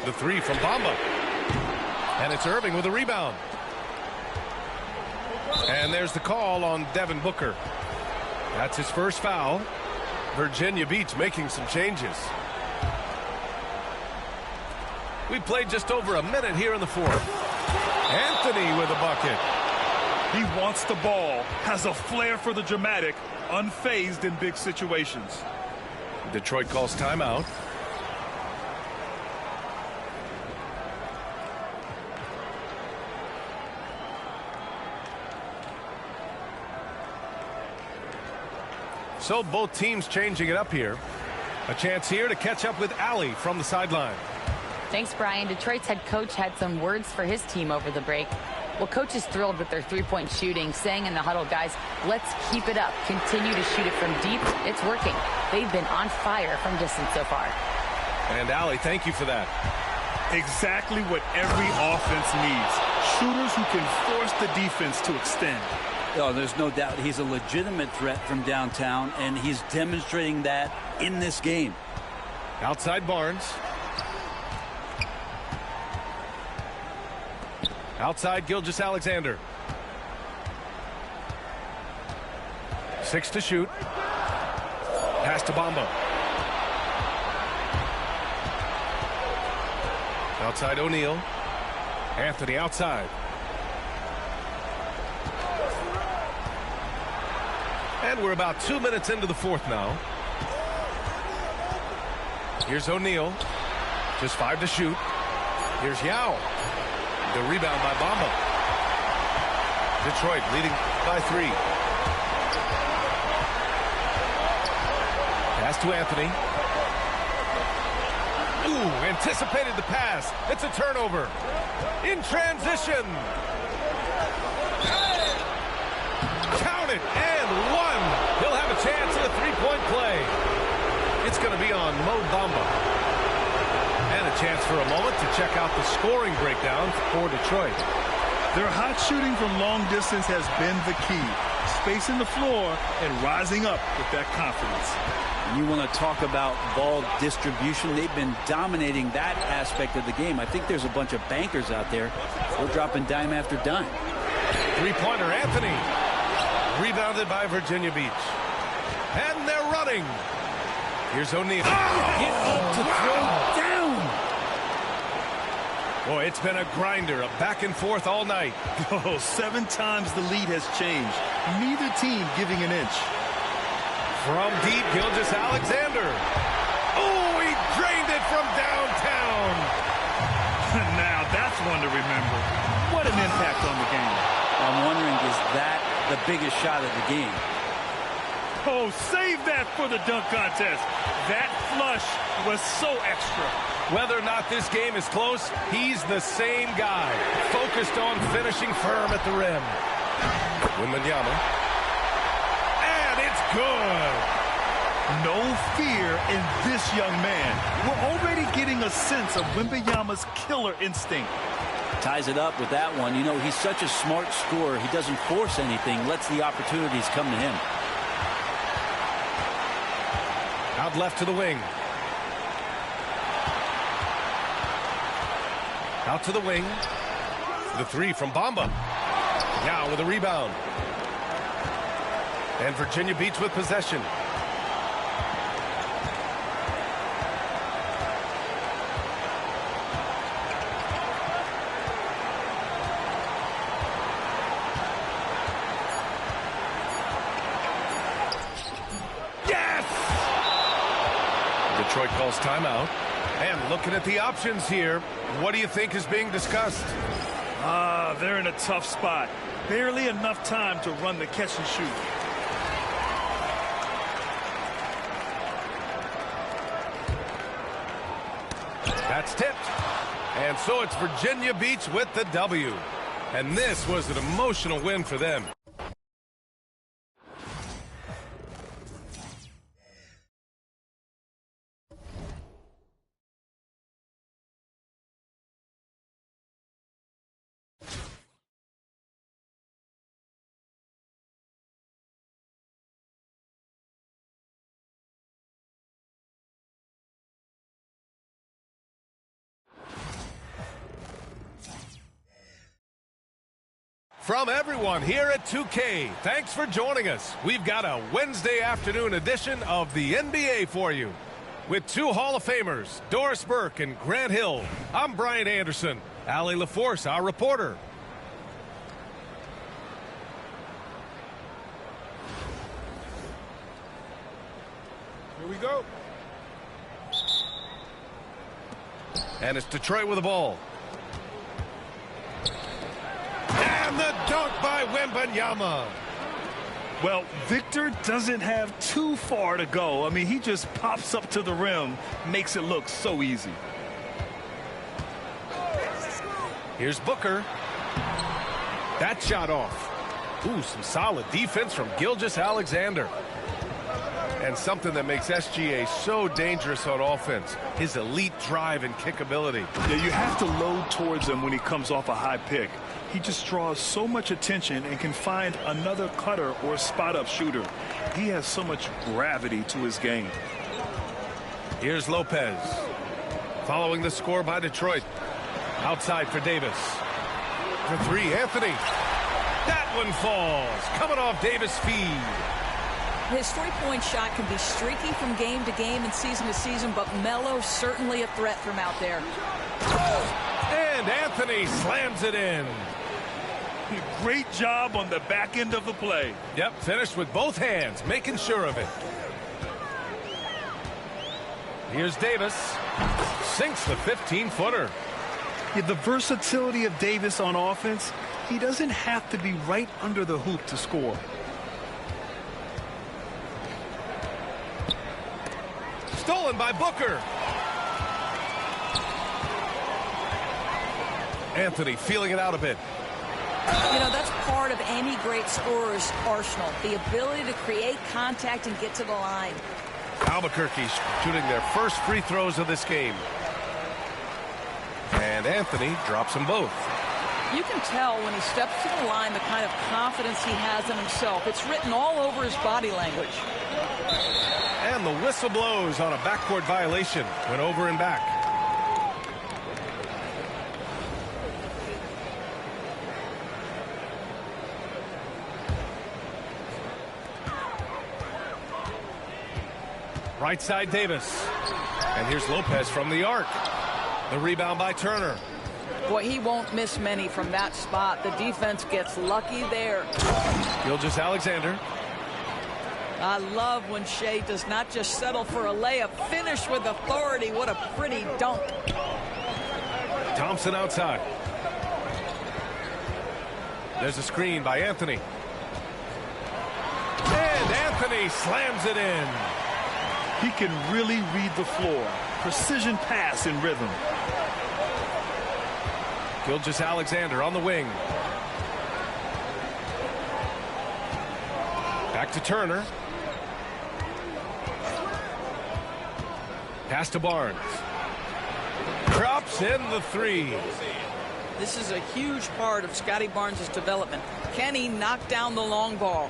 The 3 from Bamba. And it's Irving with a rebound. And there's the call on Devin Booker. That's his first foul. Virginia Beach making some changes. We played just over a minute here in the fourth. Anthony with a bucket. He wants the ball, has a flair for the dramatic, unfazed in big situations. Detroit calls timeout. So both teams changing it up here. A chance here to catch up with Allie from the sideline. Thanks, Brian. Detroit's head coach had some words for his team over the break. Well, coach is thrilled with their three-point shooting, saying in the huddle, guys, let's keep it up. Continue to shoot it from deep. It's working. They've been on fire from distance so far. And Allie, thank you for that. Exactly what every offense needs. Shooters who can force the defense to extend. Oh, there's no doubt he's a legitimate threat from downtown, and he's demonstrating that in this game. Outside Barnes. Outside Gilgeous-Alexander. 6 to shoot. Pass to Bamba. Outside O'Neal. Anthony outside. And we're about 2 minutes into the fourth now. Here's O'Neal. Just 5 to shoot. Here's Yao. The rebound by Bamba. Detroit leading by 3. Pass to Anthony. Ooh, anticipated the pass. It's a turnover. In transition. Count it, and 1. He'll have a chance at a three-point play. It's going to be on Mo Bamba. And a chance for a moment to check out the scoring breakdown for Detroit. Their hot shooting from long distance has been the key. Spacing the floor and rising up with that confidence. And you want to talk about ball distribution. They've been dominating that aspect of the game. I think there's a bunch of bankers out there. They're dropping dime after dime. Three-pointer, Anthony. Rebounded by Virginia Beach. And they're running. Here's O'Neal. Get up to throw down. Boy, it's been a grinder, a back and forth all night. Oh, 7 times the lead has changed. Neither team giving an inch. From deep, Gilgeous-Alexander. Oh, he drained it from downtown. Now that's one to remember. What an impact on the game. I'm wondering, is that the biggest shot of the game? Oh, save that for the dunk contest. That flush was so extra. Whether or not this game is close, he's the same guy, focused on finishing firm at the rim. Wembanyama. And it's good. No fear in this young man. We're already getting a sense of Wembanyama's killer instinct. Ties it up with that one. You know, he's such a smart scorer. He doesn't force anything, lets the opportunities come to him. Out left to the wing. Out to the wing. The three from Bamba. Now with a rebound. And Virginia Beach with possession. Yes! Detroit calls timeout. And looking at the options here, what do you think is being discussed? They're in a tough spot. Barely enough time to run the catch and shoot. That's tipped. And so it's Virginia Beach with the W. And this was an emotional win for them. From everyone here at 2K, thanks for joining us. We've got a Wednesday afternoon edition of the NBA for you. With 2 Hall of Famers, Doris Burke and Grant Hill, I'm Brian Anderson. Allie LaForce, our reporter. Here we go. And it's Detroit with the ball. And the dunk by Wembanyama. Well, Victor doesn't have too far to go. I mean, he just pops up to the rim, makes it look so easy. Here's Booker. That shot off. Ooh, some solid defense from Gilgeous-Alexander. And something that makes SGA so dangerous on offense, his elite drive and kickability. Yeah, you have to load towards him when he comes off a high pick. He just draws so much attention and can find another cutter or spot-up shooter. He has so much gravity to his game. Here's Lopez. Following the score by Detroit. Outside for Davis. For 3, Anthony. That one falls. Coming off Davis' feed. His three-point shot can be streaky from game to game and season to season, but Melo's certainly a threat from out there. And Anthony slams it in. Great job on the back end of the play. Yep, finished with both hands, making sure of it. Here's Davis. Sinks the 15-footer. Yeah, the versatility of Davis on offense, he doesn't have to be right under the hoop to score. Stolen by Booker. Anthony feeling it out a bit. You know, that's part of any great scorer's arsenal, the ability to create contact and get to the line. Albuquerque shooting their first free throws of this game. And Anthony drops them both. You can tell when he steps to the line the kind of confidence he has in himself. It's written all over his body language. And the whistle blows on a backcourt violation. Went over and back. Right side Davis. And here's Lopez from the arc. The rebound by Turner. Boy, he won't miss many from that spot. The defense gets lucky there. Gilgeous-Alexander. I love when Shea does not just settle for a layup. Finish with authority. What a pretty dunk. Thompson outside. There's a screen by Anthony. And Anthony slams it in. He can really read the floor. Precision pass in rhythm. Gilgeous-Alexander on the wing. Back to Turner. Pass to Barnes. Drops in the three. This is a huge part of Scotty Barnes' development. Can he knock down the long ball?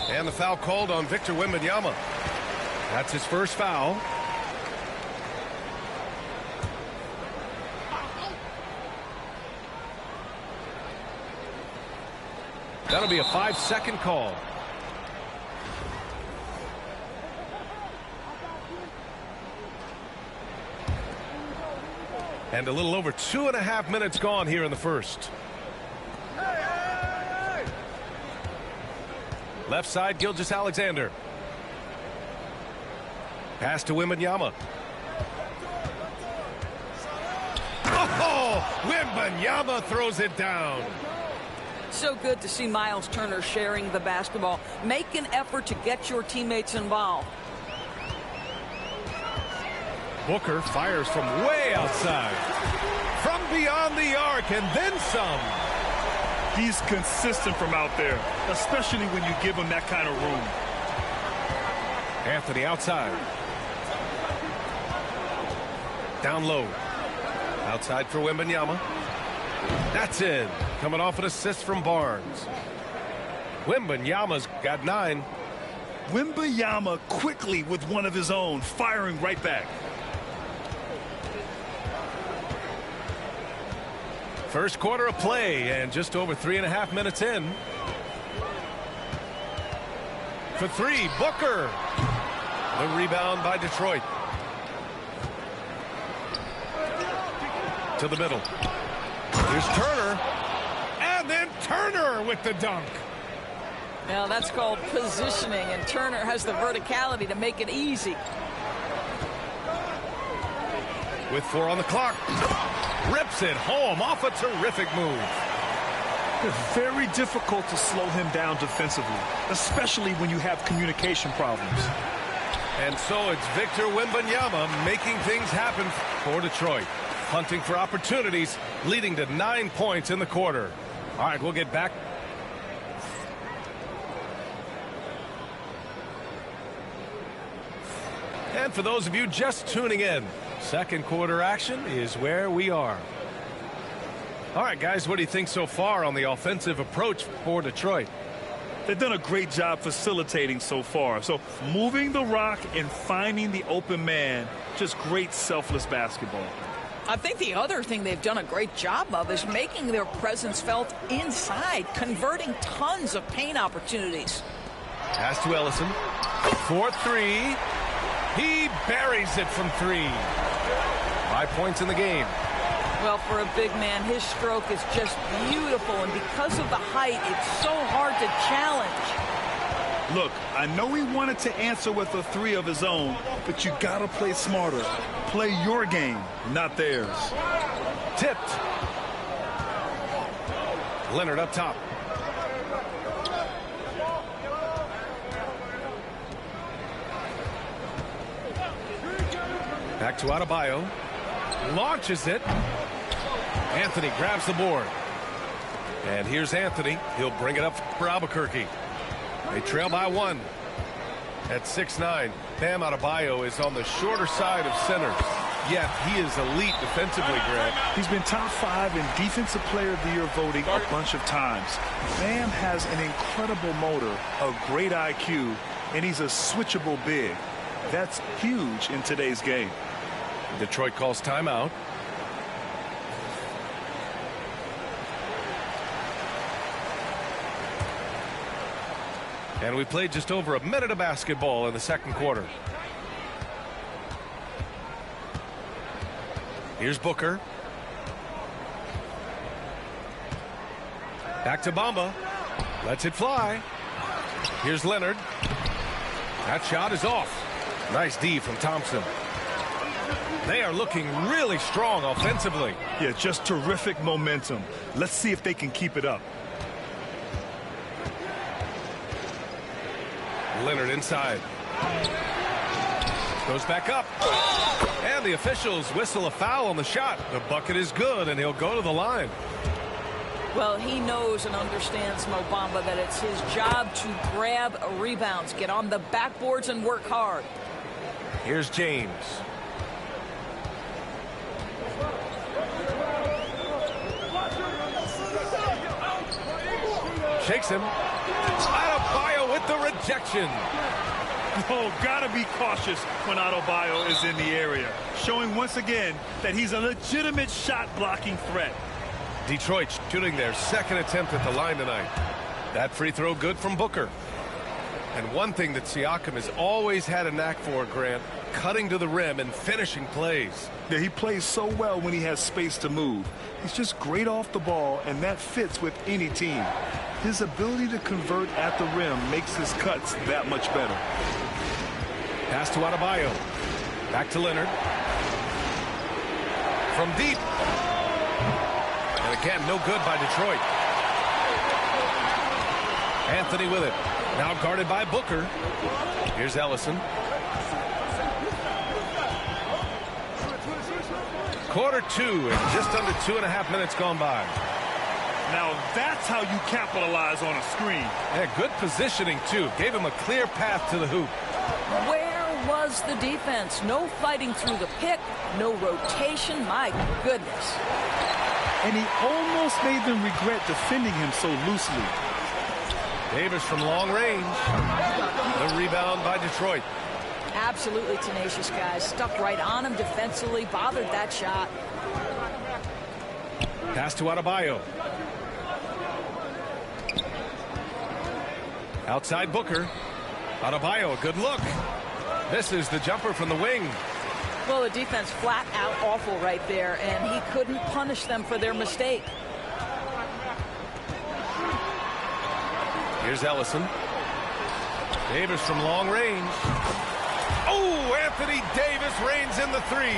And the foul called on Victor Wembanyama. That's his first foul. That'll be a 5-second call. And a little over 2.5 minutes gone here in the first. Left side, Gilgeous-Alexander. Pass to Wembanyama. Oh, Wembanyama throws it down. So good to see Miles Turner sharing the basketball. Make an effort to get your teammates involved. Booker fires from way outside. From beyond the arc and then some. He's consistent from out there, especially when you give him that kind of room. Anthony outside. Down low. Outside for Wembanyama. That's in. Coming off an assist from Barnes. Wembanyama's got 9. Wembanyama quickly with one of his own, firing right back. First quarter of play and just over 3.5 minutes in. For 3, Booker. The rebound by Detroit. To the middle. Here's Turner. And then Turner with the dunk. Now that's called positioning, and Turner has the verticality to make it easy. With 4 on the clock. Rips it home off a terrific move. It's very difficult to slow him down defensively, especially when you have communication problems. And so it's Victor Wembanyama making things happen for Detroit. Hunting for opportunities, leading to 9 points in the quarter. All right, we'll get back. And for those of you just tuning in, second quarter action is where we are. All right, guys, what do you think so far on the offensive approach for Detroit? They've done a great job facilitating so far. So moving the rock and finding the open man, just great selfless basketball. I think the other thing they've done a great job of is making their presence felt inside, converting tons of paint opportunities. Pass to Ellison. 4-3. He buries it from 3. 5 points in the game. Well, for a big man, his stroke is just beautiful, and because of the height, it's so hard to challenge. Look, I know he wanted to answer with a 3 of his own, but you gotta play smarter. Play your game, not theirs. Tipped. Leonard up top. Back to Adebayo. Launches it. Anthony grabs the board. And here's Anthony. He'll bring it up for Albuquerque. They trail by 1 at 6'9". Bam Adebayo is on the shorter side of centers. yet he is elite defensively, Grant. He's been top 5 in Defensive Player of the Year voting a bunch of times. Bam has an incredible motor, a great IQ, and he's a switchable big. That's huge in today's game. Detroit calls timeout. And we played just over a minute of basketball in the second quarter. Here's Booker. Back to Bamba. Lets it fly. Here's Leonard. That shot is off. Nice D from Thompson. They are looking really strong offensively. Yeah, just terrific momentum. Let's see if they can keep it up. Leonard inside. Goes back up. And the officials whistle a foul on the shot. The bucket is good, and he'll go to the line. Well, he knows and understands, Mo Bamba, that it's his job to grab rebounds, get on the backboards, and work hard. Here's James. Shakes him. Adebayo with the rejection. Oh, gotta be cautious when Adebayo is in the area, showing once again that he's a legitimate shot-blocking threat. Detroit shooting their second attempt at the line tonight. That free throw good from Booker. And one thing that Siakam has always had a knack for, Grant, cutting to the rim and finishing plays. Yeah, he plays so well when he has space to move. He's just great off the ball, and that fits with any team. His ability to convert at the rim makes his cuts that much better. Pass to Adebayo. Back to Leonard. From deep. And again, no good by Detroit. Anthony with it. Now guarded by Booker. Here's Ellison. Quarter 2 and just under 2.5 minutes gone by. Now that's how you capitalize on a screen. Yeah, good positioning, too. Gave him a clear path to the hoop. Where was the defense? No fighting through the pick, no rotation. My goodness. And he almost made them regret defending him so loosely. Davis from long range. The rebound by Detroit. Absolutely tenacious, guys. Stuck right on him defensively, bothered that shot. Pass to Adebayo. Outside Booker. Adebayo, a good look. Misses the jumper from the wing. Well, the defense flat out awful right there, and he couldn't punish them for their mistake. Here's Ellison. Davis from long range. Oh, Anthony Davis reigns in the three.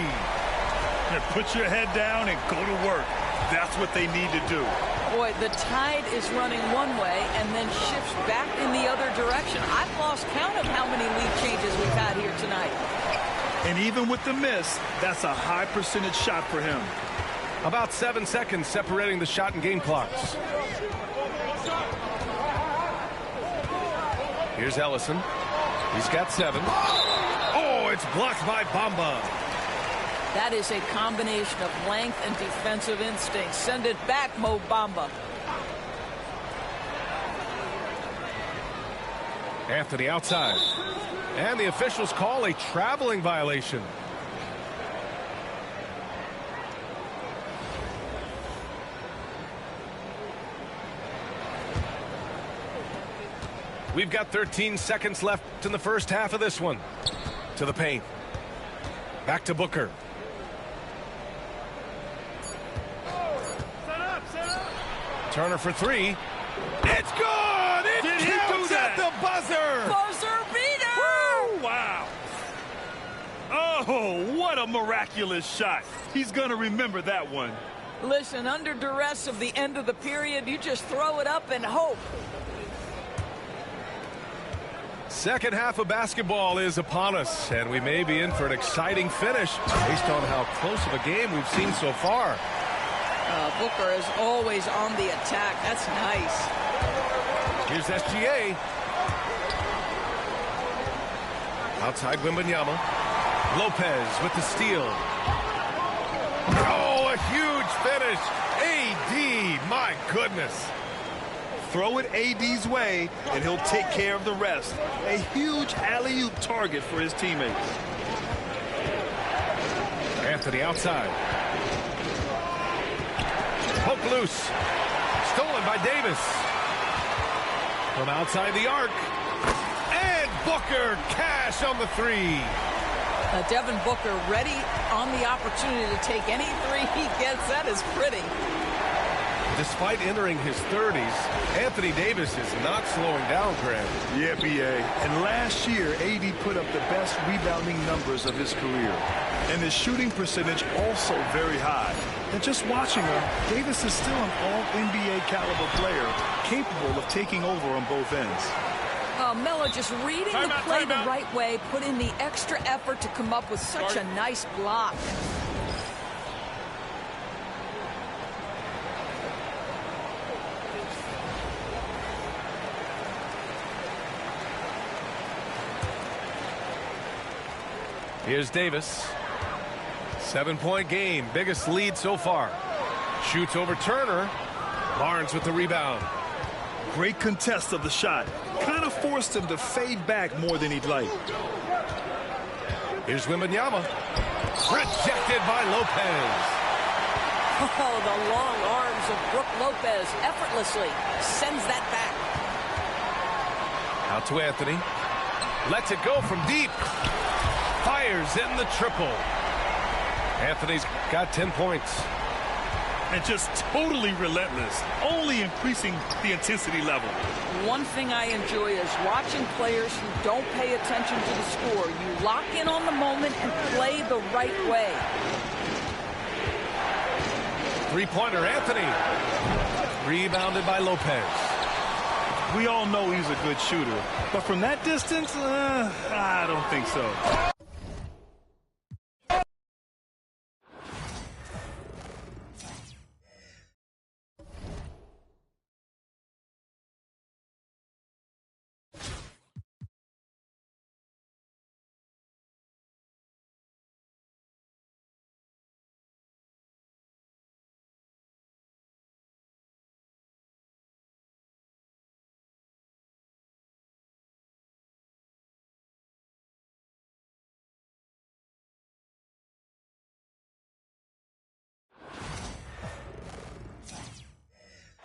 Put your head down and go to work. That's what they need to do. Boy, the tide is running one way and then shifts back in the other direction. I've lost count of how many lead changes we've had here tonight. And even with the miss, that's a high percentage shot for him. About 7 seconds separating the shot and game clocks. Here's Ellison. He's got 7. Oh, it's blocked by Bamba. That is a combination of length and defensive instinct. Send it back, Mo Bamba. Anthony outside. And the officials call a traveling violation. We've got 13 seconds left in the first half of this one. To the paint. Back to Booker. Turner for 3. It's good! It counts at the buzzer! Buzzer beater! Woo! Wow. Oh, what a miraculous shot. He's going to remember that one. Listen, under duress of the end of the period, you just throw it up and hope. Second half of basketball is upon us, and we may be in for an exciting finish based on how close of a game we've seen so far. Booker is always on the attack. That's nice. Here's SGA. Outside Wembanyama. Lopez with the steal. finish. AD, my goodness. Throw it AD's way, and he'll take care of the rest. A huge alley-oop target for his teammates. Anthony outside. Poke loose. Stolen by Davis. From outside the arc. And Booker, cash on the three. Devin Booker ready on the opportunity to take any three he gets. That is pretty. Despite entering his 30s, Anthony Davis is not slowing down, Grant. Yeah, B.A. And last year, AD put up the best rebounding numbers of his career. And his shooting percentage also very high. And just watching him, Davis is still an all-NBA caliber player, capable of taking over on both ends. Melo just reading the play the right way, put in the extra effort to come up with such a nice block. Here's Davis. 7-point game, biggest lead so far. Shoots over Turner. Barnes with the rebound. Great contest of the shot. Kind of forced him to fade back more than he'd like. Here's Wembanyama. Rejected by Lopez. Oh, the long arms of Brook Lopez effortlessly sends that back. Out to Anthony. Lets it go from deep. Fires in the triple. Anthony's got 10 points. And just totally relentless, only increasing the intensity level. One thing I enjoy is watching players who don't pay attention to the score. You lock in on the moment and play the right way. Three-pointer, Anthony. Rebounded by Lopez. We all know he's a good shooter, but from that distance, I don't think so.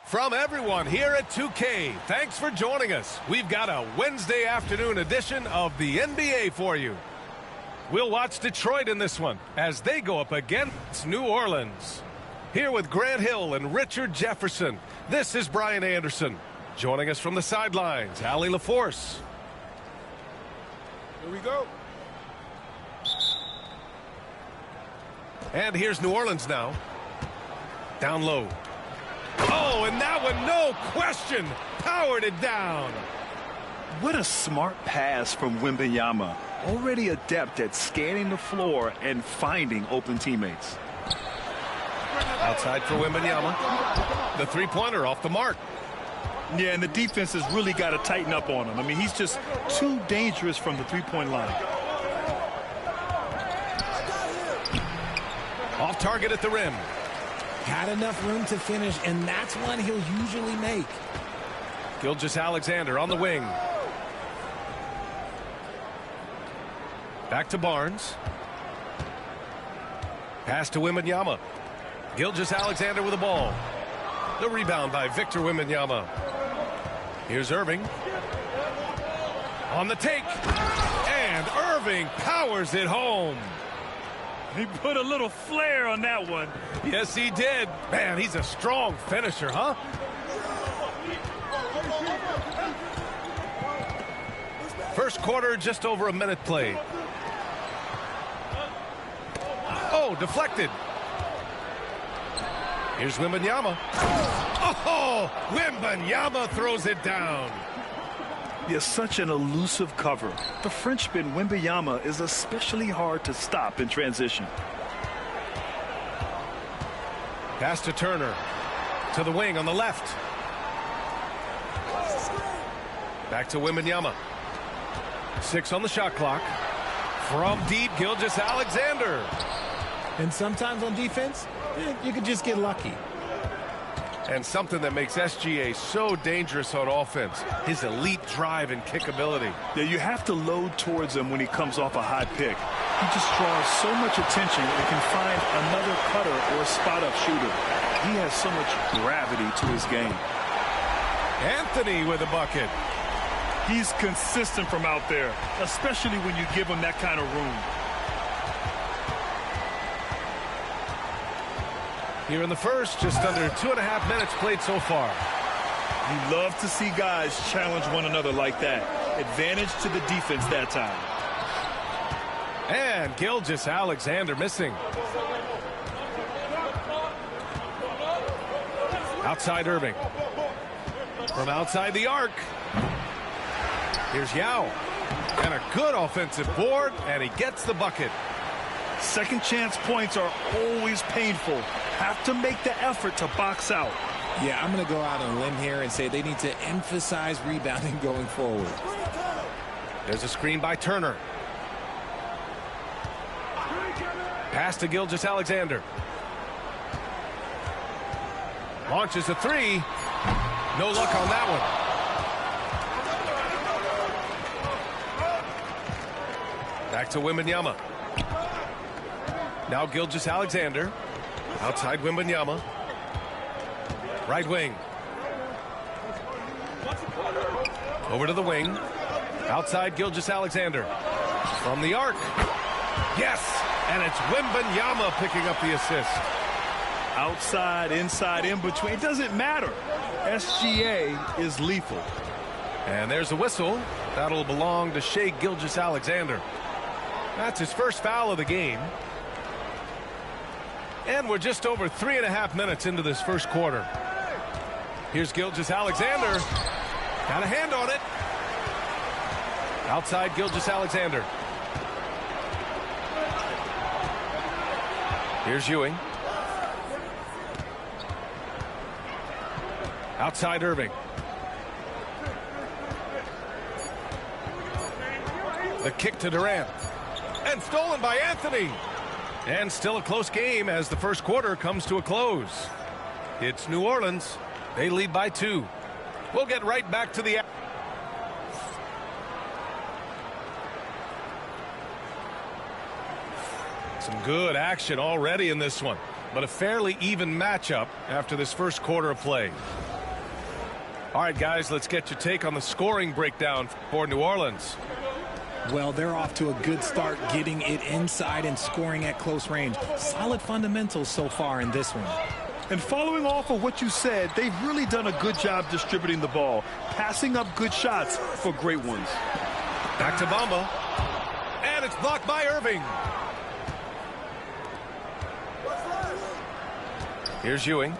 From everyone here at 2K, thanks for joining us. We've got a Wednesday afternoon edition of the NBA for you. We'll watch Detroit in this one as they go up against New Orleans. Here with Grant Hill and Richard Jefferson, this is Brian Anderson. Joining us from the sidelines, Allie LaForce. Here we go. And here's New Orleans now. Down low. Oh, and that one, no question, powered it down. What a smart pass from Wembanyama. Already adept at scanning the floor and finding open teammates. Outside for Wembanyama. The three-pointer off the mark. Yeah, and the defense has really got to tighten up on him. I mean, he's just too dangerous from the three-point line. Off target at the rim. Had enough room to finish, and that's one he'll usually make. Gilgeous-Alexander on the wing. Back to Barnes. Pass to Wembanyama. Gilgeous-Alexander with the ball. The rebound by Victor Wembanyama. Here's Irving. On the take. And Irving powers it home. He put a little flair on that one. Yes, he did. Man, he's a strong finisher, huh? First quarter, just over a minute played. Oh, deflected. Here's Wembanyama. Oh, Wembanyama throws it down. He is such an elusive cover. The Frenchman Wembanyama is especially hard to stop in transition. Pass to Turner. To the wing on the left. Back to Wembanyama. 6 on the shot clock. From deep, Gilgeous-Alexander. And sometimes on defense, you can just get lucky. And something that makes SGA so dangerous on offense, his elite drive and kickability. Yeah, you have to load towards him when he comes off a high pick. He just draws so much attention and can find another cutter or a spot-up shooter. He has so much gravity to his game. Anthony with a bucket. He's consistent from out there, especially when you give him that kind of room. Here in the first, just under 2.5 minutes played so far. You love to see guys challenge one another like that. Advantage to the defense that time. And Gilgeous-Alexander missing. Outside Irving. From outside the arc. Here's Yao. And a good offensive board, and he gets the bucket. Second chance points are always painful. Have to make the effort to box out. Yeah, I'm going to go out on a limb here and say they need to emphasize rebounding going forward. There's a screen by Turner. Pass to Gilgeous-Alexander. Launches a three. No luck on that one. Back to Wembanyama. Now Gilgeous-Alexander. Outside Wembanyama. Right wing. Over to the wing. Outside Gilgeous-Alexander. From the arc. Yes! And it's Wembanyama picking up the assist. Outside, inside, in between. It doesn't matter. SGA is lethal. And there's a whistle. That'll belong to Shai Gilgeous-Alexander. That's his first foul of the game. And we're just over 3.5 minutes into this first quarter. Here's Gilgeous-Alexander. Got a hand on it. Outside Gilgeous-Alexander. Here's Ewing. Outside Irving. The kick to Durant. And stolen by Anthony. And still a close game as the first quarter comes to a close. It's New Orleans. They lead by 2. We'll get right back to the... Some good action already in this one, but a fairly even matchup after this first quarter of play. All right, guys, let's get your take on the scoring breakdown for New Orleans. Well, they're off to a good start getting it inside and scoring at close range. Solid fundamentals so far in this one. And following off of what you said, they've really done a good job distributing the ball, passing up good shots for great ones. Back to Bamba. And it's blocked by Irving. Here's Ewing.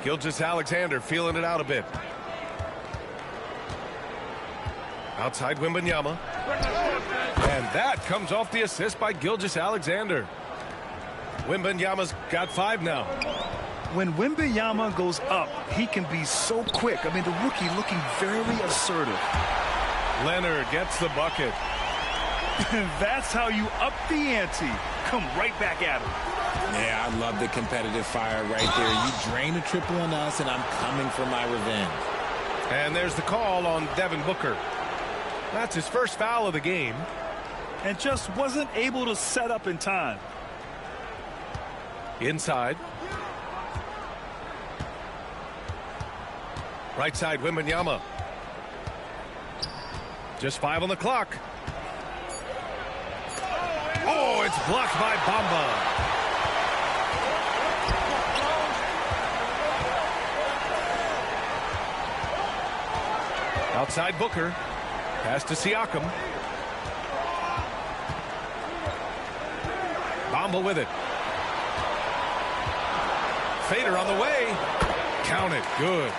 Gilgeous-Alexander feeling it out a bit. Outside Wembanyama. And that comes off the assist by Gilgeous-Alexander. Wembanyama's got 5 now. When Wembanyama goes up, he can be so quick. I mean, the rookie looking very assertive. Leonard gets the bucket. That's how you up the ante. Come right back at him. Yeah, I love the competitive fire right there. You drain a triple on us, and I'm coming for my revenge. And there's the call on Devin Booker. That's his first foul of the game. And just wasn't able to set up in time. Inside. Right side, Wembanyama. Just 5 on the clock. Oh, it's blocked by Bamba. Outside Booker. Pass to Siakam. Bamba with it. Fader on the way. Count it. Good.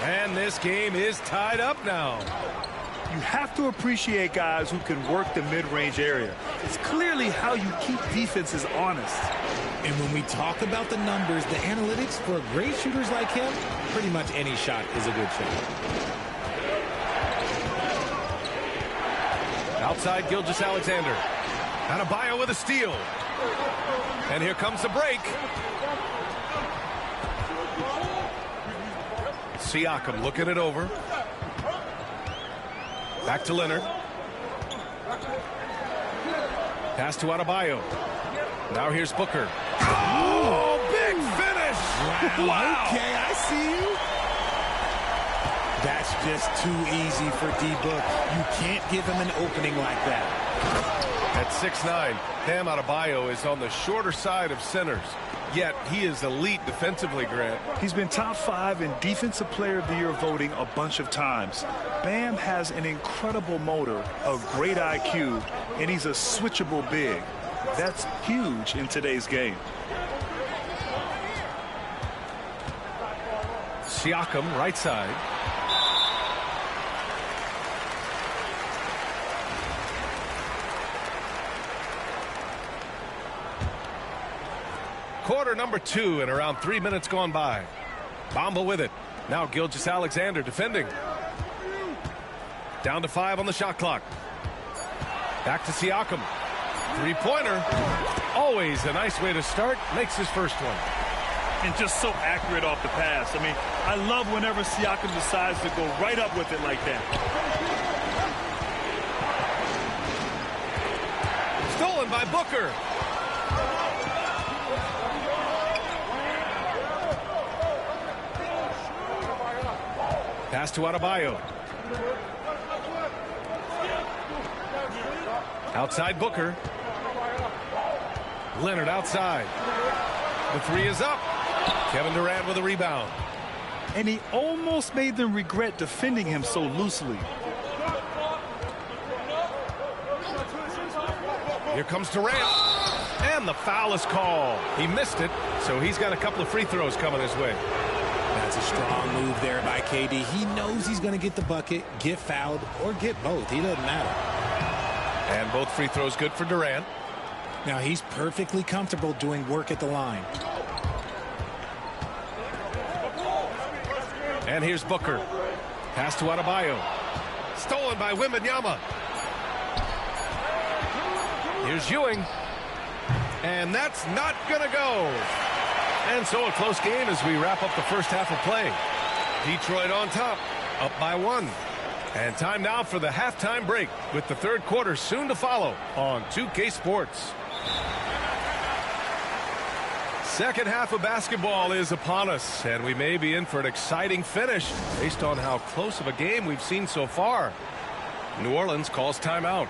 And this game is tied up now. You have to appreciate guys who can work the mid-range area. It's clearly how you keep defenses honest. And when we talk about the numbers, the analytics for great shooters like him, pretty much any shot is a good shot. Outside Gilgeous-Alexander. Adebayo with a steal. And here comes the break. Siakam looking it over. Back to Leonard. Pass to Adebayo. Now here's Booker. Oh, big finish! Wow. Okay, I see you. That's just too easy for D-Book. You can't give him an opening like that. At 6'9", Bam Adebayo is on the shorter side of centers. Yet he is elite defensively, Grant. He's been top 5 in Defensive Player of the Year voting a bunch of times. Bam has an incredible motor, a great IQ, and he's a switchable big. That's huge in today's game. Siakam, right side. Quarter number 2 and around 3 minutes gone by. Bamba with it. Now Gilgeous-Alexander defending. Down to 5 on the shot clock. Back to Siakam. Three-pointer. Always a nice way to start. Makes his first one. And just so accurate off the pass. I mean, I love whenever Siakam decides to go right up with it like that. Stolen by Booker. Pass to Adebayo. Outside Booker. Leonard outside. The three is up. Kevin Durant with a rebound. And he almost made them regret defending him so loosely. Here comes Durant. And the foul is called. He missed it, so he's got a couple of free throws coming his way. That's a strong move there by KD. He knows he's going to get the bucket, get fouled, or get both. He doesn't matter. And both free throws good for Durant. Now he's perfectly comfortable doing work at the line. And here's Booker. Pass to Adebayo. Stolen by Wembanyama. Here's Ewing. And that's not going to go. And so a close game as we wrap up the first half of play. Detroit on top, up by 1. And time now for the halftime break with the third quarter soon to follow on 2K Sports. Second half of basketball is upon us, and we may be in for an exciting finish based on how close of a game we've seen so far. New Orleans calls timeout.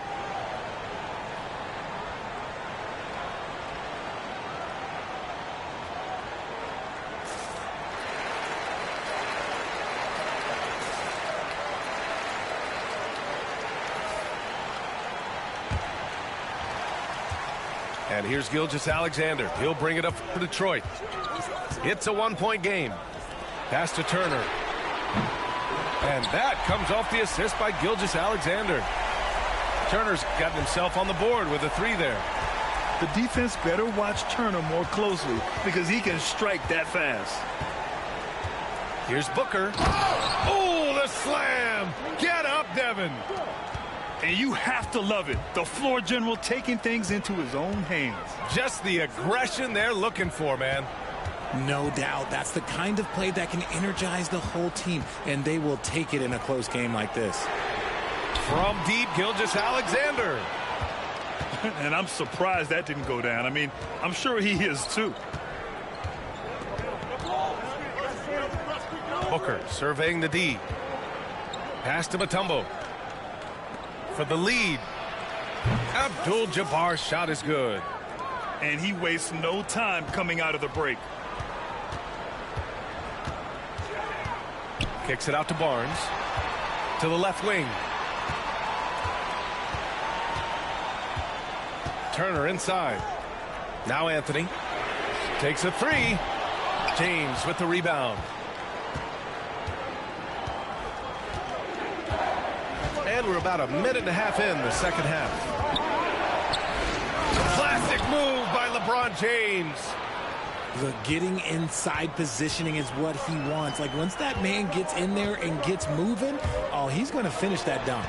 And here's Gilgeous-Alexander. He'll bring it up for Detroit. It's a one-point game. Pass to Turner. And that comes off the assist by Gilgeous-Alexander. Turner's gotten himself on the board with a 3 there. The defense better watch Turner more closely because he can strike that fast. Here's Booker. Oh, the slam! Get up, Devin! And you have to love it. The floor general taking things into his own hands. Just the aggression they're looking for, man. No doubt. That's the kind of play that can energize the whole team, and they will take it in a close game like this. From deep, Gilgeous-Alexander. And I'm surprised that didn't go down. I mean, I'm sure he is too. Booker surveying the D. Pass to Mutombo. For the lead. Abdul-Jabbar's shot is good. And he wastes no time coming out of the break. Kicks it out to Barnes. To the left wing. Turner inside. Now Anthony. Takes a 3. James with the rebound. And we're about a minute and a half in the second half. Classic move by LeBron James. Look, getting inside positioning is what he wants. Like, once that man gets in there and gets moving, oh, he's going to finish that dunk.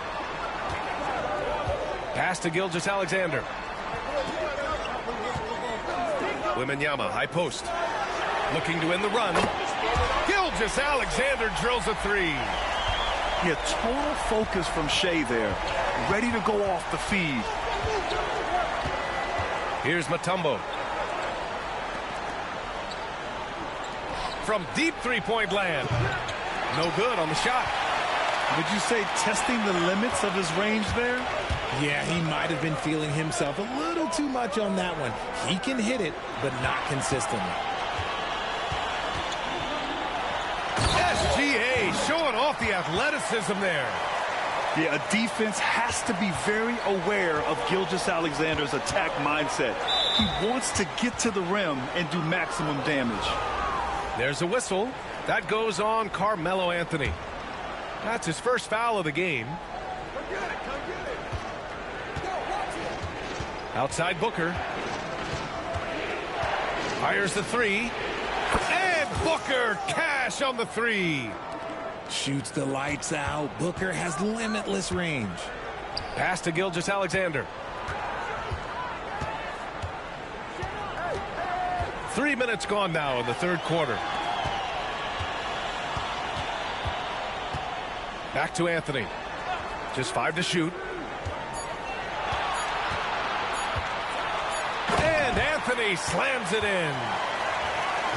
Pass to Gilgeous-Alexander. Wembanyama, high post. Looking to win the run. Gilgeous-Alexander drills a three. Yeah, total focus from Shea there. Ready to go off the feed. Here's Mutombo. From deep three-point land. No good on the shot. Would you say testing the limits of his range there? Yeah, he might have been feeling himself a little too much on that one. He can hit it, but not consistently. SGA showing off the athleticism there. Yeah, a defense has to be very aware of Gilgeous-Alexander's attack mindset. He wants to get to the rim and do maximum damage. There's a whistle. That goes on Carmelo Anthony. That's his first foul of the game. Outside Booker. Fires the three. And Booker cash on the three. Shoots the lights out. Booker has limitless range. Pass to Gilgeous-Alexander. 3 minutes gone now in the third quarter. Back to Anthony. Just 5 to shoot. And Anthony slams it in.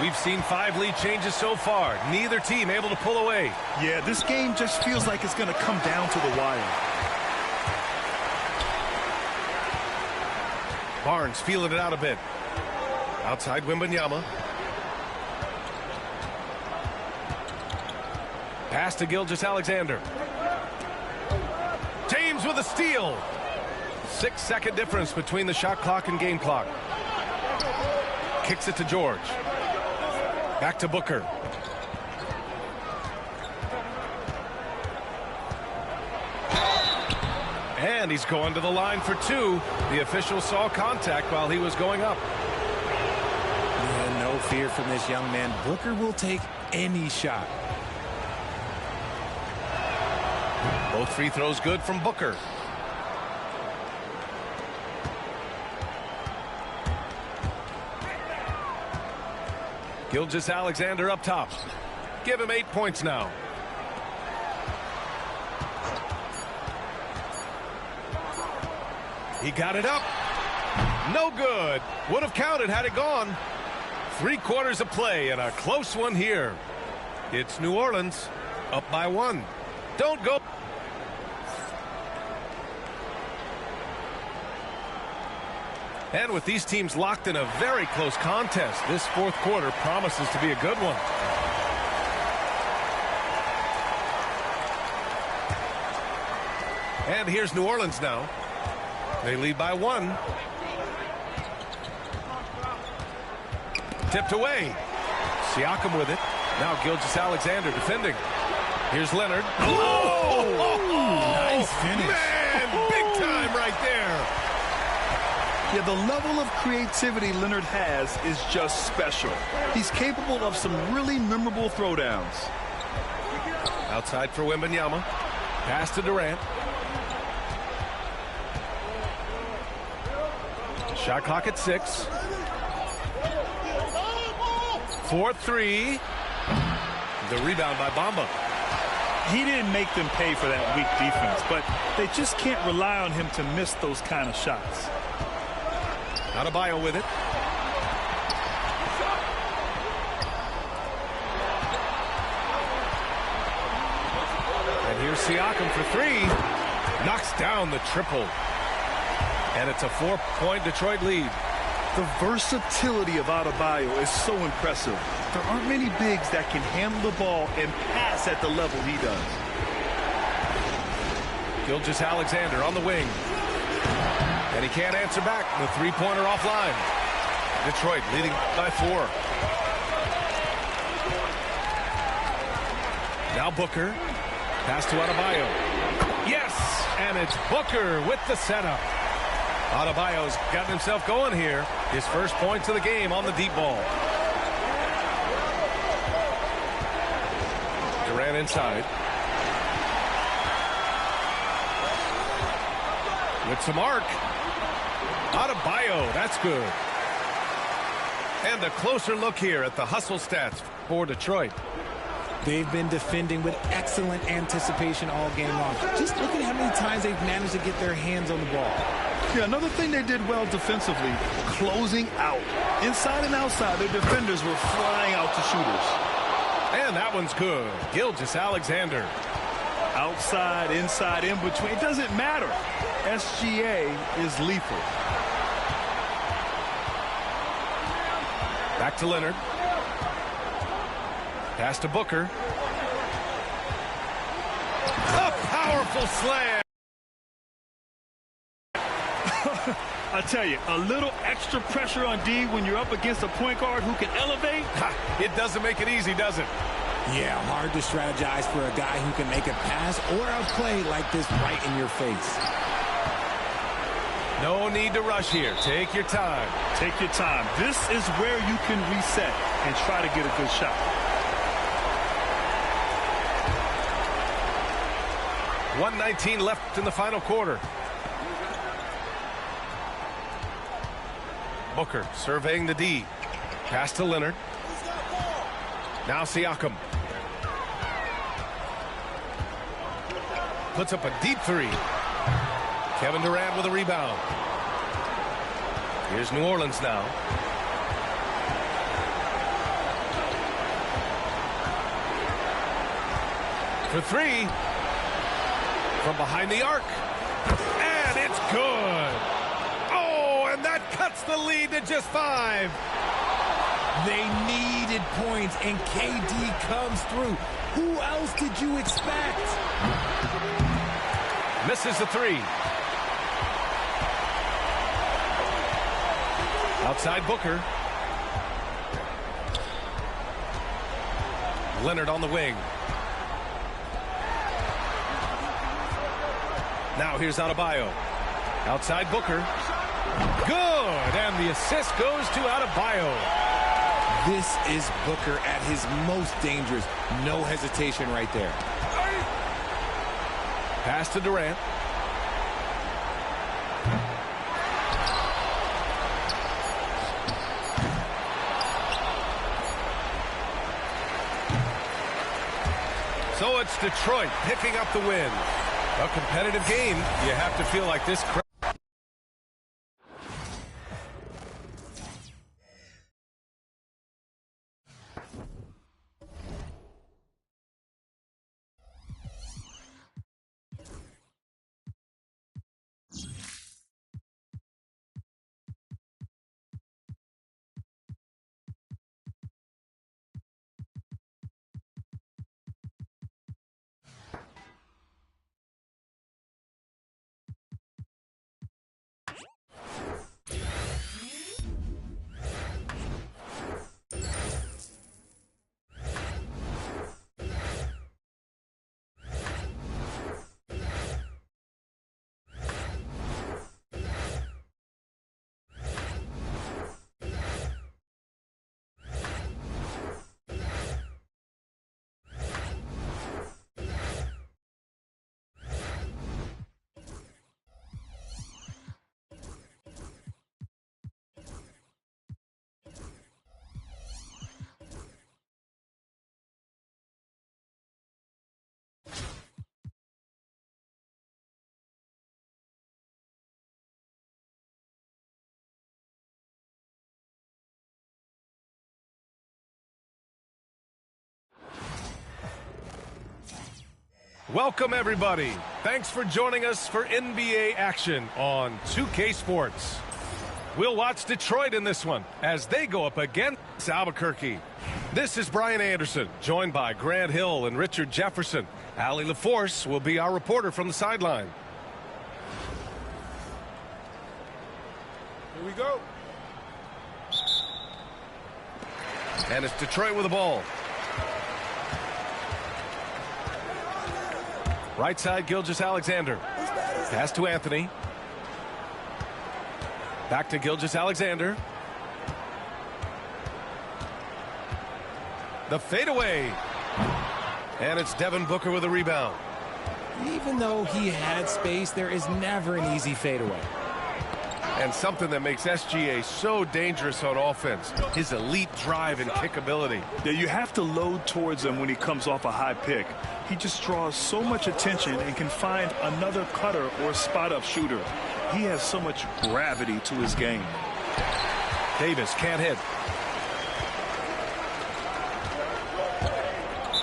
We've seen 5 lead changes so far. Neither team able to pull away. Yeah, this game just feels like it's going to come down to the wire. Barnes feeling it out a bit. Outside Wembanyama. Pass to Gilgeous-Alexander. James with a steal. 6-second difference between the shot clock and game clock. Kicks it to George. Back to Booker. And he's going to the line for 2. The official saw contact while he was going up. Yeah, no fear from this young man. Booker will take any shot. Both free throws good from Booker. Gilgeous-Alexander up top. Give him 8 points now. He got it up. No good. Would have counted had it gone. 3 quarters of play and a close one here. It's New Orleans up by 1. Don't go. And with these teams locked in a very close contest, this fourth quarter promises to be a good one. And here's New Orleans now. They lead by 1. Tipped away. Siakam with it. Now Gilgeous-Alexander defending. Here's Leonard. Oh! Nice finish. Man, big time right there. Yeah, the level of creativity Leonard has is just special. He's capable of some really memorable throwdowns. Outside for Wembanyama. Pass to Durant. Shot clock at 6. 4-3. The rebound by Bamba. He didn't make them pay for that weak defense, but they just can't rely on him to miss those kind of shots. Adebayo with it. And here's Siakam for 3. Knocks down the triple. And it's a 4-point Detroit lead. The versatility of Adebayo is so impressive. There aren't many bigs that can handle the ball and pass at the level he does. Gilgeous-Alexander on the wing. And he can't answer back. The three-pointer offline. Detroit leading by 4. Now Booker. Pass to Adebayo. Yes! And it's Booker with the setup. Adebayo's gotten himself going here. His first points of the game on the deep ball. Durant inside. with some arc. Adebayo, that's good. And a closer look here at the hustle stats for Detroit. They've been defending with excellent anticipation all game long. Just look at how many times they've managed to get their hands on the ball. Yeah, another thing they did well defensively, closing out. Inside and outside, their defenders were flying out to shooters. And that one's good. Gilgeous-Alexander. Outside, inside, in between. It doesn't matter. SGA is lethal. Back to Leonard. Pass to Booker. A powerful slam. I tell you, a little extra pressure on D when you're up against a point guard who can elevate. It doesn't make it easy, does it? Yeah, hard to strategize for a guy who can make a pass or a play like this right in your face. No need to rush here. Take your time. Take your time. This is where you can reset and try to get a good shot. .119 left in the final quarter. Booker surveying the D. Pass to Leonard. Now Siakam. Puts up a deep three. Kevin Durant with a rebound. Here's New Orleans now. For three. From behind the arc. And it's good. Oh, and that cuts the lead to just 5. They needed points, and KD comes through. Who else did you expect? Misses the three. Outside Booker. Leonard on the wing. Now here's Adebayo. Outside Booker. Good, and the assist goes to Adebayo. This is Booker at his most dangerous. No hesitation right there. Pass to Durant. So it's Detroit picking up the win. A competitive game. You have to feel like this. Welcome, everybody. Thanks for joining us for NBA action on 2K Sports. We'll watch Detroit in this one as they go up against Albuquerque. This is Brian Anderson, joined by Grant Hill and Richard Jefferson. Allie LaForce will be our reporter from the sideline. Here we go. And it's Detroit with the ball. Right side, Gilgeous-Alexander. Pass to Anthony. Back to Gilgeous-Alexander. The fadeaway. And it's Devin Booker with a rebound. Even though he had space, there is never an easy fadeaway. And something that makes SGA so dangerous on offense, his elite drive and kick ability. Yeah, you have to load towards him when he comes off a high pick. He just draws so much attention and can find another cutter or spot-up shooter. He has so much gravity to his game. Davis can't hit.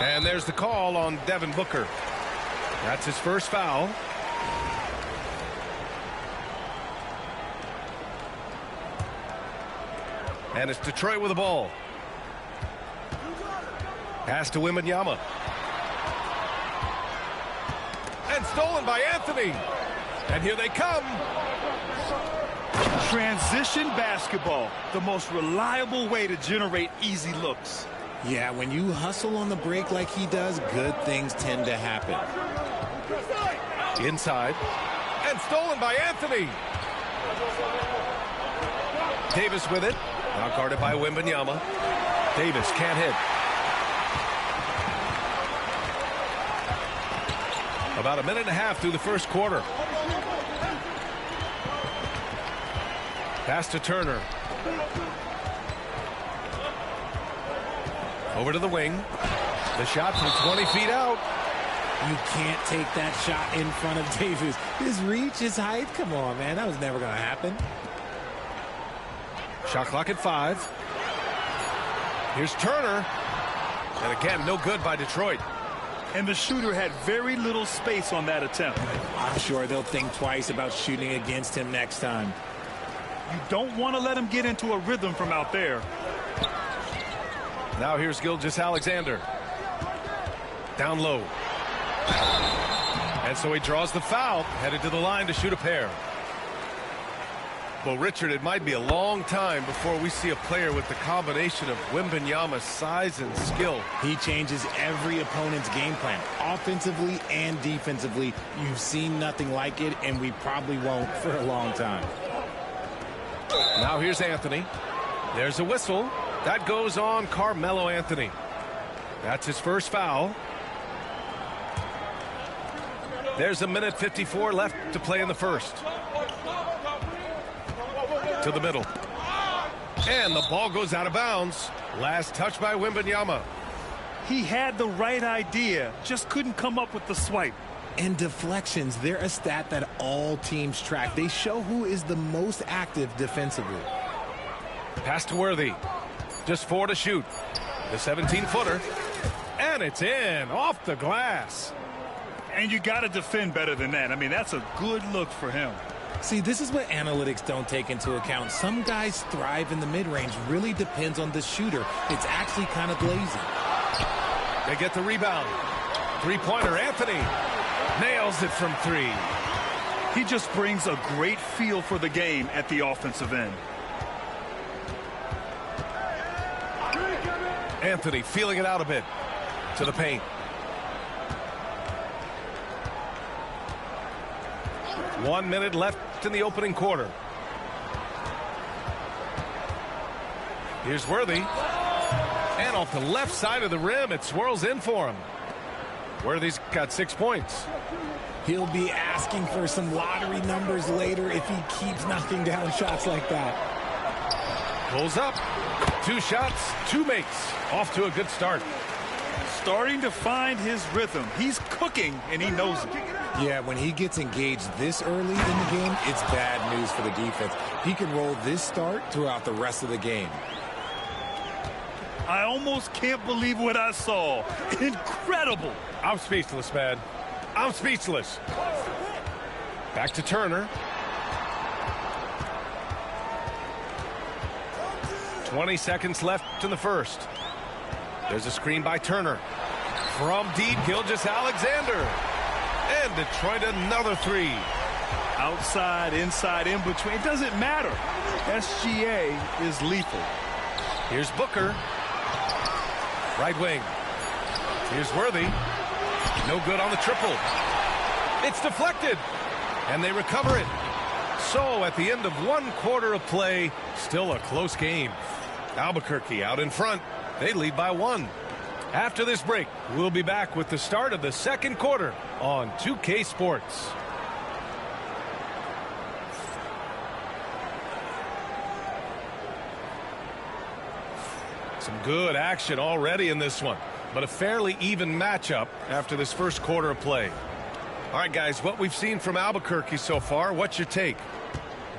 And there's the call on Devin Booker. That's his first foul. And it's Detroit with the ball. Pass to Wembanyama. And stolen by Anthony. And here they come. Transition basketball, the most reliable way to generate easy looks. Yeah, when you hustle on the break like he does, good things tend to happen. Inside. And stolen by Anthony. Davis with it. Now guarded by Wembanyama. Davis can't hit. About a minute and a half through the first quarter. Pass to Turner. Over to the wing. The shot from 20 feet out. You can't take that shot in front of Davis. His reach, his height, come on, man. That was never going to happen. Shot clock at 5. Here's Turner. And again, no good by Detroit. And the shooter had very little space on that attempt. I'm sure they'll think twice about shooting against him next time. You don't want to let him get into a rhythm from out there. Now here's Gilgeous-Alexander. Down low. And so he draws the foul, headed to the line to shoot a pair. Well, Richard, it might be a long time before we see a player with the combination of Wembanyama's size and skill. He changes every opponent's game plan, offensively and defensively. You've seen nothing like it, and we probably won't for a long time. Now here's Anthony. There's a whistle. That goes on Carmelo Anthony. That's his first foul. There's a minute 54 left to play in the first. To the middle. And the ball goes out of bounds. Last touch by Wembanyama. He had the right idea, just couldn't come up with the swipe. And deflections, they're a stat that all teams track. They show who is the most active defensively. Pass to Worthy. Just 4 to shoot. The 17-footer. And it's in, off the glass. And you got to defend better than that. I mean, that's a good look for him. See, this is what analytics don't take into account. Some guys thrive in the mid-range. Really depends on the shooter. It's actually kind of lazy. They get the rebound. Three-pointer, Anthony. Nails it from 3. He just brings a great feel for the game at the offensive end. Anthony feeling it out a bit. To the paint. One minute left in the opening quarter. Here's Worthy. And off the left side of the rim, it swirls in for him. Worthy's got 6 points. He'll be asking for some lottery numbers later if he keeps knocking down shots like that. Pulls up. 2 shots, 2 makes. Off to a good start. Starting to find his rhythm. He's cooking, and he knows it. Yeah, when he gets engaged this early in the game, it's bad news for the defense. He can roll this start throughout the rest of the game. I almost can't believe what I saw. Incredible. I'm speechless, man. I'm speechless. Back to Turner. 20 seconds left in the first. There's a screen by Turner. From deep, Gilgeous-Alexander. And Detroit another 3. Outside, inside, in between. It doesn't matter. SGA is lethal. Here's Booker. Right wing. Here's Worthy. No good on the triple. It's deflected. And they recover it. So at the end of 1 quarter of play, still a close game. Albuquerque out in front. They lead by 1. After this break, we'll be back with the start of the second quarter on 2K Sports. Some good action already in this one, but a fairly even matchup after this first quarter of play. All right, guys, what we've seen from Albuquerque so far, what's your take?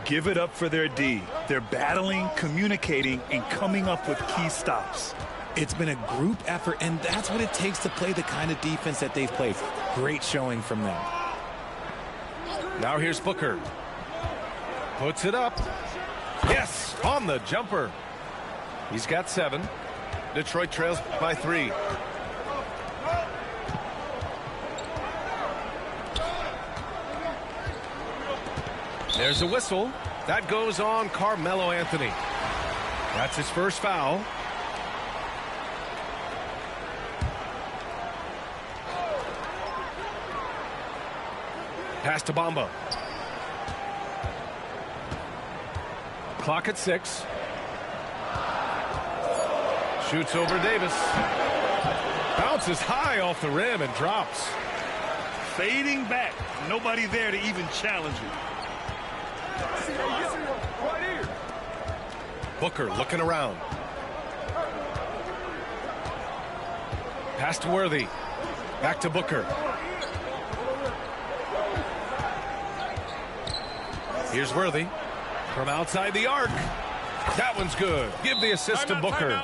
Give it up for their D. They're battling, communicating, and coming up with key stops. It's been a group effort, and that's what it takes to play the kind of defense that they've played. Great showing from them. Now here's Booker. Puts it up. Yes, on the jumper. He's got 7. Detroit trails by 3. There's a whistle. That goes on Carmelo Anthony. That's his first foul. Pass to Bamba. Clock at 6. Shoots over Davis. Bounces high off the rim and drops. Fading back. Nobody there to even challenge it. Booker looking around. Pass to Worthy. Back to Booker. Here's Worthy from outside the arc. That one's good. Give the assist to Booker.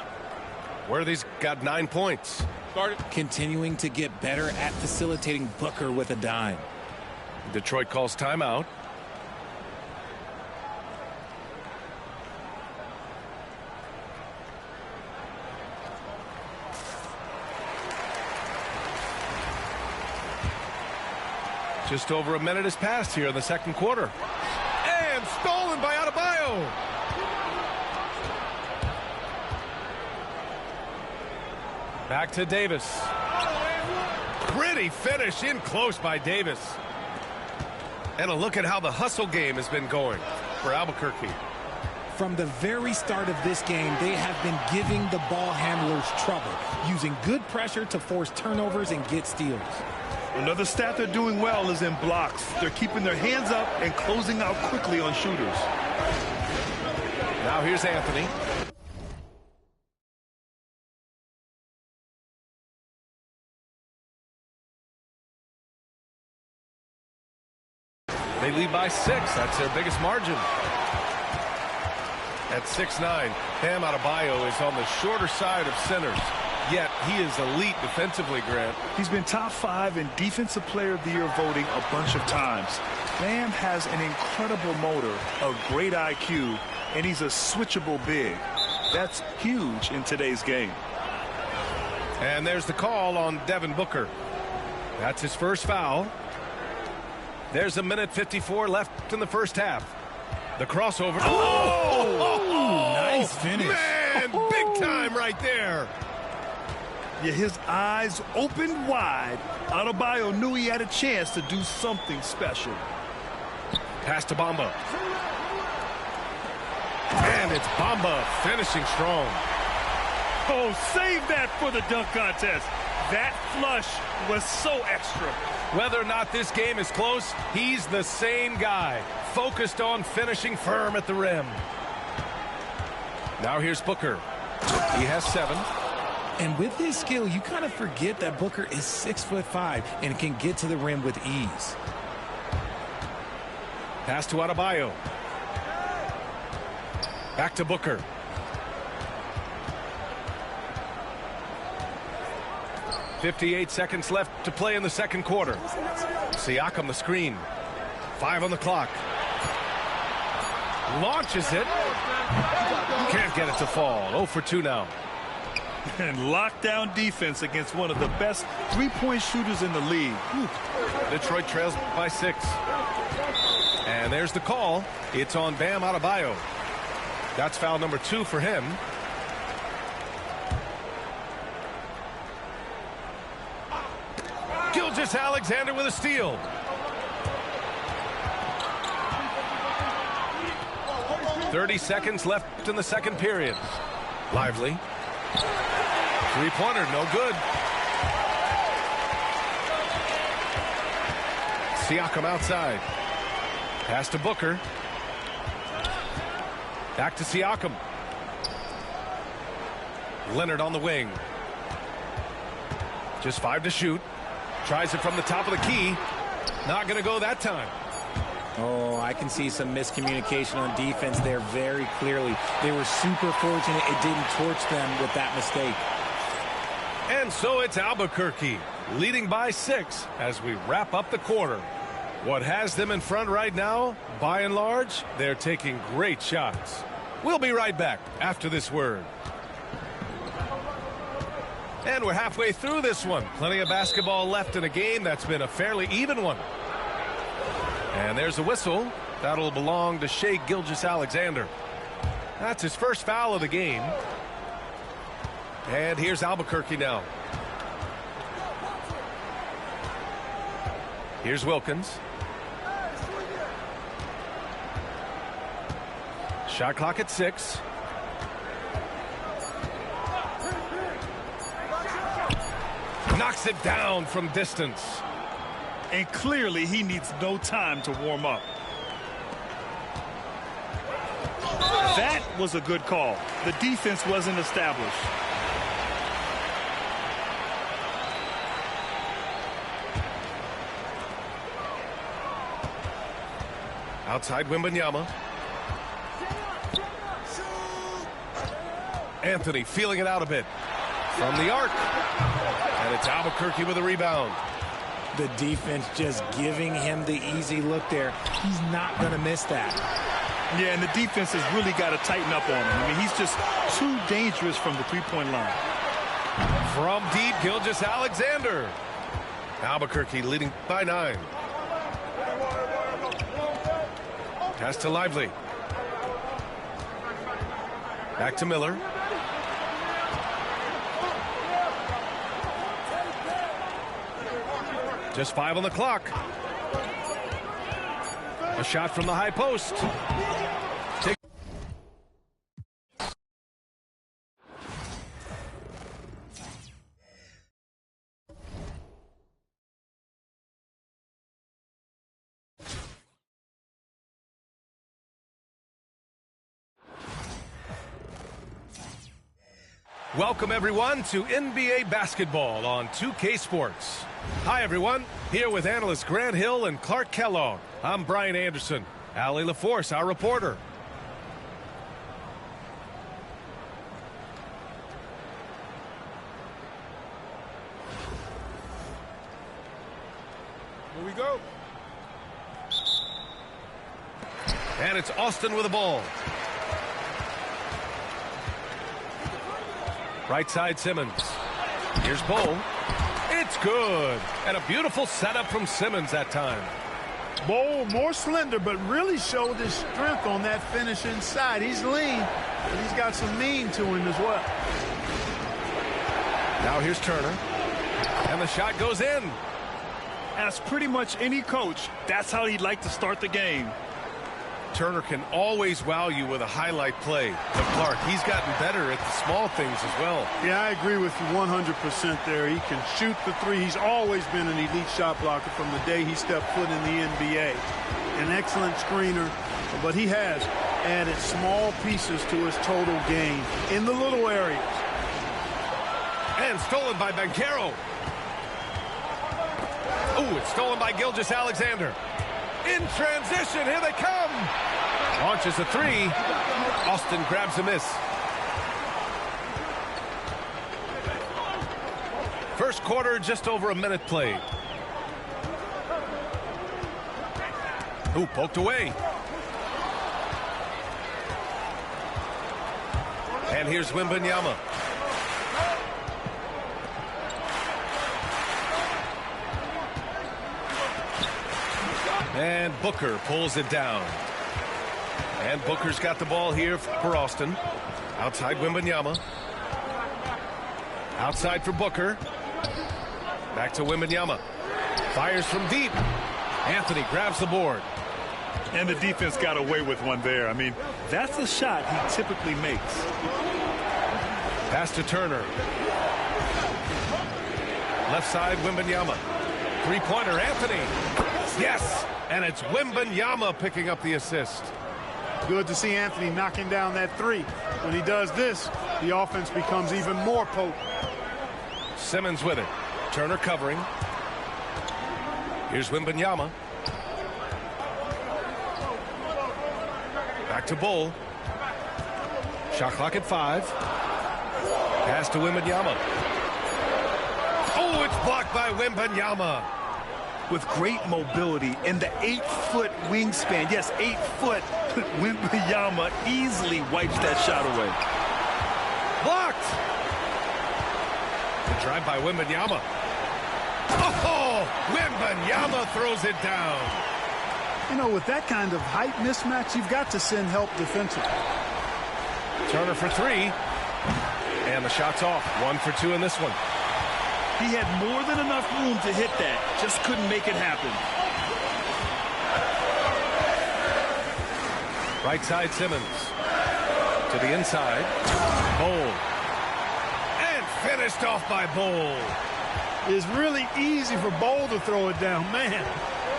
Worthy's got 9 points. Continuing to get better at facilitating Booker with a dime. Detroit calls timeout. Just over a minute has passed here in the second quarter. And stolen by Adebayo. Back to Davis. Pretty finish in close by Davis. And a look at how the hustle game has been going for Albuquerque. From the very start of this game, they have been giving the ball handlers trouble, using good pressure to force turnovers and get steals. Another stat they're doing well is in blocks. They're keeping their hands up and closing out quickly on shooters. Now here's Anthony. They lead by 6. That's their biggest margin. At 6'9", Bam Adebayo is on the shorter side of centers. Yet he is elite defensively, Grant. He's been top 5 in Defensive Player of the Year voting a bunch of times. Bam has an incredible motor, a great IQ, and he's a switchable big. That's huge in today's game. And there's the call on Devin Booker. That's his first foul. There's a minute 54 left in the first half. The crossover. Oh, nice finish. Man, big time right there. Yeah, his eyes opened wide. Adebayo knew he had a chance to do something special. Pass to Bamba. And it's Bamba finishing strong. Oh, save that for the dunk contest. That flush was so extra. Whether or not this game is close, he's the same guy, focused on finishing firm at the rim. Now here's Booker. He has 7. And with his skill, you kind of forget that Booker is 6'5" and can get to the rim with ease. Pass to Adebayo. Back to Booker. .58 seconds left to play in the second quarter. Siakam the screen. 5 on the clock. Launches it. Can't get it to fall. 0 for 2 now. And lockdown defense against one of the best three-point shooters in the league. Whew. Detroit trails by 6. And there's the call. It's on Bam Adebayo. That's foul number 2 for him. Gilgeous-Alexander with a steal. .30 seconds left in the second period. Lively. Three-pointer, no good. Siakam outside. Pass to Booker. Back to Siakam. Leonard on the wing. Just 5 to shoot. Tries it from the top of the key. Not going to go that time. Oh, I can see some miscommunication on defense there very clearly. They were super fortunate it didn't torch them with that mistake. And so it's Albuquerque leading by 6 as we wrap up the quarter. What has them in front right now, by and large, they're taking great shots. We'll be right back after this word. And we're halfway through this one. Plenty of basketball left in a game that's been a fairly even one. And there's a whistle. That'll belong to Shai Gilgeous-Alexander. That's his first foul of the game. And here's Albuquerque now. Here's Wilkins. Shot clock at 6. Knocks it down from distance. And clearly he needs no time to warm up. That was a good call. The defense wasn't established. Outside Wembanyama. Anthony feeling it out a bit. From the arc. And it's Albuquerque with a rebound. The defense just giving him the easy look there. He's not going to miss that. Yeah, and the defense has really got to tighten up on him. I mean, he's just too dangerous from the three-point line. From deep, Gilgeous-Alexander. Albuquerque leading by 9. Pass to Lively. Back to Miller. Just 5 on the clock. A shot from the high post. Welcome, everyone, to NBA basketball on 2K Sports. Hi, everyone. Here with analysts Grant Hill and Clark Kellogg. I'm Brian Anderson. Allie LaForce, our reporter. Here we go. And it's Austin with the ball. Right side Simmons. Here's Bol. It's good. And a beautiful setup from Simmons that time. Bol more slender, but really showed his strength on that finish inside. He's lean, but he's got some mean to him as well. Now here's Turner. And the shot goes in. As pretty much any coach, that's how he'd like to start the game. Turner can always wow you with a highlight play. But Clark, he's gotten better at the small things as well. Yeah, I agree with you 100% there. He can shoot the three. He's always been an elite shot blocker from the day he stepped foot in the NBA. An excellent screener, but he has added small pieces to his total game in the little areas. And stolen by Banchero. Oh, it's stolen by Gilgeous-Alexander. In transition, here they come. Launches a three. Austin grabs a miss. First quarter, just over a minute played. Ooh, poked away. And here's Wembanyama. And Booker pulls it down. And Booker's got the ball here for Austin. Outside Wembanyama. Outside for Booker. Back to Wembanyama. Fires from deep. Anthony grabs the board. And the defense got away with one there. I mean, that's a shot he typically makes. Pass to Turner. Left side, Wembanyama. Three-pointer, Anthony. Yes! And it's Wembanyama picking up the assist. Good to see Anthony knocking down that three. When he does this, the offense becomes even more potent. Simmons with it. Turner covering. Here's Wembanyama. Back to Bull. Shot clock at 5. Pass to Wembanyama. Oh, it's blocked by Wembanyama. With great mobility and the 8-foot wingspan, yes, 8 foot, Wembanyama easily wipes that shot away. Blocked. The drive by Wembanyama. Oh, Wembanyama throws it down. You know, with that kind of height mismatch, you've got to send help defensively. Turner for 3. And the shot's off. 1 for 2 in this one. He had more than enough room to hit that. Just couldn't make it happen. Right side, Simmons. To the inside. Bol. And finished off by Bol. It's really easy for Bol to throw it down. Man,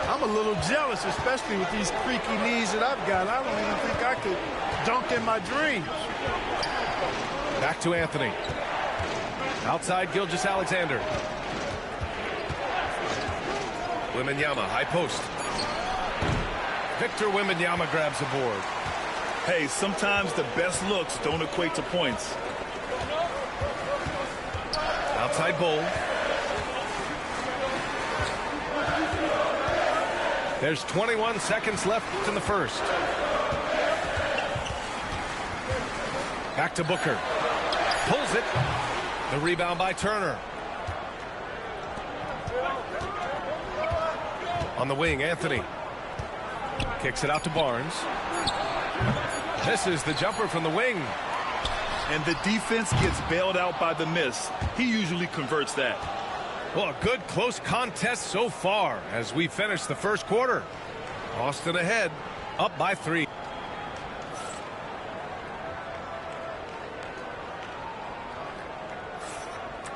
I'm a little jealous, especially with these creaky knees that I've got. I don't even think I could dunk in my dreams. Back to Anthony. Outside, Gilgeous-Alexander. Wembanyama, high post. Victor Wembanyama grabs the board. Hey, sometimes the best looks don't equate to points. Outside Bol. There's 21 seconds left in the first. Back to Booker. Pulls it. The rebound by Turner. On the wing, Anthony. Kicks it out to Barnes. Misses the jumper from the wing. And the defense gets bailed out by the miss. He usually converts that. Well, a good close contest so far as we finish the first quarter. Austin ahead, up by 3.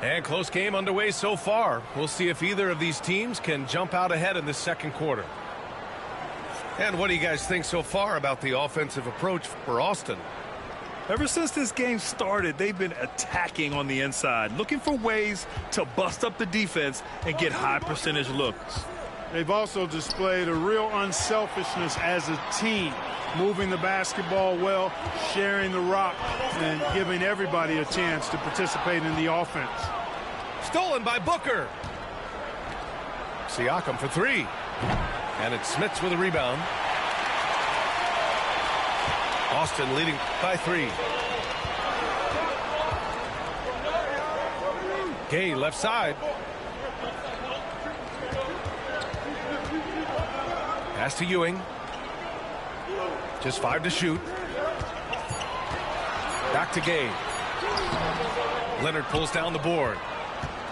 And close game underway so far. We'll see if either of these teams can jump out ahead in the second quarter. And what do you guys think so far about the offensive approach for Austin? Ever since this game started, they've been attacking on the inside, looking for ways to bust up the defense and get high percentage looks. They've also displayed a real unselfishness as a team, moving the basketball well, sharing the rock, and giving everybody a chance to participate in the offense. Stolen by Booker. Siakam for 3. And it's Smits with a rebound. Austin leading by 3. Gay left side. Pass to Ewing. Just 5 to shoot. Back to Gay. Leonard pulls down the board.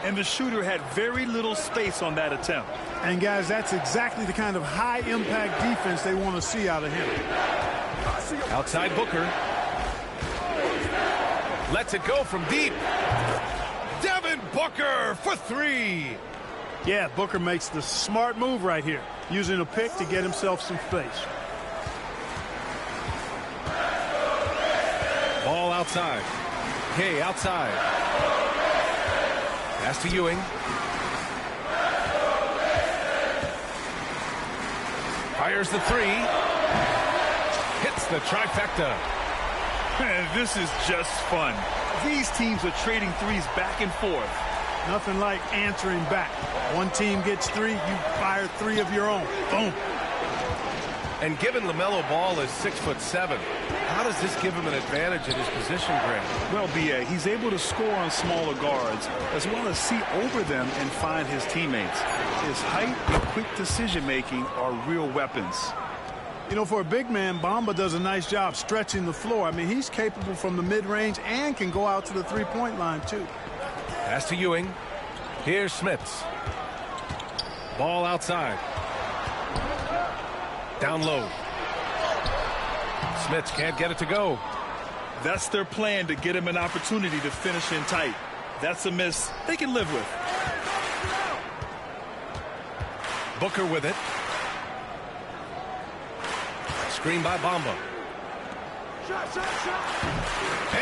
And the shooter had very little space on that attempt. And guys, that's exactly the kind of high impact defense they want to see out of him. Outside Booker. Lets it go from deep. Devin Booker for 3. Yeah, Booker makes the smart move right here, using a pick to get himself some space. Ball outside. Kay outside. Pass to Ewing. Fires the 3. Hits the trifecta. Man, this is just fun. These teams are trading threes back and forth. Nothing like answering back. One team gets 3, you fire 3 of your own. Boom. And given LaMelo Ball is 6'7", how does this give him an advantage in his position, Grant? Well, B.A., he's able to score on smaller guards as well as see over them and find his teammates. His height and quick decision-making are real weapons. You know, for a big man, Bamba does a nice job stretching the floor. I mean, he's capable from the mid-range and can go out to the three-point line, too. Pass to Ewing. Here's Smits. Ball outside. Down low. Smits can't get it to go. That's their plan, to get him an opportunity to finish in tight. That's a miss they can live with. Booker with it. Screen by Bamba.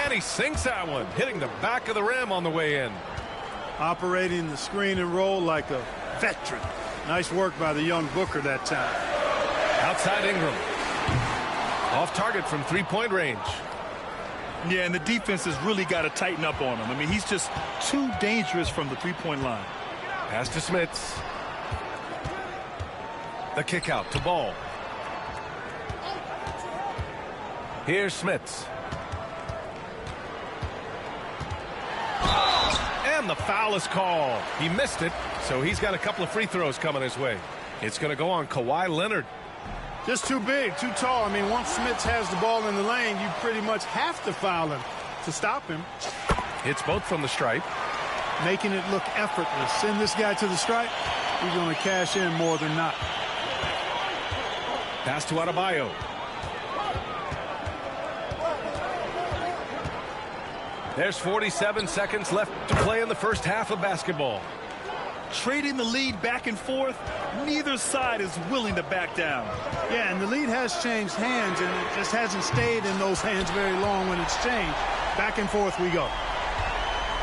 And he sinks that one, hitting the back of the rim on the way in. Operating the screen and roll like a veteran. Nice work by the young Booker that time. Outside Ingram. Off target from three-point range. Yeah, and the defense has really got to tighten up on him. I mean, he's just too dangerous from the three-point line. Pass to Smits. The kick out to Ball. Here's Smits. And the foul is called. He missed it, so he's got a couple of free throws coming his way. It's going to go on Kawhi Leonard. Just too big, too tall. I mean, once Smits has the ball in the lane, you pretty much have to foul him to stop him. Hits both from the stripe. Making it look effortless. Send this guy to the stripe, he's going to cash in more than not. Pass to Adebayo. There's 47 seconds left to play in the first half of basketball. Trading the lead back and forth, neither side is willing to back down. Yeah, and the lead has changed hands, and it just hasn't stayed in those hands very long when it's changed. Back and forth we go.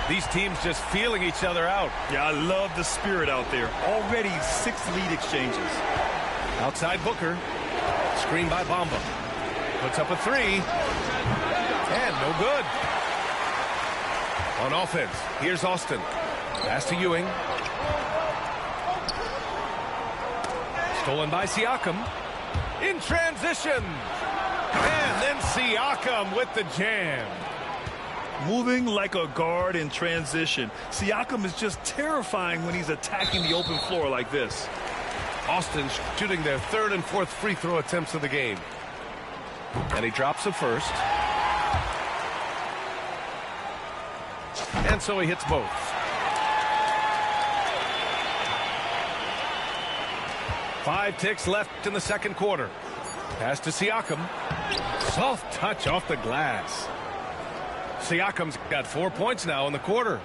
These teams just feeling each other out. Yeah, I love the spirit out there. Already 6 lead exchanges. Outside Booker. Screen by Bamba. Puts up a three. And no good. On offense, here's Austin. Pass to Ewing. Stolen by Siakam. In transition. And then Siakam with the jam. Moving like a guard in transition. Siakam is just terrifying when he's attacking the open floor like this. Austin shooting their third and fourth free throw attempts of the game. And he drops the first. And so he hits both. Five ticks left in the second quarter. Pass to Siakam. Soft touch off the glass. Siakam's got 4 points now in the quarter.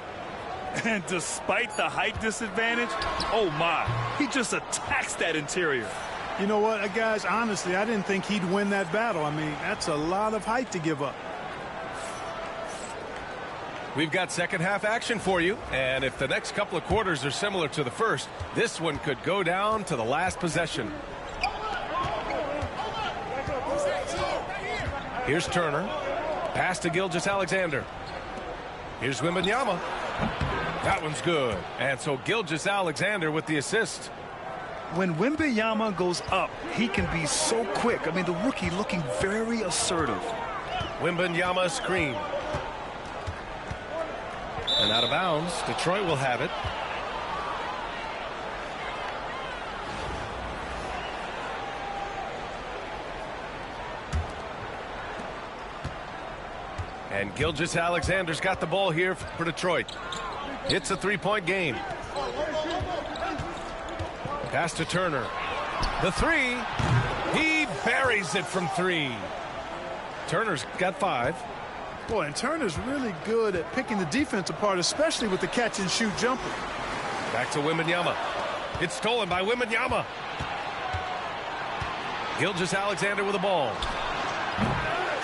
And despite the height disadvantage, oh my, he just attacks that interior. You know what, guys, honestly, I didn't think he'd win that battle. I mean, that's a lot of height to give up. We've got second half action for you, and if the next couple of quarters are similar to the first, this one could go down to the last possession. Here's Turner. Pass to Gilgeous-Alexander. Here's Wembanyama. That one's good. And so Gilgeous-Alexander with the assist. When Wembanyama goes up, he can be so quick. I mean, the rookie looking very assertive. Wembanyama screen. And out of bounds. Detroit will have it. And Gilgeous-Alexander's got the ball here for Detroit. It's a three-point game. Pass to Turner. The three. He buries it from three. Turner's got 5. Boy, and Turner's really good at picking the defense apart, especially with the catch-and-shoot jumper. Back to Wembanyama. It's stolen by Wembanyama. Gilgeous-Alexander with the ball.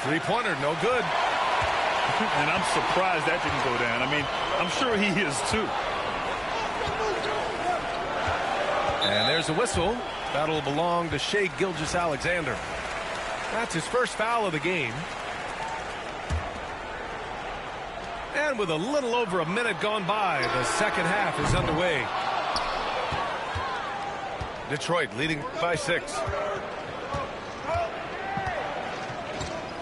Three-pointer, no good. And I'm surprised that didn't go down. I mean, I'm sure he is too. And there's a whistle. That'll belong to Shai Gilgeous-Alexander. That's his first foul of the game. And with a little over a minute gone by, the second half is underway. Detroit leading by 6.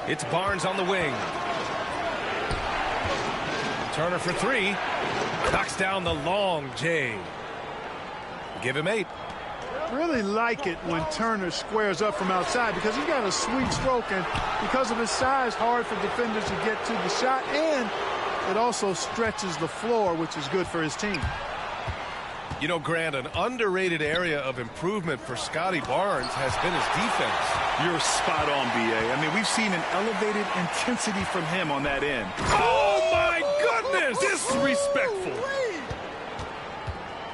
It's Barnes on the wing. Turner for 3. Knocks down the long J. Give him 8. Really like it when Turner squares up from outside because he's got a sweet stroke, and because of his size, hard for defenders to get to the shot, and it also stretches the floor, which is good for his team. You know, Grant, an underrated area of improvement for Scotty Barnes has been his defense. You're spot on, B.A. I mean, we've seen an elevated intensity from him on that end. Oh, my goodness! Disrespectful.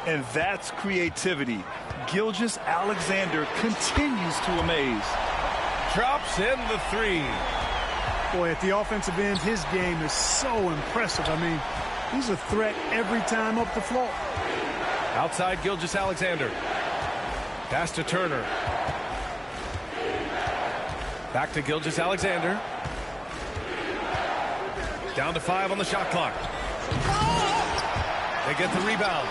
And that's creativity. Gilgeous-Alexander continues to amaze. Drops in the 3. Boy, at the offensive end, his game is so impressive. I mean, he's a threat every time up the floor. Outside Gilgeous-Alexander. Pass to Turner. Back to Gilgeous-Alexander. Down to 5 on the shot clock. They get the rebound.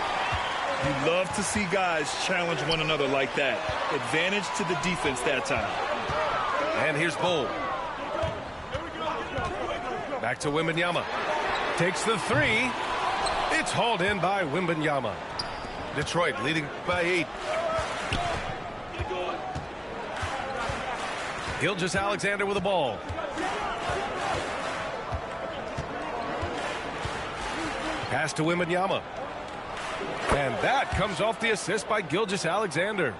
You love to see guys challenge one another like that. Advantage to the defense that time. And here's Bol. Back to Wembanyama. Takes the 3. It's hauled in by Wembanyama. Detroit leading by 8. Gilgeous-Alexander with the ball. Pass to Wembanyama. And that comes off the assist by Gilgeous-Alexander.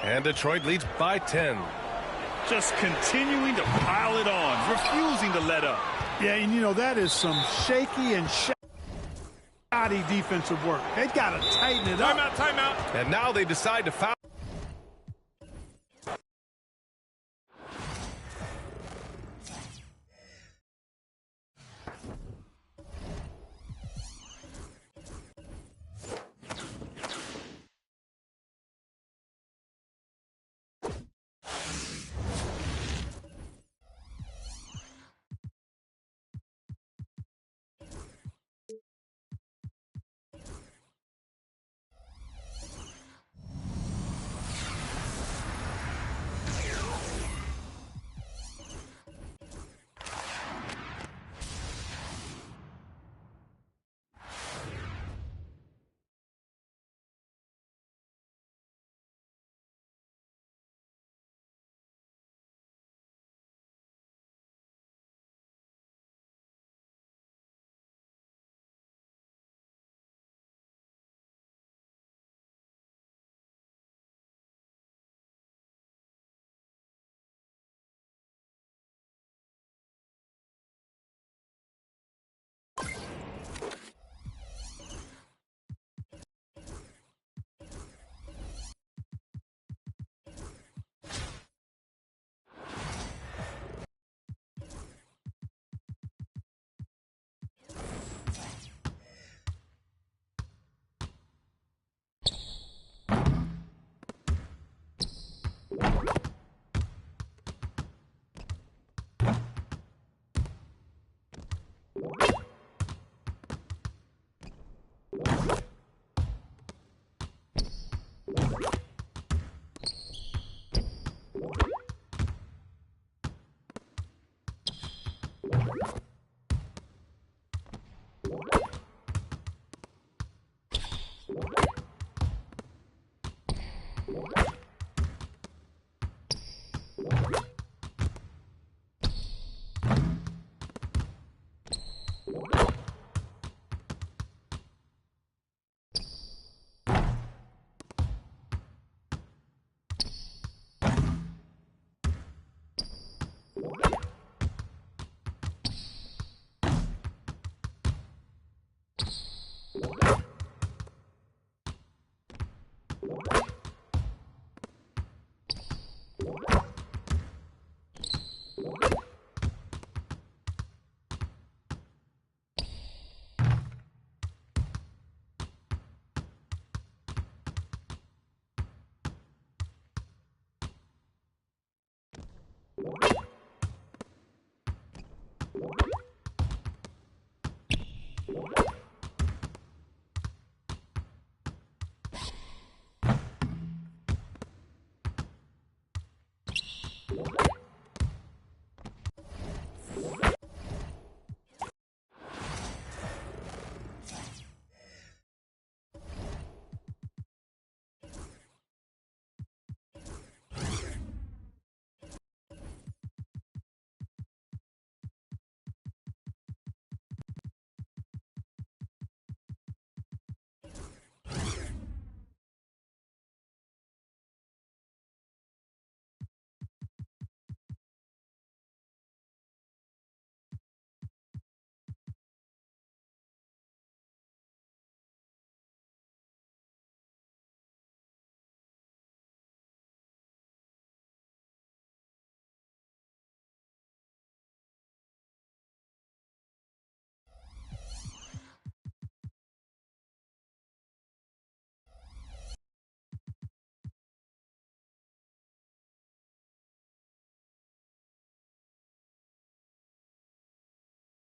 And Detroit leads by 10. Just continuing to pile it on, refusing to let up. Yeah, and you know, that is some shaky and shoddy defensive work. They got to tighten it up. Timeout. And now they decide to foul.